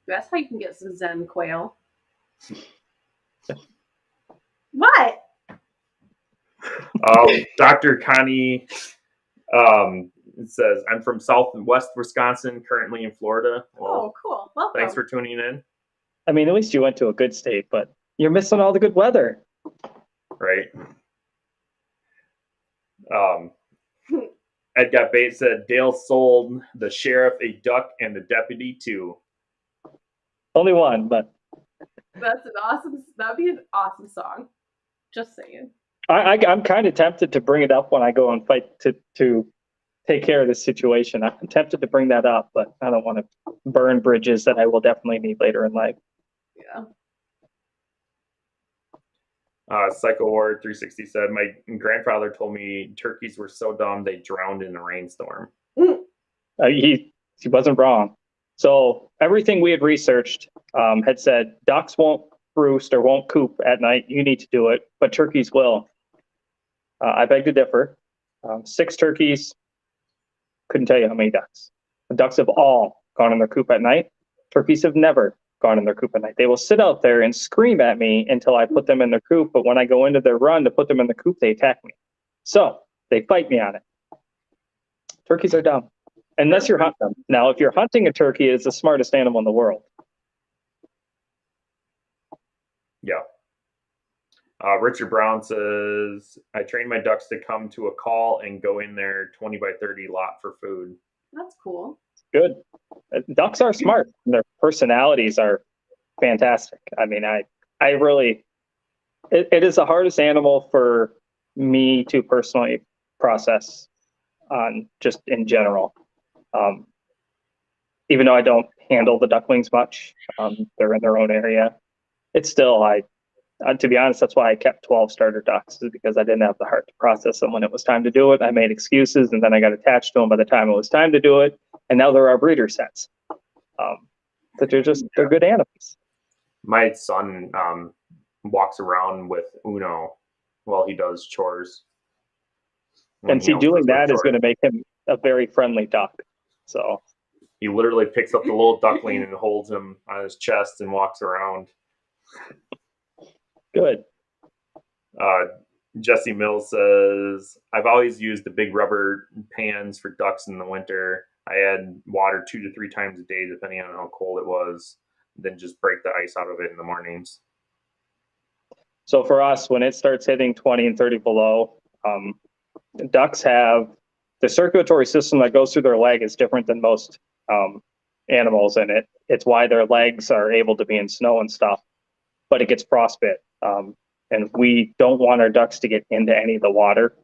That's how you can get some Zen quail. What? Dr. Connie says, I'm from Southwest Wisconsin, currently in Florida. Well, cool. Welcome. Thanks for tuning in. I mean, at least you went to a good state, but you're missing all the good weather. Right. Ed Got Bait said, Dale sold the sheriff a duck and the deputy too. Only one, but that'd be an awesome song. Just saying. I'm kind of tempted to bring it up when I go and fight to take care of this situation. I'm tempted to bring that up, but I don't want to burn bridges that I will definitely need later in life. Yeah. Psycho War 360 said, my grandfather told me turkeys were so dumb they drowned in a rainstorm. He wasn't wrong. So everything we had researched had said ducks won't roost or won't coop at night. You need to do it, but turkeys will. I beg to differ. 6 turkeys, couldn't tell you how many ducks. The ducks have all gone in their coop at night. Turkeys have never gone in their coop at night. They will sit out there and scream at me until I put them in their coop, but when I go into their run to put them in the coop, they attack me. So they fight me on it. Turkeys are dumb. Unless you're hunting them. Now, if you're hunting a turkey, it's the smartest animal in the world. Yeah. Richard Brown says, I train my ducks to come to a call and go in their 20 by 30 lot for food. That's cool. Good. Ducks are smart. Their personalities are fantastic. I mean, I really, it is the hardest animal for me to personally process on just in general. Even though I don't handle the ducklings much, they're in their own area. It's still, to be honest, that's why I kept 12 starter ducks, is because I didn't have the heart to process them when it was time to do it. I made excuses, and then I got attached to them by the time it was time to do it. And now they're our breeder sets. But they're good animals. My son walks around with Uno while he does chores. And see, doing that is going to make him a very friendly duck. So he literally picks up the little duckling and holds him on his chest and walks around. Good. Jesse Mills says, I've always used the big rubber pans for ducks in the winter. I add water 2 to 3 times a day, depending on how cold it was, then just break the ice out of it in the mornings. So for us, when it starts hitting 20 and 30 below, ducks have the circulatory system that goes through their leg is different than most animals, and it's why their legs are able to be in snow and stuff, but it gets frostbite. And we don't want our ducks to get into any of the water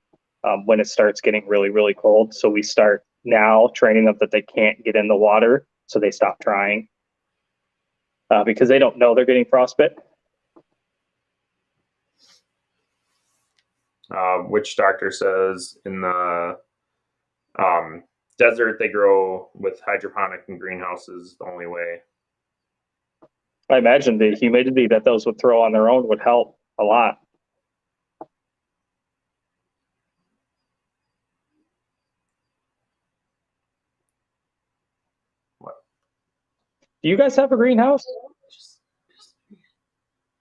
when it starts getting really, really cold. So we start now training them that they can't get in the water, so they stop trying because they don't know they're getting frostbite. Witch Doctor says in the desert they grow with hydroponic and greenhouses the only way. I imagine the humidity that those would throw on their own would help a lot. What? Do you guys have a greenhouse?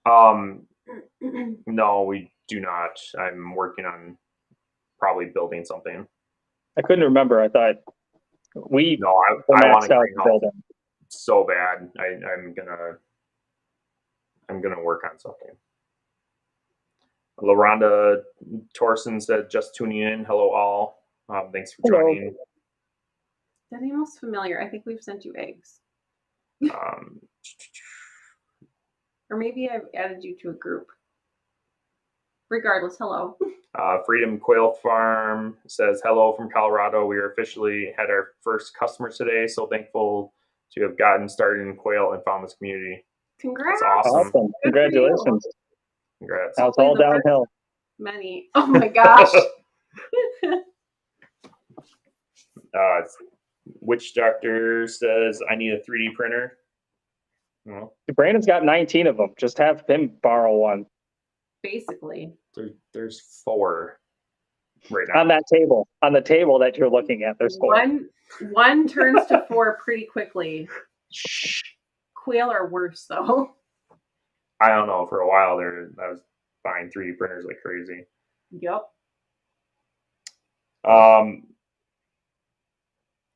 No, we do not. I'm working on probably building something. I couldn't remember. I thought I want a greenhouse building so bad. I'm gonna work on something. LaRonda Torson said, just tuning in. Hello, all. Thanks for Hello. joining. That name looks familiar. I think we've sent you eggs. Or maybe I've added you to a group. Regardless, hello. Freedom Quail Farm says, hello from Colorado. We are officially had our first customers today, so thankful to have gotten started in quail and found this community. Congrats. That's awesome. Awesome. Congratulations. Congrats. Now it's all downhill. Many. Oh my gosh. Witch Doctor says, I need a 3D printer. Well, Brandon's got 19 of them. Just have him borrow one. Basically. There's 4 right now. On that table. On the table that you're looking at, there's 4. One turns to 4 pretty quickly. Quail are worse, though. I don't know. For a while there, I was buying 3D printers like crazy. Yep.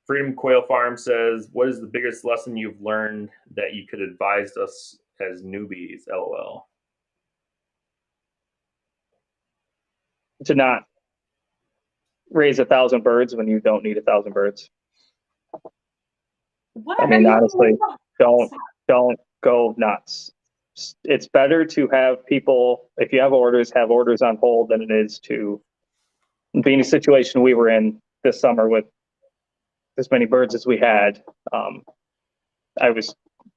Freedom Quail Farm says, what is the biggest lesson you've learned that you could advise us as newbies? LOL. To not raise 1,000 birds when you don't need 1,000 birds. What? I mean, honestly, don't go nuts. It's better to have people, if you have orders on hold than it is to be in a situation we were in this summer with as many birds as we had. I was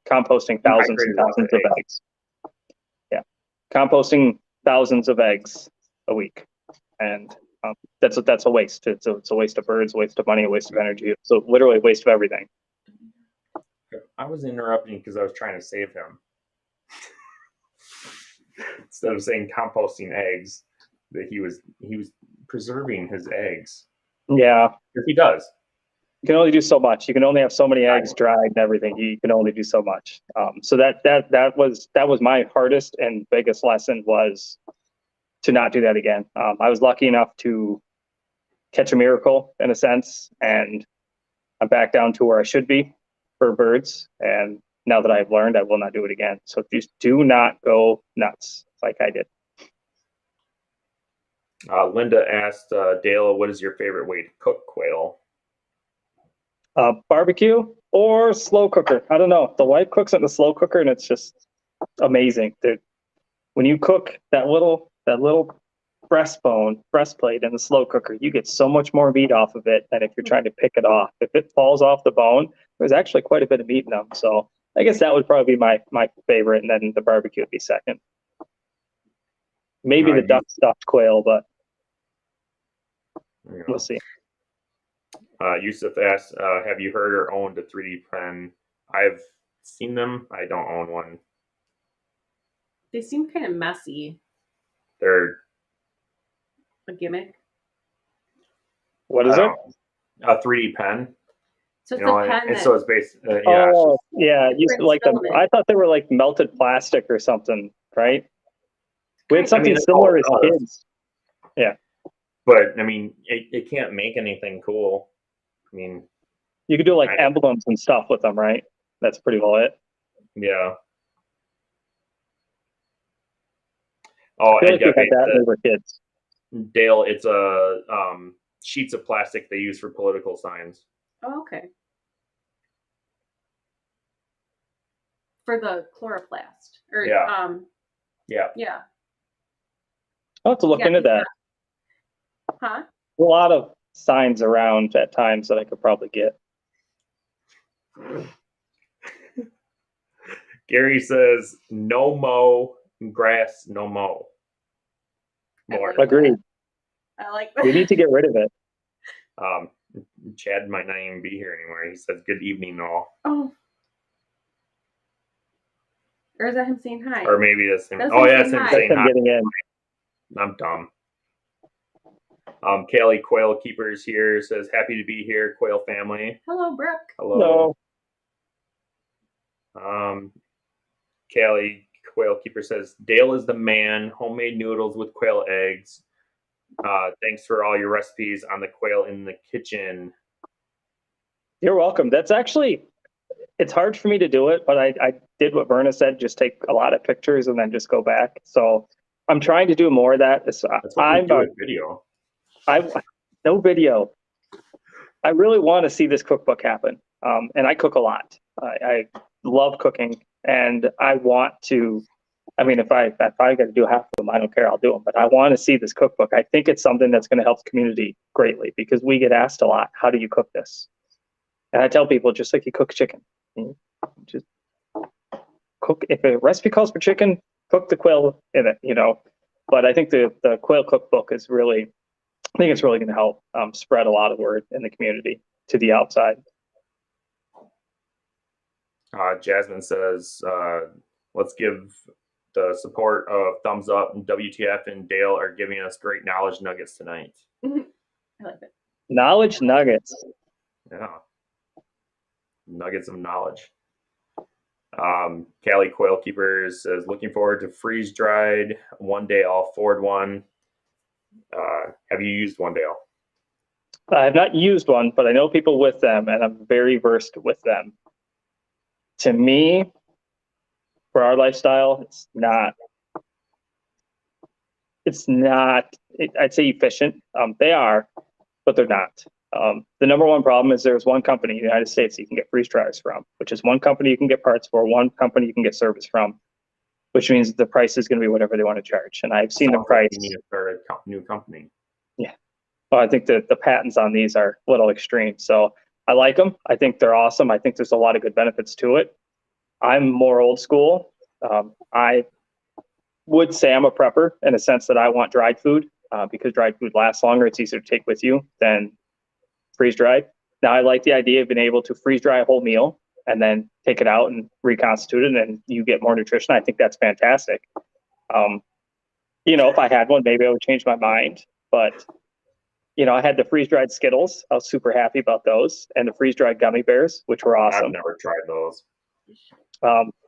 composting thousands and thousands of eggs. Yeah, composting thousands of eggs a week, and that's a waste. It's a waste of birds, a waste of money, a waste of energy. So literally a waste of everything. I was interrupting because I was trying to save him. Instead of saying composting eggs, that he was preserving his eggs. Yeah, if he does. You can only do so much. You can only have so many eggs dried and everything. You can only do so much. So that was my hardest and biggest lesson, was to not do that again. I was lucky enough to catch a miracle in a sense, and I'm back down to where I should be for birds. And now that I've learned, I will not do it again. So just do not go nuts like I did. Linda asked Dale, what is your favorite way to cook quail? Barbecue or slow cooker. I don't know. The wife cooks it in the slow cooker, and it's just amazing. When you cook that little breastplate in the slow cooker, you get so much more meat off of it than if you're trying to pick it off. If it falls off the bone, there's actually quite a bit of meat in them. So I guess that would probably be my favorite, and then the barbecue would be second. Maybe the duck stuffed quail, but we'll see. Yusuf asked, have you heard or owned a 3D pen? I've seen them. I don't own one. They seem kind of messy. They're a gimmick. What is it? A 3D pen. So it's a pen. So it's based. Yeah. Used to like them. I thought they were like melted plastic or something, right? We had something similar as kids. Yeah. But I mean, it can't make anything cool. I mean, you could do like emblems and stuff with them, right? That's pretty well it. Yeah. Oh, I feel like we had that when we were kids. Dale, it's a sheets of plastic they use for political signs. Oh, okay. For the chloroplast, or yeah. Yeah. I'll have to look into that. Huh? A lot of signs around at times that I could probably get. Gary says, no mow grass, no mow. More. Agreed. I like that. We need to get rid of it. Chad might not even be here anymore. He says, good evening, all. Oh. Or is that him saying hi? Or maybe that's him. Oh, yeah, it's him saying hi. Getting in. I'm dumb. Kaylee Quail Keepers here says, happy to be here, Quail family. Hello, Brooke. Hello. Kaylee Quail Keeper says, Dale is the man, homemade noodles with quail eggs. Thanks for all your recipes on the quail in the kitchen. You're welcome. That's actually, it's hard for me to do it, but I did what Verna said, just take a lot of pictures and then just go back. So I'm trying to do more of that. That's what we do with video. No video. I really want to see this cookbook happen. And I cook a lot. I love cooking, and I want to. I mean, if I got to do half of them, I don't care. I'll do them. But I want to see this cookbook. I think it's something that's going to help the community greatly, because we get asked a lot, how do you cook this? And I tell people, just like you cook chicken, just cook. If a recipe calls for chicken, cook the quail in it, But I think the quail cookbook is really, I think it's really going to help spread a lot of word in the community to the outside. Jasmine says, let's give the support of thumbs up, and WTF and Dale are giving us great knowledge nuggets tonight. I like it. Knowledge nuggets. Yeah. Nuggets of knowledge. Callie Quail Keepers says, looking forward to freeze dried. One day I'll afford one. Have you used one, Dale? I have not used one, but I know people with them, and I'm very versed with them. To me, for our lifestyle, I'd say efficient. They are, but they're not. The number one problem is there's one company in the United States you can get freeze dryers from, which is one company you can get parts for, one company you can get service from, which means the price is going to be whatever they want to charge. And I've seen the price. You need to start a new company. Yeah. Well, I think that the patents on these are a little extreme. So I like them. I think they're awesome. I think there's a lot of good benefits to it. I'm more old school. I would say I'm a prepper in a sense that I want dried food because dried food lasts longer. It's easier to take with you than freeze dried. Now, I like the idea of being able to freeze dry a whole meal and then take it out and reconstitute it, and you get more nutrition. I think that's fantastic. If I had one, maybe I would change my mind. But, I had the freeze dried Skittles. I was super happy about those, and the freeze dried gummy bears, which were awesome. I've never tried those.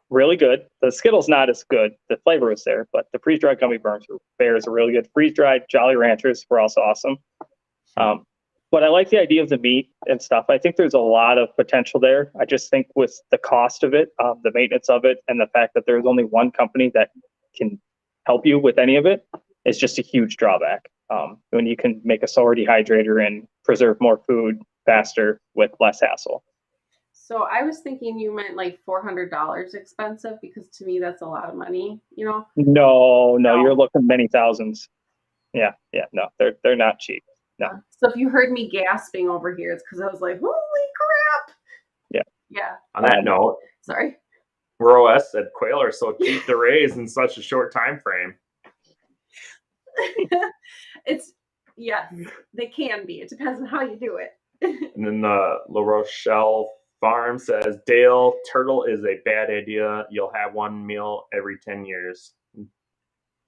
Really good. The Skittles not as good. The flavor was there, but the freeze dried gummy bears are really good. Freeze dried Jolly Ranchers were also awesome. But I like the idea of the meat and stuff. I think there's a lot of potential there. I just think with the cost of it, the maintenance of it, and the fact that there's only one company that can help you with any of it, is just a huge drawback. When you can make a solar dehydrator and preserve more food faster with less hassle. So I was thinking you meant like $400 expensive, because to me that's a lot of money, No, you're looking many thousands. Yeah, no, they're not cheap. No. So if you heard me gasping over here, it's because I was like, holy crap. Yeah. On that note, sorry. ROS said quail are so cheap to raise in such a short time frame. They can be. It depends on how you do it. And then La Rochelle Farm says, Dale, turtle is a bad idea. You'll have one meal every 10 years.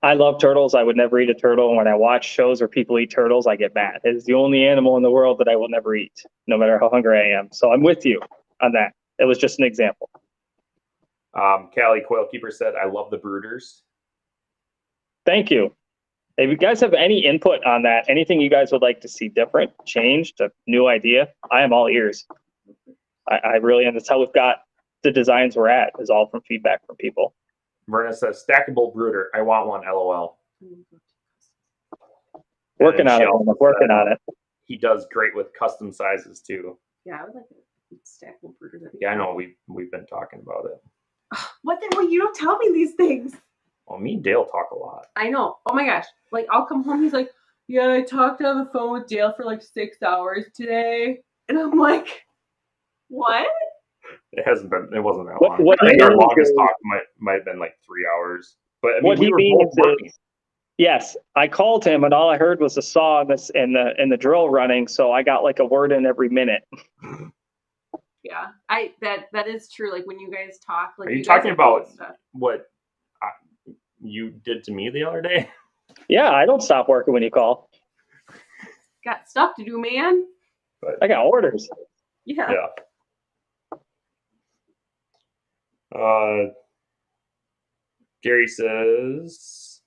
I love turtles. I would never eat a turtle. And when I watch shows where people eat turtles, I get mad. It is the only animal in the world that I will never eat, no matter how hungry I am. So I'm with you on that. It was just an example. Callie Quail Keeper said, I love the brooders. Thank you. If you guys have any input on that, anything you guys would like to see different, changed, a new idea, I am all ears. I really am. That's how we've got the designs we're at, is all from feedback from people. Verna says, stackable brooder. I want one, LOL. Working on it. He does great with custom sizes too. Yeah, I would like a stackable brooder. Yeah, I know. We've been talking about it. What the hell? You don't tell me these things. Well, me and Dale talk a lot. I know. Oh my gosh. Like, I'll come home. He's like, yeah, I talked on the phone with Dale for like 6 hours today. And I'm like, what? It wasn't that long. I think our longest talk might have been like 3 hours. But I mean, what he means is, yes, I called him and all I heard was a saw and the drill running. So I got like a word in every minute. Yeah, that is true. Like when you guys talk, like, are you talking about what you did to me the other day? Yeah, I don't stop working when you call. Got stuff to do, man. But I got orders. Yeah. Jerry says,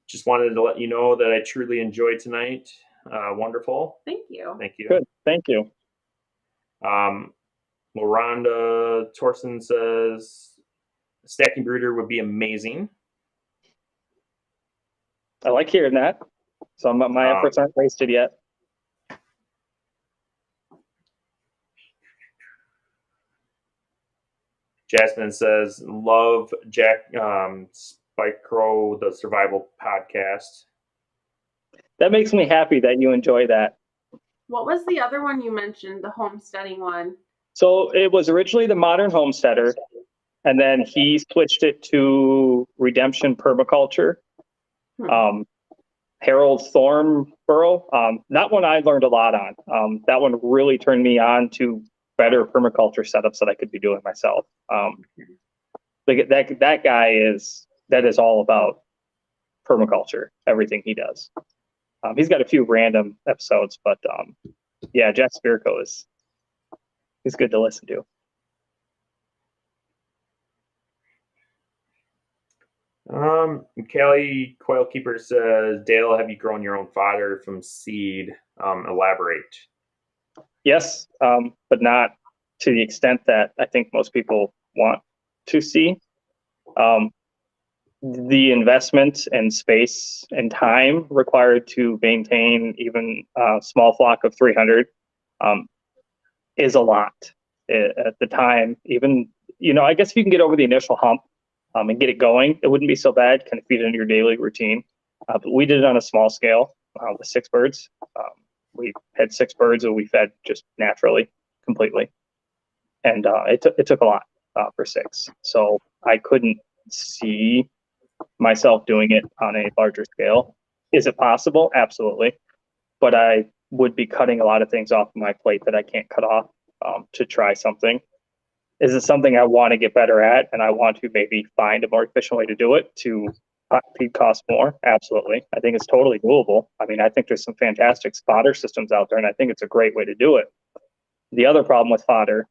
just wanted to let you know that I truly enjoyed tonight. Wonderful. Thank you. Thank you. Good. Thank you. Loranda Torson says, stacking brooder would be amazing. I like hearing that. So my efforts aren't wasted yet. Jasmine says, love Jack Spike Crow, the survival podcast. That makes me happy that you enjoy that. What was the other one you mentioned, the homesteading one? So it was originally the Modern Homesteader, and then he switched it to Redemption Permaculture. Harold Thornborough, that one I learned a lot on. That one really turned me on to better permaculture setups that I could be doing myself. That guy is all about permaculture, everything he does. He's got a few random episodes, but yeah, Jack Spirko is good to listen to. Kelly Quail Keeper says, Dale, have you grown your own fodder from seed? Elaborate. Yes, but not to the extent that I think most people want to see. The investment and space and time required to maintain even a small flock of 300 is a lot at the time. Even, I guess if you can get over the initial hump and get it going, it wouldn't be so bad, kind of feed into your daily routine. But we did it on a small scale with 6 birds. We had 6 birds that we fed just naturally, completely. And it took a lot for 6. So I couldn't see myself doing it on a larger scale. Is it possible? Absolutely. But I would be cutting a lot of things off my plate that I can't cut off to try something. Is it something I want to get better at and I want to maybe find a more efficient way to do it to feed cost more? Absolutely. I think it's totally doable. I mean, I think there's some fantastic fodder systems out there, and I think it's a great way to do it. The other problem with fodder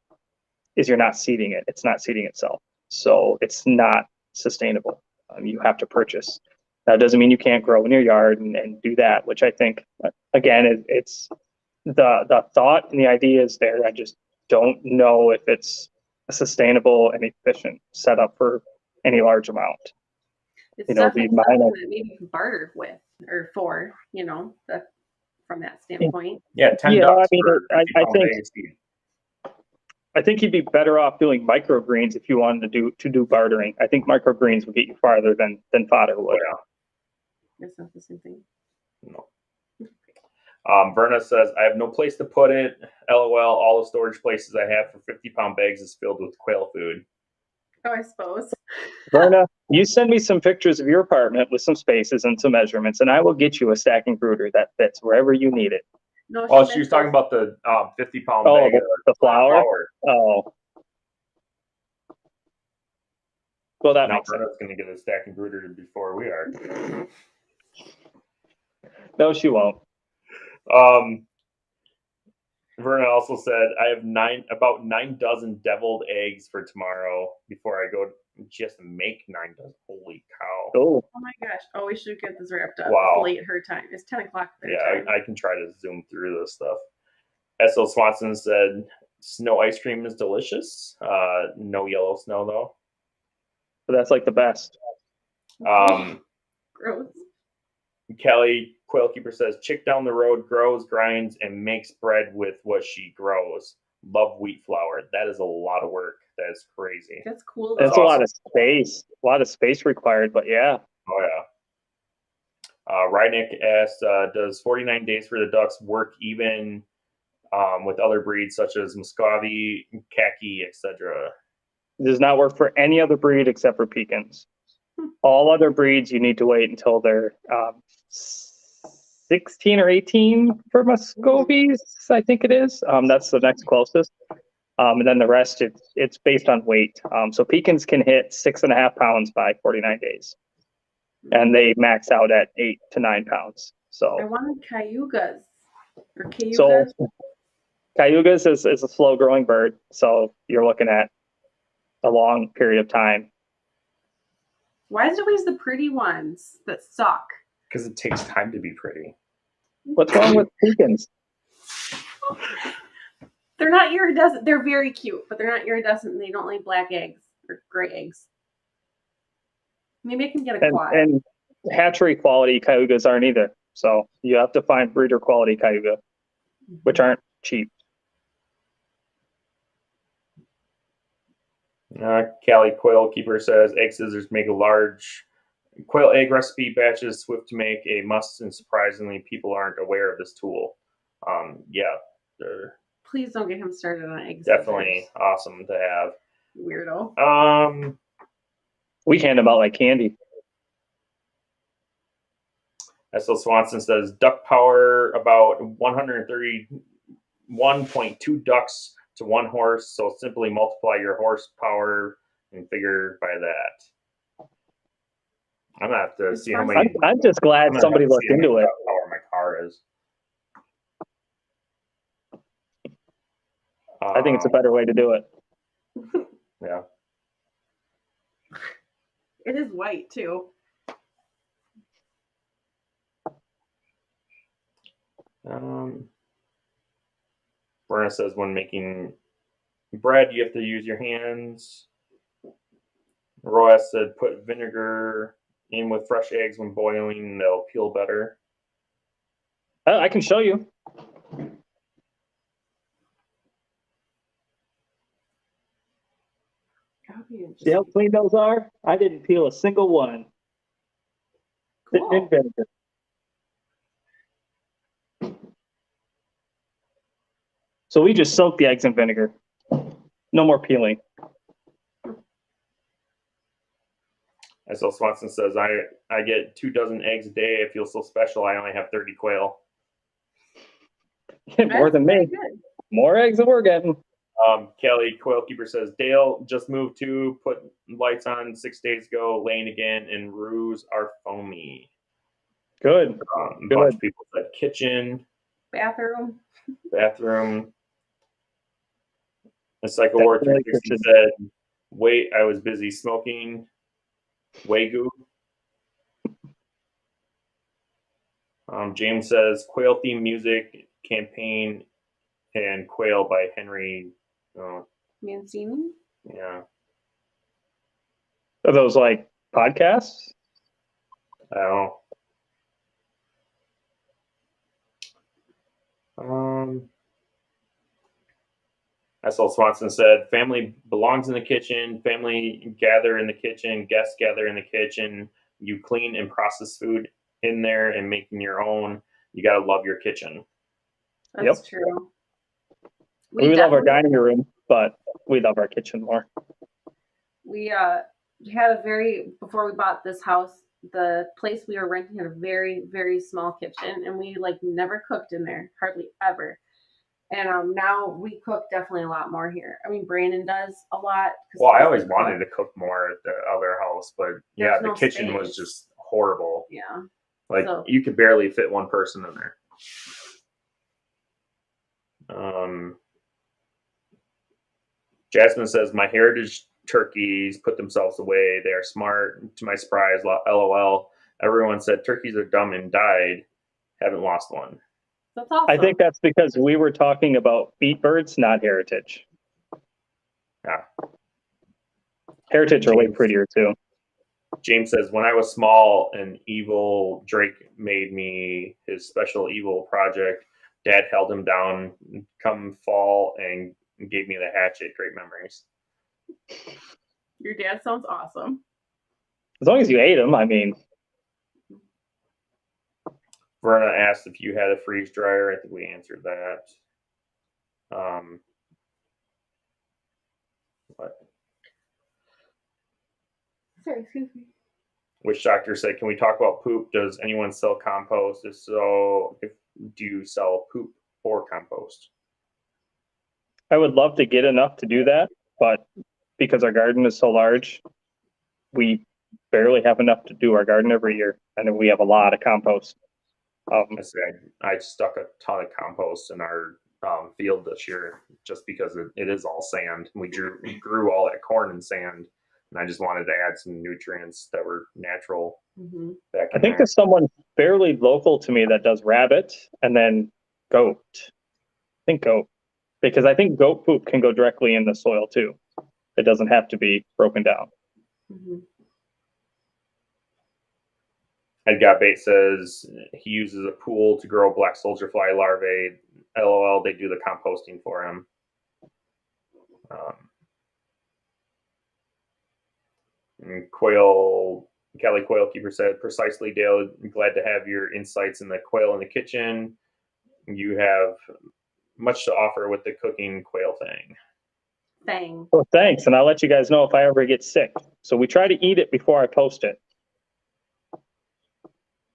is you're not seeding it. It's not seeding itself. So it's not sustainable. You have to purchase. That doesn't mean you can't grow in your yard and do that, which I think, again, it's the thought and the idea is there. I just don't know if it's a sustainable and efficient setup for any large amount. It's definitely something that maybe you can barter with or for, from that standpoint. Yeah, $10 I mean, for I think you'd be better off doing microgreens if you wanted to do bartering. I think microgreens would get you farther than fodder would. It's not the same thing. No. Verna says, I have no place to put it. LOL, all the storage places I have for 50-pound bags is filled with quail food. Oh, I suppose. Verna, you send me some pictures of your apartment with some spaces and some measurements, and I will get you a stacking brooder that fits wherever you need it. No, she was talking about the 50-pound bag. The flour? Oh. Well, that makes sense. Verna's going to get a stacking brooder before we are. No, she won't. Verna also said, I have about 9 dozen deviled eggs for tomorrow before I go just make 9 dozen. Holy cow. Oh my gosh. Oh, we should get this wrapped up. Wow. It's late her time. It's 10 o'clock their time. I can try to zoom through this stuff. S.L. Swanson said, snow ice cream is delicious. No yellow snow, though. But that's like the best. Gross. Kelly Quail Keeper says, chick down the road grows, grinds, and makes bread with what she grows. Love wheat flour. That is a lot of work. That is crazy. That's cool. That's awesome. A lot of space required, but yeah. Oh, yeah. Rynick asked, does 49 days for the ducks work even with other breeds such as Muscovy, Khaki, etc.? It does not work for any other breed except for pecans. All other breeds, you need to wait until they're 16 or 18 for Muscovies, I think it is. That's the next closest. And then the rest, it's based on weight. So pecans can hit 6.5 pounds by 49 days. And they max out at 8 to 9 pounds. So I wanted cayugas. Or cayugas. So cayugas is a slow growing bird. So you're looking at a long period of time. Why is it always the pretty ones that suck? Because it takes time to be pretty. What's wrong with pecans? They're not iridescent. They're very cute, but they're not iridescent, and they don't lay black eggs or gray eggs. Maybe I can get a quad. And hatchery quality cayugas aren't either. So you have to find breeder quality cayuga, which aren't cheap. Callie Quail Keeper says egg scissors make a large quail egg recipe batches swift to make a must, and surprisingly, people aren't aware of this tool. Yeah, they're Please don't get him started on eggs. definitely awesome to have. Weirdo. We hand them out like candy. S.L. Swanson says duck power about 131.2 ducks to one horse. So simply multiply your horsepower and figure by that. I'm gonna have to see how many. I'm just glad somebody looked into it. How power my car is. I think it's a better way to do it. Yeah. It is white too. Verna says when making bread, you have to use your hands. Roy said put vinegar in with fresh eggs when boiling; they'll peel better. I can show you. See how clean those are? I didn't peel a single one. Cool. In vinegar. So we just soak the eggs in vinegar. No more peeling. S.L. Swanson says, I get 24 eggs a day. I feel so special. I only have 30 quail. More than me. More eggs than we're getting. Kelly Quail Keeper says, Dale just moved to, put lights on 6 days ago, laying again, and roos are foamy. Good. A bunch of people said kitchen. Bathroom. The Cycle War 360 said, wait, I was busy smoking. Wagyu. James says, quail theme music campaign and Quail by Henry Mancini? Yeah. Are those like podcasts? I don't know. S.L. Swanson said, family belongs in the kitchen. Family gather in the kitchen. Guests gather in the kitchen. You clean and process food in there and making your own. You got to love your kitchen. That's true. We love our dining room, but we love our kitchen more. We had before we bought this house, the place we were renting had a very, very small kitchen, and we never cooked in there, hardly ever. And now we cook definitely a lot more here. I mean, Brandon does a lot. Well, I always wanted to cook more at the other house, but the kitchen was just horrible. Yeah. You could barely fit one person in there. Jasmine says, my heritage turkeys put themselves away. They are smart. To my surprise, LOL. Everyone said turkeys are dumb and died. Haven't lost one. That's awesome. I think that's because we were talking about beat birds, not heritage. Yeah. Heritage are way prettier too. James says, when I was small, an evil Drake made me his special evil project. Dad held him down come fall and gave me the hatchet. Great memories. Your dad sounds awesome. As long as you ate them, I mean. Verna asked if you had a freeze dryer. I think we answered that. Sorry, excuse me. Witch Doctor said, can we talk about poop? Does anyone sell compost? If so, do you sell poop or compost? I would love to get enough to do that, but because our garden is so large, we barely have enough to do our garden every year, and we have a lot of compost. I stuck a ton of compost in our field this year just because it is all sand. We grew all that corn in sand, and I just wanted to add some nutrients that were natural. Mm-hmm. Back in I think there's someone fairly local to me that does rabbit and then goat. I think goat, because I think goat poop can go directly in the soil too. It doesn't have to be broken down. Mm-hmm. Ed Got Bait says he uses a pool to grow black soldier fly larvae. LOL, they do the composting for him. And Kelly Quail Keeper said, precisely, Dale, glad to have your insights in the quail in the kitchen. You have much to offer with the cooking quail thing. Well, thanks, and I'll let you guys know if I ever get sick. So we try to eat it before I post it.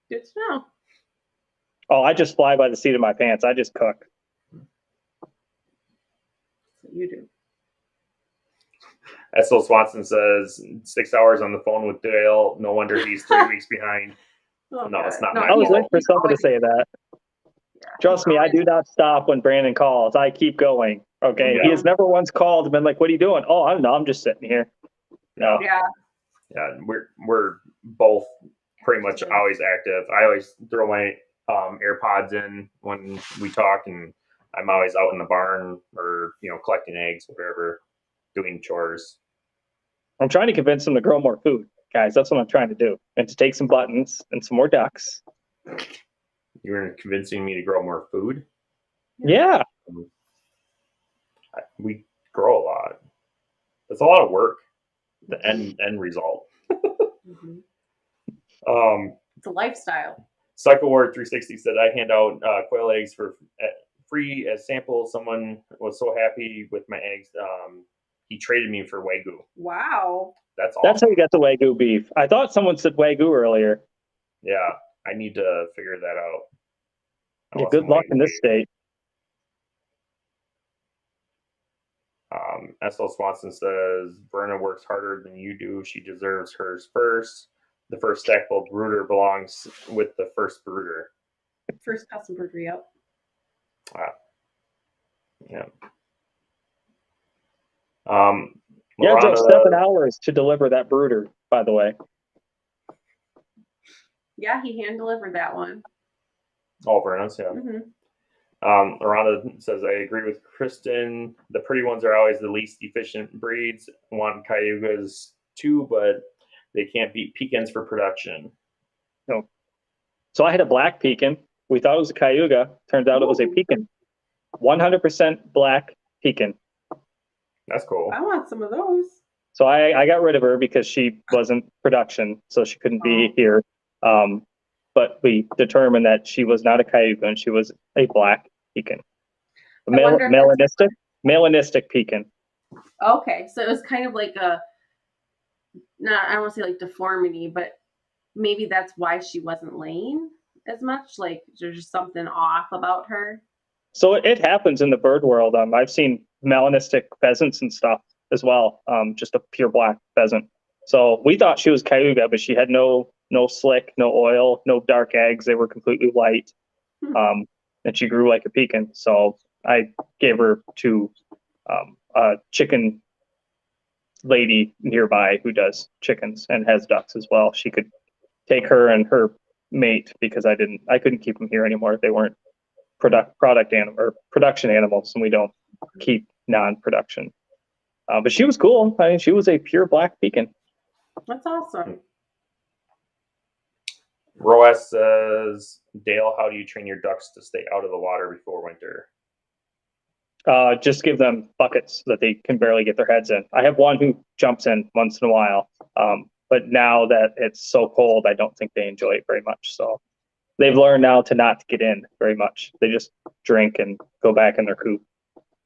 Good to know. Oh, I just fly by the seat of my pants. I just cook. You do. S.L. Swanson says 6 hours on the phone with Dale. No wonder he's 3 weeks behind. Oh, no, it's not no, my I was fault. waiting for someone to say that. Yeah, Trust me, I do not stop when Brandon calls. I keep going. Okay. Yeah. He has never once called and been like, what are you doing? Oh, I don't know. I'm just sitting here. No. Yeah. Yeah, we're both pretty much always active. I always throw my AirPods in when we talk, and I'm always out in the barn or collecting eggs, whatever, doing chores. I'm trying to convince him to grow more food, guys. That's what I'm trying to do, and to take some buttons and some more ducks. You're convincing me to grow more food? Yeah. We grow a lot. It's a lot of work. The end result. Mm-hmm. It's a lifestyle. Psycho Ward 360 said I hand out quail eggs for free as samples. Someone was so happy with my eggs. He traded me for Wagyu. Wow. That's awesome. That's how you get the Wagyu beef. I thought someone said Wagyu earlier. Yeah, I need to figure that out. Yeah, good luck in this state. S.L. Swanson says Verna works harder than you do. She deserves hers first. The first stackable brooder belongs with the first brooder. First custom brooder, yep. Yeah. Yeah, it took 7 hours to deliver that brooder, by the way. Yeah, he hand delivered that one. Oh, Verna's, yeah. Mm-hmm. Rhonda says, I agree with Kristin. The pretty ones are always the least efficient breeds. Want Cayugas too, but they can't beat pecans for production. No. So I had a black pecan. We thought it was a Cayuga. Turns out it was a pecan. 100% black pecan. That's cool. I want some of those. So I got rid of her because she wasn't production, so she couldn't be here. But we determined that she was not a Cayuga and she was a black pecan. Melanistic pecan. Okay, so it was kind of like I don't want to say like deformity, but maybe that's why she wasn't laying as much. Like there's just something off about her. So it happens in the bird world. I've seen melanistic pheasants and stuff as well. Just a pure black pheasant. So we thought she was Cayuga, but she had no slick, no oil, no dark eggs. They were completely white. And she grew like a pecan. So I gave her to a chicken lady nearby who does chickens and has ducks as well. She could take her and her mate because I couldn't keep them here anymore. They weren't production animals, and we don't keep non-production. But she was cool. I mean, she was a pure black pecan. That's awesome. Roas says, Dale, how do you train your ducks to stay out of the water before winter? Just give them buckets so that they can barely get their heads in. I have one who jumps in once in a while. But now that it's so cold, I don't think they enjoy it very much. So they've learned now to not get in very much. They just drink and go back in their coop.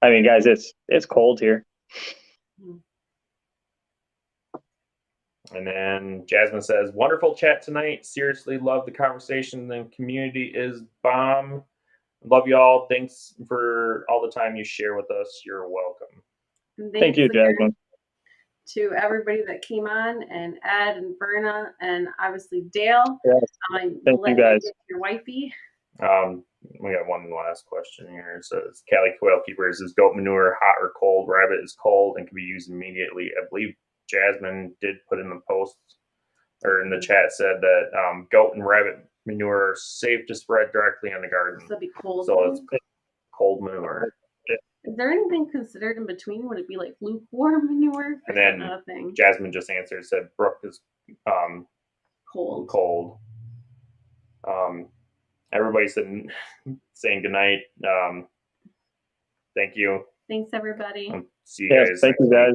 I mean, guys, it's cold here. And then Jasmine says, wonderful chat tonight. Seriously love the conversation. The community is bomb. Love y'all. Thanks for all the time you share with us. You're welcome. Thank you, Jasmine. To everybody that came on, and Ed and Verna, and obviously Dale. Yes. Thank you, guys. Your wifey. We got one last question here. It says, Cali Quail Keepers, is goat manure hot or cold? Rabbit is cold and can be used immediately. I believe Jasmine did put in the post or in the chat said that goat and rabbit manure are safe to spread directly on the garden. So it'd be cold. So it's cold manure. Is there anything considered in between? Would it be like lukewarm manure? And then Jasmine just answered, said Brooke is cold. Everybody's saying goodnight. Thank you. Thanks, everybody. See you guys. Thank you, guys.